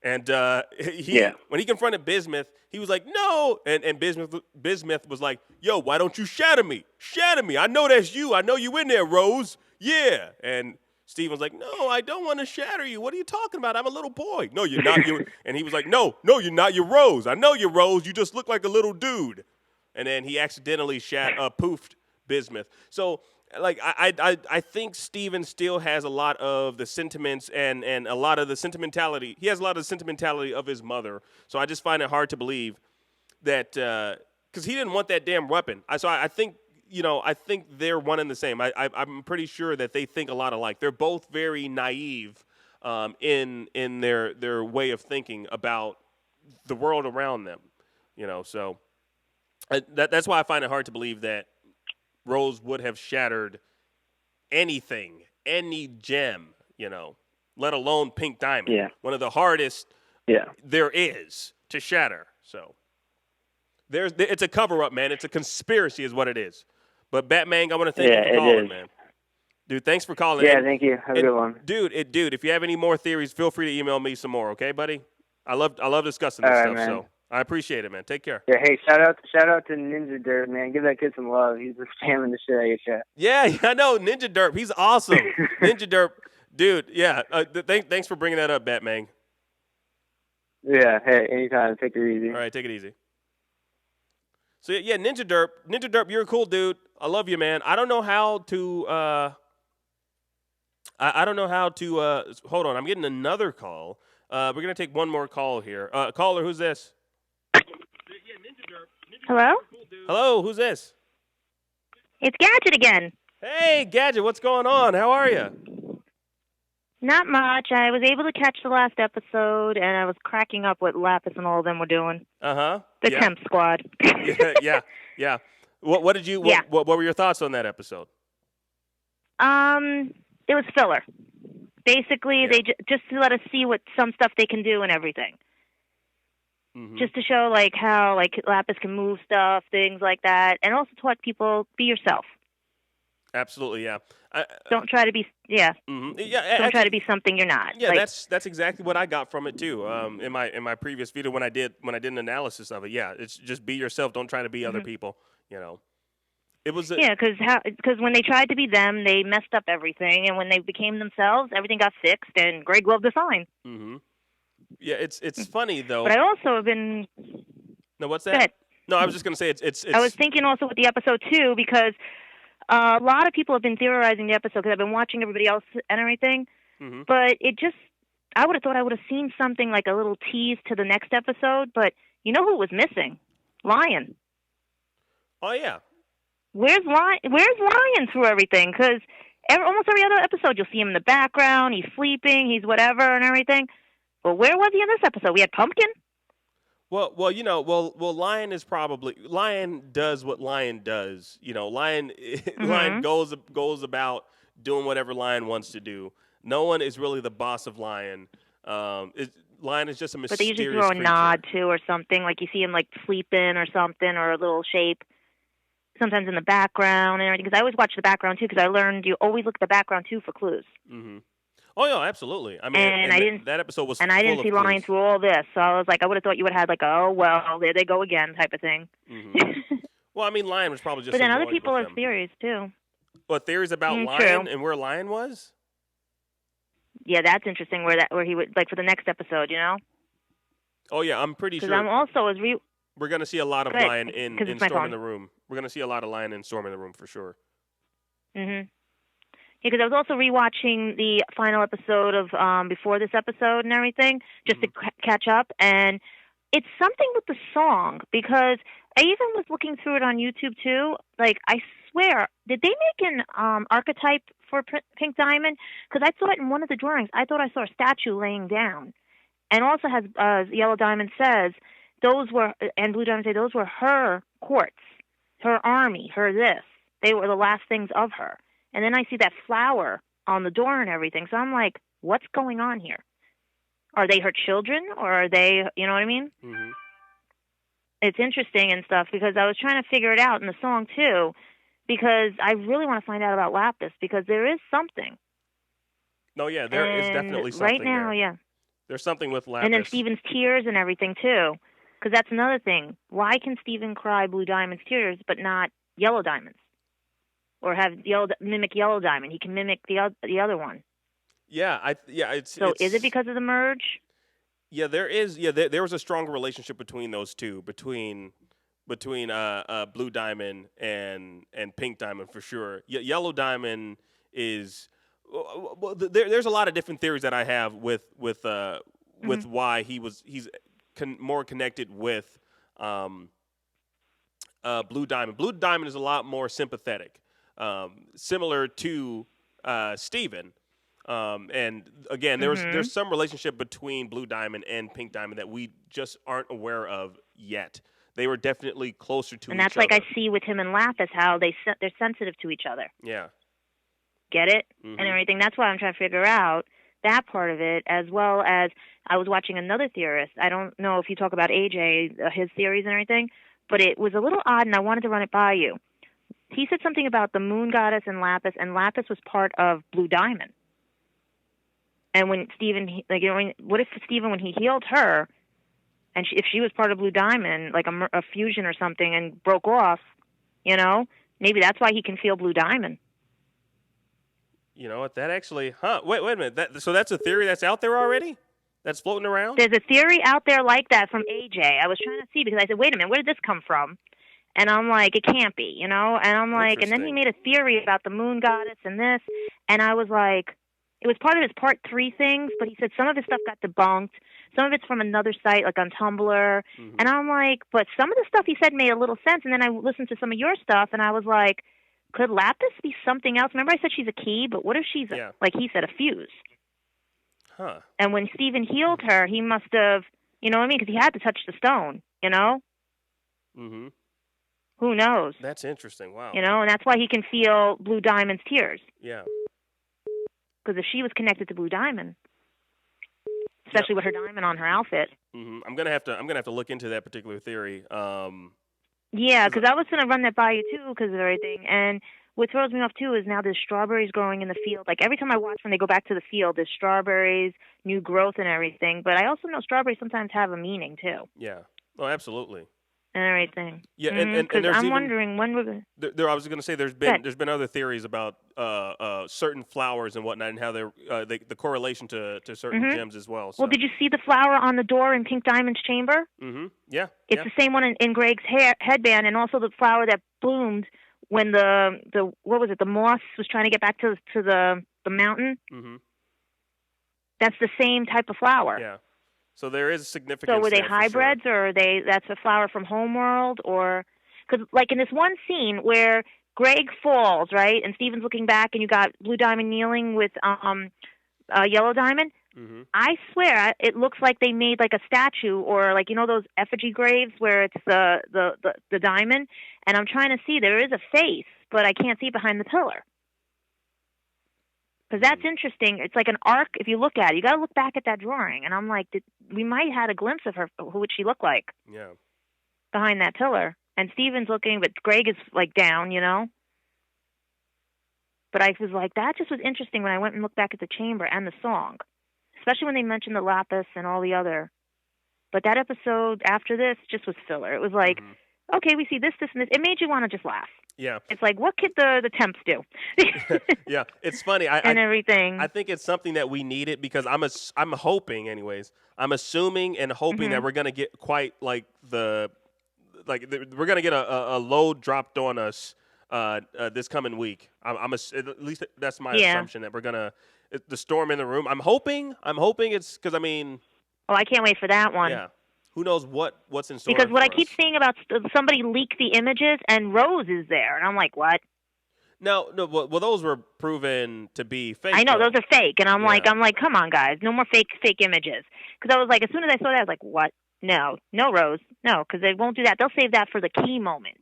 S1: and when he confronted Bismuth, he was like, no, and Bismuth was like, yo, why don't you shatter me? Shatter me. I know that's you. I know you in there, Rose. Yeah, and Steven was like, no, I don't want to shatter you. What are you talking about? I'm a little boy. No, you're not. And he was like, no, you're not. You're Rose. I know you're Rose. You just look like a little dude. And then he accidentally poofed Bismuth. So, like, I think Steven still has a lot of the sentiments and a lot of the sentimentality. He has a lot of the sentimentality of his mother. So I just find it hard to believe that, because he didn't want that damn weapon. I think they're one and the same. I'm pretty sure that they think a lot alike. They're both very naive in their way of thinking about the world around them. So that's why I find it hard to believe that Rose would have shattered anything, any gem, let alone Pink Diamond.
S8: Yeah.
S1: One of the hardest there is to shatter. So it's a cover-up, man. It's a conspiracy is what it is. But Batman, I want to thank you for calling, man. Dude, thanks for calling.
S8: Yeah, thank you. Have a good one.
S1: Dude, if you have any more theories, feel free to email me some more, okay, buddy? I love discussing this stuff, man. So I appreciate it, man. Take care.
S8: Yeah, hey, shout out to Ninja Derp, man. Give that kid some love. He's just spamming the shit out of your chat.
S1: Yeah, I know. Ninja Derp. He's awesome. Ninja Derp. Dude, yeah. Thanks for bringing that up, Batman.
S8: Yeah, hey, anytime. Take it easy.
S1: All right, take it easy. So yeah, Ninja Derp, you're a cool dude. I love you, man. I don't know how to. I don't know how to. Hold on, I'm getting another call. We're gonna take one more call here. Caller, who's this?
S9: Hello?
S1: Hello, who's this?
S9: It's Gadget again.
S1: Hey, Gadget, what's going on? How are you?
S9: Not much. I was able to catch the last episode, and I was cracking up what Lapis and all of them were doing.
S1: Uh-huh.
S9: The Temp Squad.
S1: yeah. What did you? What were your thoughts on that episode?
S9: It was filler. Basically, they just to let us see what some stuff they can do and everything.
S1: Mm-hmm.
S9: Just to show like how like Lapis can move stuff, things like that, and also to let people be yourself.
S1: Absolutely, yeah.
S9: Don't try to be
S1: Mm-hmm.
S9: Don't try to be something you're not.
S1: Yeah,
S9: like,
S1: that's exactly what I got from it too. In my previous video when I did an analysis of it, yeah, it's just be yourself. Don't try to be other people. You know, it was
S9: because when they tried to be them, they messed up everything, and when they became themselves, everything got fixed, and Greg loved the fine.
S1: Mm-hmm. Yeah, it's funny though.
S9: But I also have been.
S1: No, what's that? No, I was just gonna say it's.
S9: I was thinking also with the episode too because. A lot of people have been theorizing the episode because I've been watching everybody else and everything. Mm-hmm. But I would have thought I would have seen something like a little tease to the next episode. But you know who was missing? Lion.
S1: Oh, yeah.
S9: Where's Lion through everything? Because almost every other episode you'll see him in the background. He's sleeping. He's whatever and everything. But where was he in this episode? We had Pumpkin.
S1: Well, you know, Lion does what Lion does. You know, Lion goes about doing whatever Lion wants to do. No one is really the boss of Lion. Lion is just a mysterious
S9: But they usually throw a
S1: creature.
S9: nod to or something, like you see him like sleeping or something, or a little shape. Sometimes in the background and everything. Because I always watch the background too, because I learned you always look at the background too for clues.
S1: Mm-hmm. Oh yeah, absolutely. I mean,
S9: and
S1: that episode was.
S9: And I didn't see Lion through all this, so I was like, I would have thought you would have had like, oh well, there they go again type of thing.
S1: Mm-hmm. Well, I mean, Lion was probably just.
S9: But then other people have theories too.
S1: What theories about Lion
S9: true.
S1: and where Lion was?
S9: Yeah, that's interesting. Where he would like for the next episode, you know.
S1: Oh yeah, I'm pretty sure.
S9: Because I'm also
S1: we're gonna see a lot of Lion in Storm in the Room. We're gonna see a lot of Lion in Storm in the Room for sure.
S9: Mhm. Yeah, because I was also rewatching the final episode of before this episode and everything, just to catch up. And it's something with the song, because I even was looking through it on YouTube too. Like, I swear, did they make an archetype for Pink Diamond? Because I thought in one of the drawings, I thought I saw a statue laying down. And also has Yellow Diamond says, and Blue Diamond say those were her courts, her army, her this. They were the last things of her. And then I see that flower on the door and everything. So I'm like, what's going on here? Are they her children, or are they, you know what I mean?
S1: Mm-hmm.
S9: It's interesting and stuff, because I was trying to figure it out in the song too, because I really want to find out about Lapis, because there is something.
S1: No, yeah, there is definitely something
S9: right now,
S1: there.
S9: yeah.
S1: There's something with Lapis.
S9: And then Steven's tears and everything too, because that's another thing. Why can Steven cry Blue Diamond's tears but not Yellow Diamond's? Or mimic Yellow Diamond. He can mimic the other one.
S1: Yeah,
S9: is it because of the merge?
S1: Yeah, there is. Yeah, there was a stronger relationship between those two, between Blue Diamond and Pink Diamond for sure. Yellow Diamond is. Well, there's a lot of different theories that I have with why he's more connected with Blue Diamond. Blue Diamond is a lot more sympathetic. Similar to Steven. And again, there's some relationship between Blue Diamond and Pink Diamond that we just aren't aware of yet. They were definitely closer to each other.
S9: And that's like I see with him and Lapis, how they're sensitive to each other.
S1: Yeah.
S9: Get it? Mm-hmm. And everything. That's why I'm trying to figure out that part of it, as well as I was watching another theorist. I don't know if you talk about AJ, his theories and everything, but it was a little odd, and I wanted to run it by you. He said something about the Moon Goddess and Lapis was part of Blue Diamond. And when Steven, like, you know, what if Steven, when he healed her, and if she was part of Blue Diamond, like a fusion or something, and broke off, you know, maybe that's why he can feel Blue Diamond.
S1: You know what? That actually, wait a minute. So that's a theory that's out there already? That's floating around?
S9: There's a theory out there like that from AJ. I was trying to see, because I said, wait a minute, where did this come from? And I'm like, it can't be, you know? And I'm like, and then he made a theory about the moon goddess and this, and I was like, it was part of his part 3 things, but he said some of his stuff got debunked. Some of it's from another site, like on Tumblr. And I'm like, but some of the stuff he said made a little sense. And then I listened to some of your stuff, and I was like, could Lapis be something else? Remember I said she's a key, but what if she's, like he said, a fuse?
S1: Huh.
S9: And when Steven healed her, he must have, you know what I mean? Because he had to touch the stone, you know?
S1: Mm-hmm.
S9: Who knows?
S1: That's interesting. Wow.
S9: You know, and that's why he can feel Blue Diamond's tears.
S1: Yeah.
S9: Because if she was connected to Blue Diamond, especially with her diamond on her outfit.
S1: Mm-hmm. I'm gonna have to look into that particular theory.
S9: Yeah, because I was gonna run that by you too, because of everything. And what throws me off too is now there's strawberries growing in the field. Like every time I watch when they go back to the field, there's strawberries, new growth, and everything. But I also know strawberries sometimes have a meaning too.
S1: Yeah. Oh, absolutely.
S9: And everything.
S1: Yeah, and there's
S9: I'm wondering when we're gonna.
S1: There, I was going to say there's been other theories about certain flowers and whatnot, and how the correlation to certain gems as well. So.
S9: Well, did you see the flower on the door in Pink Diamond's chamber?
S1: Mm-hmm. Yeah.
S9: It's the same one in Greg's headband, and also the flower that bloomed when the what was it? The moss was trying to get back to the mountain.
S1: Mm-hmm.
S9: That's the same type of flower.
S1: Yeah. So there is significance.
S9: So were they
S1: there
S9: hybrids, or are that's a flower from Homeworld, or because like in this one scene where Greg falls, right, and Steven's looking back, and you got Blue Diamond kneeling with Yellow Diamond.
S1: Mm-hmm.
S9: I swear it looks like they made like a statue, or like, you know, those effigy graves where it's the diamond, and I'm trying to see, there is a face, but I can't see behind the pillar. Because that's interesting. It's like an arc. If you look at it, you got to look back at that drawing. And I'm like, we might have had a glimpse of her. Who would she look like?
S1: Yeah.
S9: Behind that pillar. And Steven's looking, but Greg is like down, you know. But I was like, that just was interesting when I went and looked back at the chamber and the song, especially when they mentioned the lapis and all the other. But that episode after this just was filler. It was like, okay, we see this, this, and this. It made you want to just laugh.
S1: Yeah.
S9: It's like, what could the temps do?
S1: Yeah, it's funny.
S9: Everything.
S1: I think it's something that we needed, because I'm hoping, anyways. I'm assuming and hoping that we're gonna get quite like we're gonna get a load dropped on us this coming week. At least that's my assumption, that we're gonna the storm in the room. I'm hoping it's because I mean.
S9: Oh, I can't wait for that one.
S1: Yeah. Who knows what's in store?
S9: Because what I
S1: for
S9: keep
S1: us.
S9: seeing about somebody leaked the images and Rose is there, and I'm like, what?
S1: No. Well, those were proven to be fake.
S9: I know
S1: though.
S9: those are fake, and I'm like, come on, guys, no more fake images. Because I was like, as soon as I saw that, I was like, what? No Rose, no, because they won't do that. They'll save that for the key moment,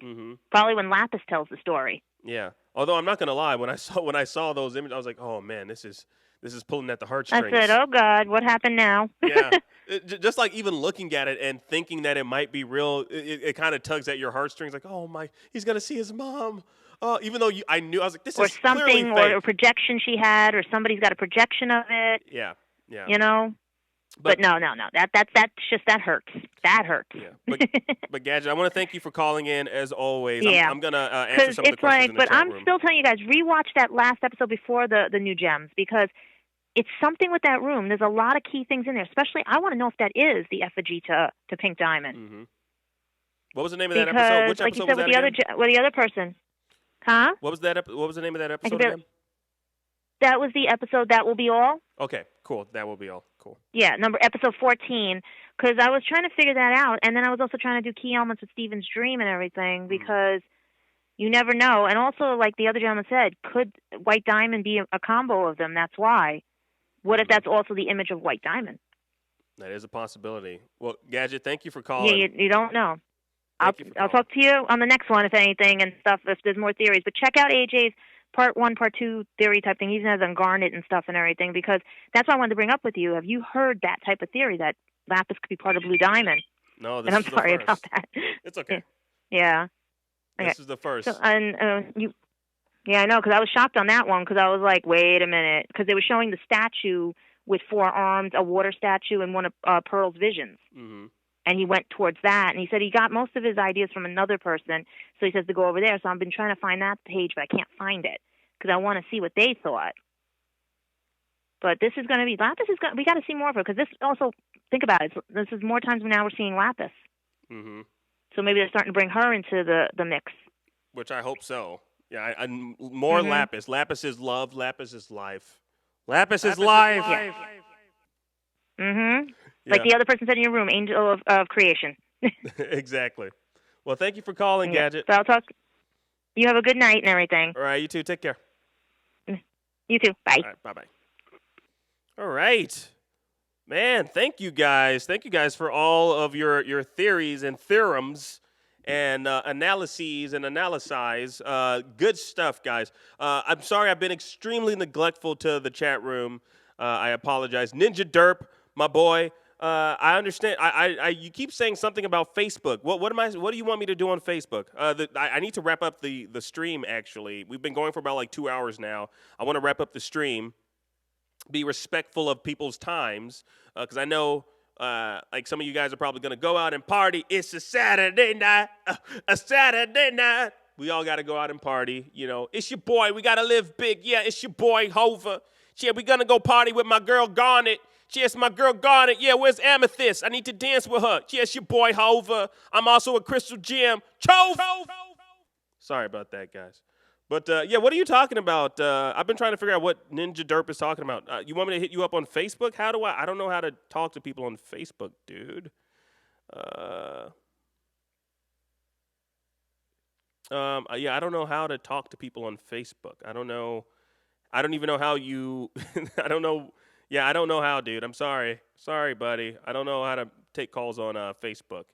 S9: probably when Lapis tells the story.
S1: Yeah. Although I'm not gonna lie, when I saw those images, I was like, oh man, this is pulling at the heartstrings.
S9: I said, oh God, what happened now?
S1: Yeah. Just like even looking at it and thinking that it might be real, it kind of tugs at your heartstrings. Like, oh my, he's gonna see his mom. Even though I knew, I was like, this is
S9: something,
S1: clearly fake.
S9: or a projection she had, or somebody's got a projection of it.
S1: Yeah.
S9: You know. But no. That hurts. That hurts.
S1: Yeah. But Gadget, I want to thank you for calling in as always.
S9: Yeah.
S1: I'm gonna answer some of the questions in the
S9: but
S1: chat
S9: I'm
S1: room.
S9: still telling you guys, rewatch that last episode before the new gems, because it's something with that room. There's a lot of key things in there. Especially, I want to know if that is the effigy to Pink Diamond.
S1: Mm-hmm. What was the name of that episode? Which
S9: like
S1: episode
S9: you said,
S1: was
S9: with the other person, huh?
S1: What was that? What was the name of that episode again?
S9: That was the episode That Will Be All.
S1: Okay, cool. That will be all. Cool.
S9: Yeah, episode 14. Because I was trying to figure that out, and then I was also trying to do key elements with Steven's dream and everything, because you never know. And also, like the other gentleman said, could White Diamond be a combo of them? That's why. What if that's also the image of White Diamond?
S1: That is a possibility. Well, Gadget, thank you for calling.
S9: Yeah, you don't know.
S1: I'll
S9: talk to you on the next one, if anything, and stuff, if there's more theories. But check out AJ's part 1, part 2 theory type thing. He even has on Garnet and stuff and everything, because that's what I wanted to bring up with you. Have you heard that type of theory, that Lapis could be part of Blue Diamond?
S1: No, this
S9: and I'm
S1: is the
S9: sorry
S1: first.
S9: about that.
S1: It's okay.
S9: Yeah. Okay.
S1: This is the first.
S9: So, yeah, I know, because I was shocked on that one, because I was like, wait a minute, because they were showing the statue with 4 arms, a water statue, and one of Pearl's visions.
S1: Mm-hmm.
S9: And he went towards that, and he said he got most of his ideas from another person, so he says to go over there. So I've been trying to find that page, but I can't find it, because I want to see what they thought. But this is going to be, Lapis is going, we got to see more of her, because this also, think about it, this is more times now we're seeing Lapis.
S1: Mm-hmm.
S9: So maybe they're starting to bring her into the mix.
S1: Which I hope so. Yeah, more Lapis. Lapis is love. Lapis is life. Lapis is life.
S9: Yeah.
S1: Yeah.
S9: Like the other person said in your room, angel of creation.
S1: Exactly. Well, thank you for calling,
S9: Yeah.
S1: Gadget.
S9: So I'll talk. You have a good night and everything.
S1: All right, you too. Take care.
S9: You too. Bye.
S1: All right, bye-bye. All right. Man, thank you guys. Thank you guys for all of your theories and theorems and analyses and analyses. Good stuff, guys. I'm sorry I've been extremely neglectful to the chat room. I apologize. Ninja Derp, my boy. I understand. You keep saying something about Facebook. What do you want me to do on Facebook? I need to wrap up the stream. Actually, we've been going for about like 2 hours now. I want to wrap up the stream. Be respectful of people's times, because I know, like some of you guys are probably gonna go out and party. It's a Saturday night, a Saturday night. We all gotta go out and party. You know, it's your boy. We gotta live big. Yeah, it's your boy Hova. Yeah, we gonna go party with my girl Garnet. Yes, my girl Garnet. Yeah, where's Amethyst? I need to dance with her. Yes, your boy Hova. I'm also a Crystal Gem. Chove. Sorry about that, guys. But, yeah, what are you talking about? I've been trying to figure out what Ninja Derp is talking about. You want me to hit you up on Facebook? How do I don't know how to talk to people on Facebook, dude. Yeah, I don't know how to talk to people on Facebook. I don't know. I don't even know how you, I don't know. Yeah, I don't know how, dude. I'm sorry. Sorry, buddy. I don't know how to take calls on Facebook.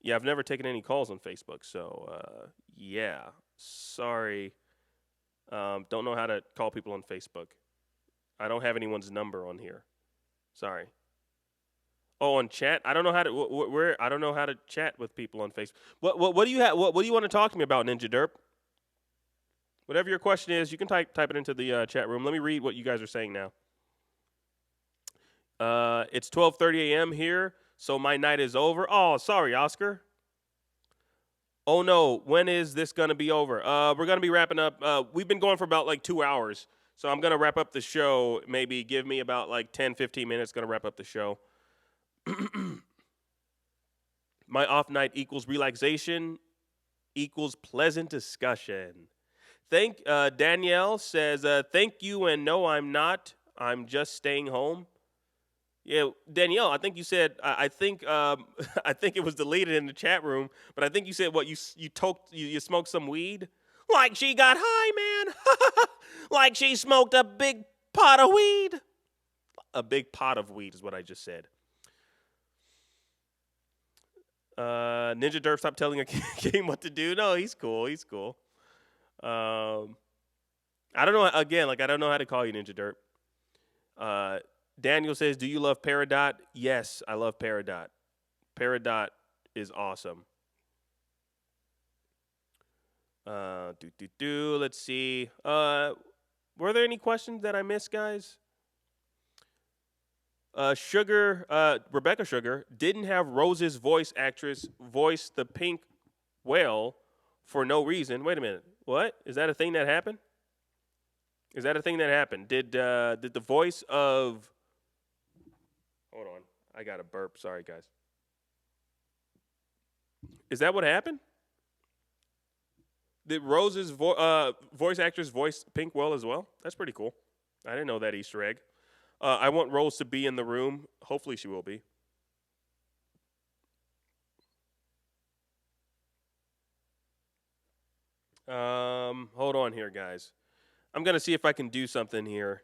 S1: Yeah, I've never taken any calls on Facebook, so, yeah. Sorry. Don't know how to call people on Facebook. I don't have anyone's number on here. Sorry. Oh, on chat? I don't know how to where I don't know how to chat with people on Facebook. What do you have? What do you want to talk to me about, Ninja Derp? Whatever your question is, you can type it into the chat room. Let me read what you guys are saying now. It's 12:30 a.m. here, so my night is over. Oh, sorry, Oscar. Oh, no, when is this going to be over? We're going to be wrapping up. We've been going for about like 2 hours, so I'm going to wrap up the show. Maybe give me about like 10, 15 minutes, going to wrap up the show. My off night equals relaxation equals pleasant discussion. Danielle says, thank you, and no, I'm not. I'm just staying home. Yeah, Danielle, I think you said, I think it was deleted in the chat room, but I think you said what, you smoked some weed? Like she got high, man. Like she smoked a big pot of weed. A big pot of weed is what I just said. Ninja Derp, stop telling a game what to do. No, he's cool. He's cool. I don't know, again, like I don't know how to call you, Ninja Derp. Daniel says, do you love Peridot? Yes, I love Peridot. Peridot is awesome. Let's see. Were there any questions that I missed, guys? Rebecca Sugar didn't have Rose's voice actress voice the pink whale for no reason. Wait a minute. What? Is that a thing that happened? Is that a thing that happened? Did the voice of... Hold on. I got a burp. Sorry, guys. Is that what happened? Did Rose's voice actress voice Pink Well as well? That's pretty cool. I didn't know that Easter egg. I want Rose to be in the room. Hopefully she will be. Hold on here, guys. I'm going to see if I can do something here.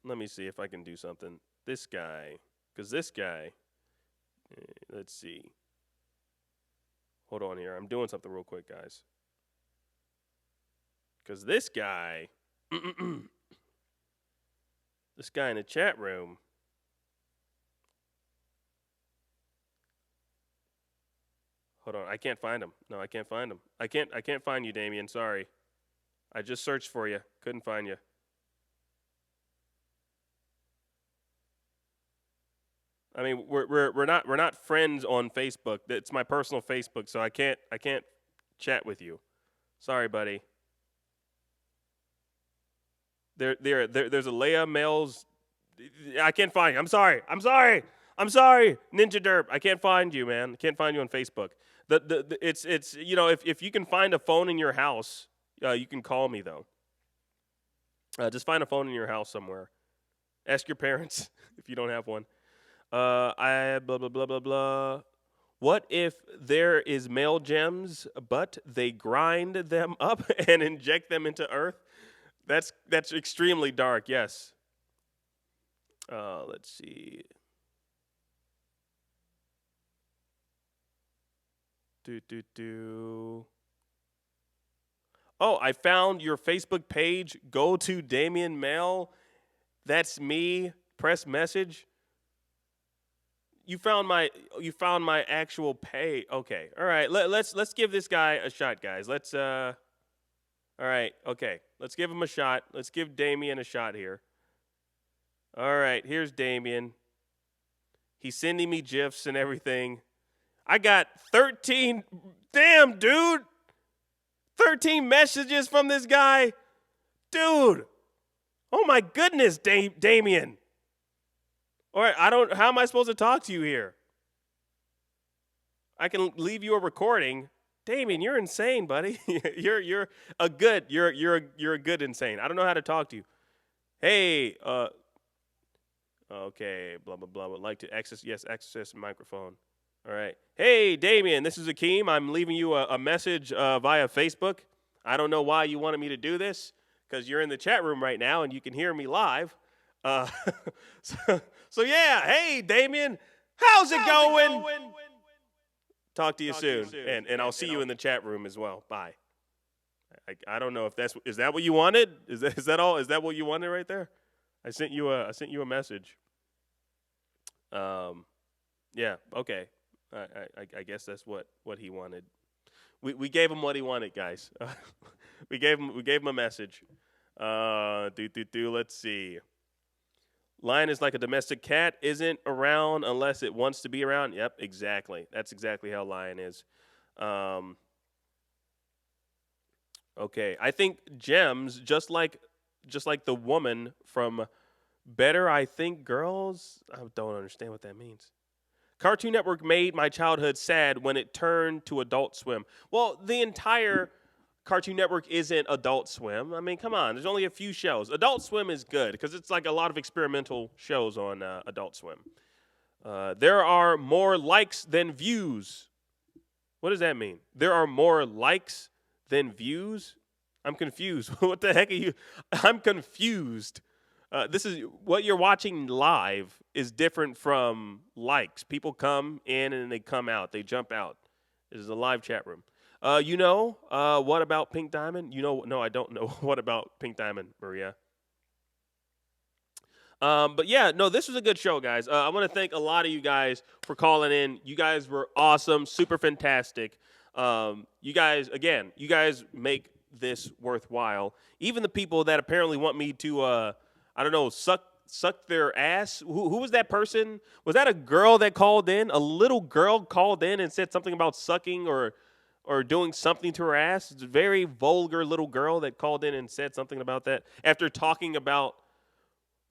S1: Let me see if I can do something. This guy, because this guy, let's see. Hold on here. I'm doing something real quick, guys. Because this guy, this guy in the chat room, hold on. I can't find him. No, I can't find him. I can't find you, Damien. Sorry. I just searched for you. Couldn't find you. I mean, we're not friends on Facebook. It's my personal Facebook, so I can't chat with you. Sorry, buddy. There's a Leia Males. I can't find you. I'm sorry. Ninja Derp. I can't find you, man. I can't find you on Facebook. It's if you can find a phone in your house, you can call me though. Just find a phone in your house somewhere. Ask your parents if you don't have one. I blah blah blah blah blah. What if there is male gems, but they grind them up and inject them into Earth? That's extremely dark. Yes. Let's see. Oh, I found your Facebook page. Go to Damian Mail. That's me. Press message. You found my actual pay. Okay. All right. Let's give this guy a shot, guys. All right. Okay. Let's give him a shot. Let's give Damien a shot here. All right. Here's Damien. He's sending me GIFs and everything. I got 13. Damn, dude. 13 messages from this guy. Dude. Oh my goodness, Damien. All right, how am I supposed to talk to you here? I can leave you a recording. Damien, you're insane, buddy. you're a good insane. I don't know how to talk to you. Hey, okay, blah blah blah. Would like to access microphone. All right. Hey, Damien, this is Akeem. I'm leaving you a message via Facebook. I don't know why you wanted me to do this, because you're in the chat room right now and you can hear me live. So yeah, hey, Damien, how's it going? Talk to you soon. And I'll see you in the chat room as well. Bye. I don't know if is that what you wanted? Is that all? Is that what you wanted right there? I sent you a message. Yeah, okay. I guess that's what he wanted. We gave him what he wanted, guys. we gave him a message. Let's see. Lion is like a domestic cat, isn't around unless it wants to be around. Yep, exactly. That's exactly how Lion is. Okay, I think Gems, just like the woman from Better I Think Girls. I don't understand what that means. Cartoon Network made my childhood sad when it turned to Adult Swim. Well, the entire Cartoon Network isn't Adult Swim. I mean, come on. There's only a few shows. Adult Swim is good because it's like a lot of experimental shows on Adult Swim. There are more likes than views. What does that mean? There are more likes than views? I'm confused. What the heck are you? I'm confused. This is what you're watching live is different from likes. People come in and they come out. They jump out. This is a live chat room. What about Pink Diamond? No, I don't know. What about Pink Diamond, Maria? But yeah, no, this was a good show, guys. I want to thank a lot of you guys for calling in. You guys were awesome, super fantastic. You guys make this worthwhile. Even the people that apparently want me to, suck their ass. Who was that person? Was that a girl that called in? A little girl called in and said something about sucking or doing something to her ass. It's a very vulgar little girl that called in and said something about that after talking about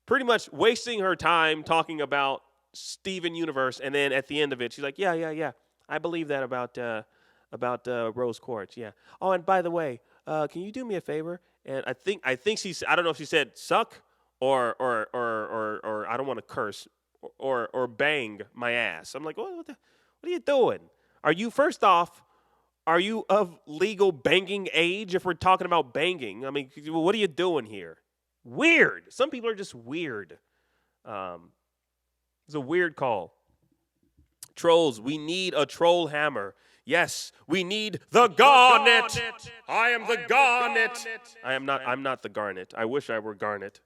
S1: pretty much wasting her time talking about Steven Universe, and then at the end of it, she's like, yeah, I believe that about Rose Quartz, yeah. Oh, and by the way, can you do me a favor? And I think I don't know if she said suck or I don't want to curse or bang my ass. I'm like, what are you doing? Are you of legal banging age if we're talking about banging? I mean, what are you doing here? Weird. Some people are just weird. It's a weird call. Trolls, we need a troll hammer. Yes, we need the Garnet. I am the Garnet. I'm not the Garnet. I wish I were Garnet.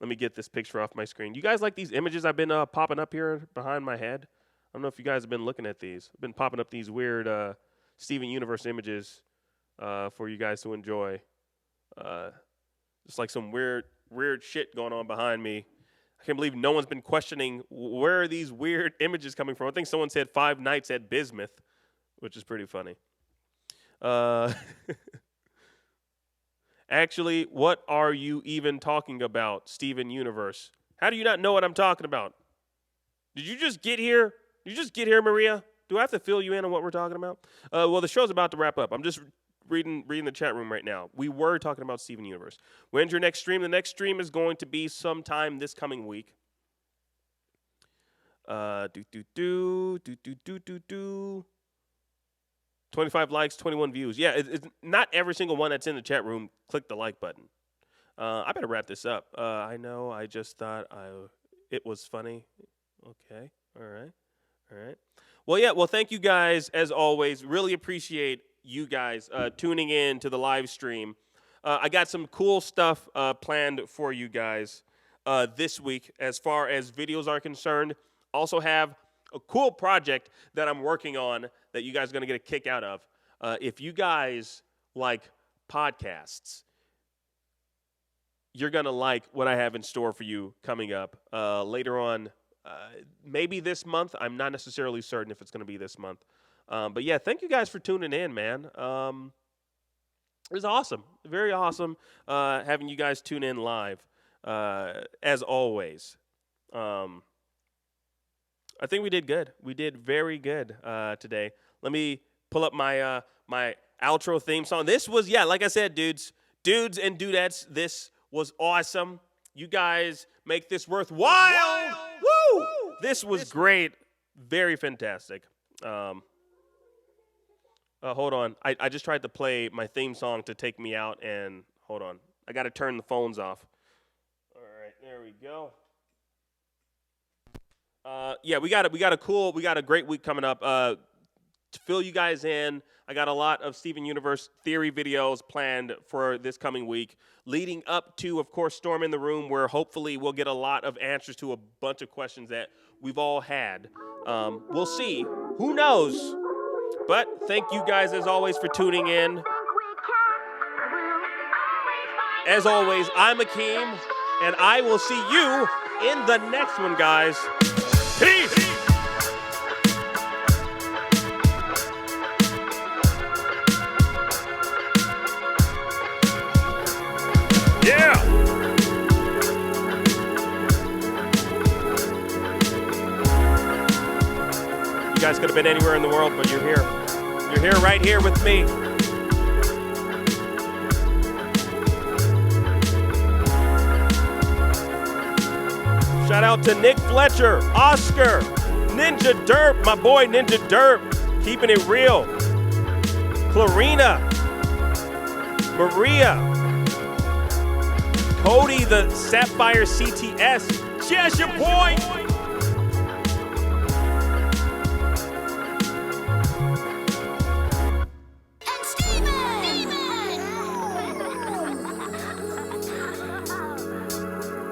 S1: Let me get this picture off my screen. You guys like these images I've been popping up here behind my head? I don't know if you guys have been looking at these. I've been popping up these weird Steven Universe images for you guys to enjoy. Just like some weird shit going on behind me. I can't believe no one's been questioning where are these weird images coming from. I think someone said 5 nights at Bismuth, which is pretty funny. Actually, what are you even talking about, Steven Universe? How do you not know what I'm talking about? Did you just get here? Did you just get here, Maria? Do I have to fill you in on what we're talking about? Well, the show's about to wrap up. I'm just reading the chat room right now. We were talking about Steven Universe. When's your next stream? The next stream is going to be sometime this coming week. 25 likes, 21 views. Yeah, it's not every single one that's in the chat room. Click the like button. I better wrap this up. I know. I just thought it was funny. Okay. All right. Well, yeah. Well, thank you guys as always. Really appreciate you guys tuning in to the live stream. I got some cool stuff planned for you guys this week as far as videos are concerned. Also have a cool project that I'm working on that you guys are going to get a kick out of. If you guys like podcasts, you're going to like what I have in store for you coming up later on, maybe this month. I'm not necessarily certain if it's going to be this month. But, yeah, thank you guys for tuning in, man. It was awesome, very awesome having you guys tune in live, as always. I think we did good. We did very good today. Let me pull up my my outro theme song. This was, yeah, like I said, dudes and dudettes, this was awesome. You guys make this worthwhile. Woo! This was great. Very fantastic. Hold on. I just tried to play my theme song to take me out, and hold on. I got to turn the phones off. All right, there we go. Yeah, we got a great week coming up. To fill you guys in, I got a lot of Steven Universe theory videos planned for this coming week, leading up to, of course, Storm in the Room, where hopefully we'll get a lot of answers to a bunch of questions that we've all had. We'll see. Who knows? But thank you guys, as always, for tuning in. As always, I'm Akeem, and I will see you in the next one, guys. Peace! Yeah! You guys could have been anywhere in the world, but you're here. You're here, right here with me. Shout out to Nick Fletcher, Oscar, Ninja Derp, my boy Ninja Derp, keeping it real. Clarina, Maria, Cody, the Sapphire CTS. Cheers, your boy.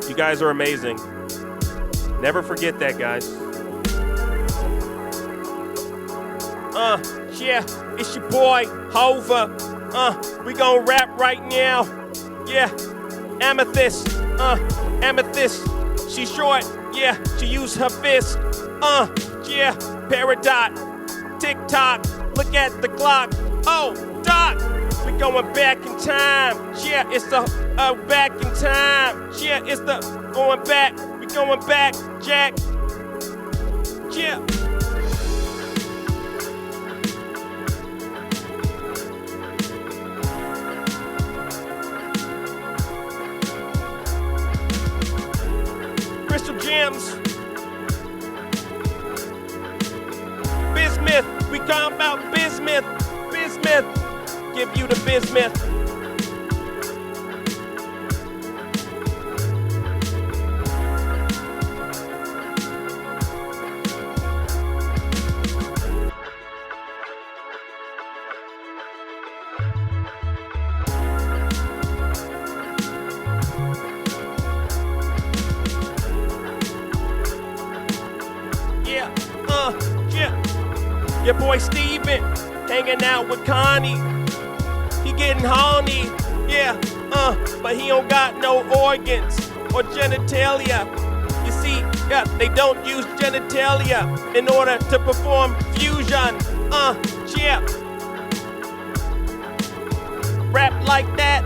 S1: You guys are amazing. Never forget that, guys. Yeah, it's your boy, Hova. We gon' rap right now. Yeah, Amethyst. Amethyst. She short. Yeah, she use her fist. Yeah, Peridot. Tick-tock. Look at the clock. Oh, Doc. We going back in time. Yeah, it's the back in time. Yeah, it's the going back. We going back, Jack. Yeah. Crystal Gems. Bismuth. We talking about bismuth. Bismuth. Give you the bismuth. Your boy Steven, hanging out with Connie. He getting horny, yeah, but he don't got no organs or genitalia. You see, yeah, they don't use genitalia in order to perform fusion, yeah. Rap like that.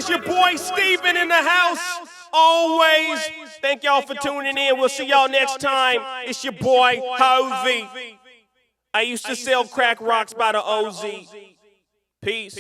S1: It's your boy Steven in the house. Always. Thank y'all for tuning in. We'll see y'all next time. It's your boy Hovey. I used to sell crack rocks by the OZ. Peace.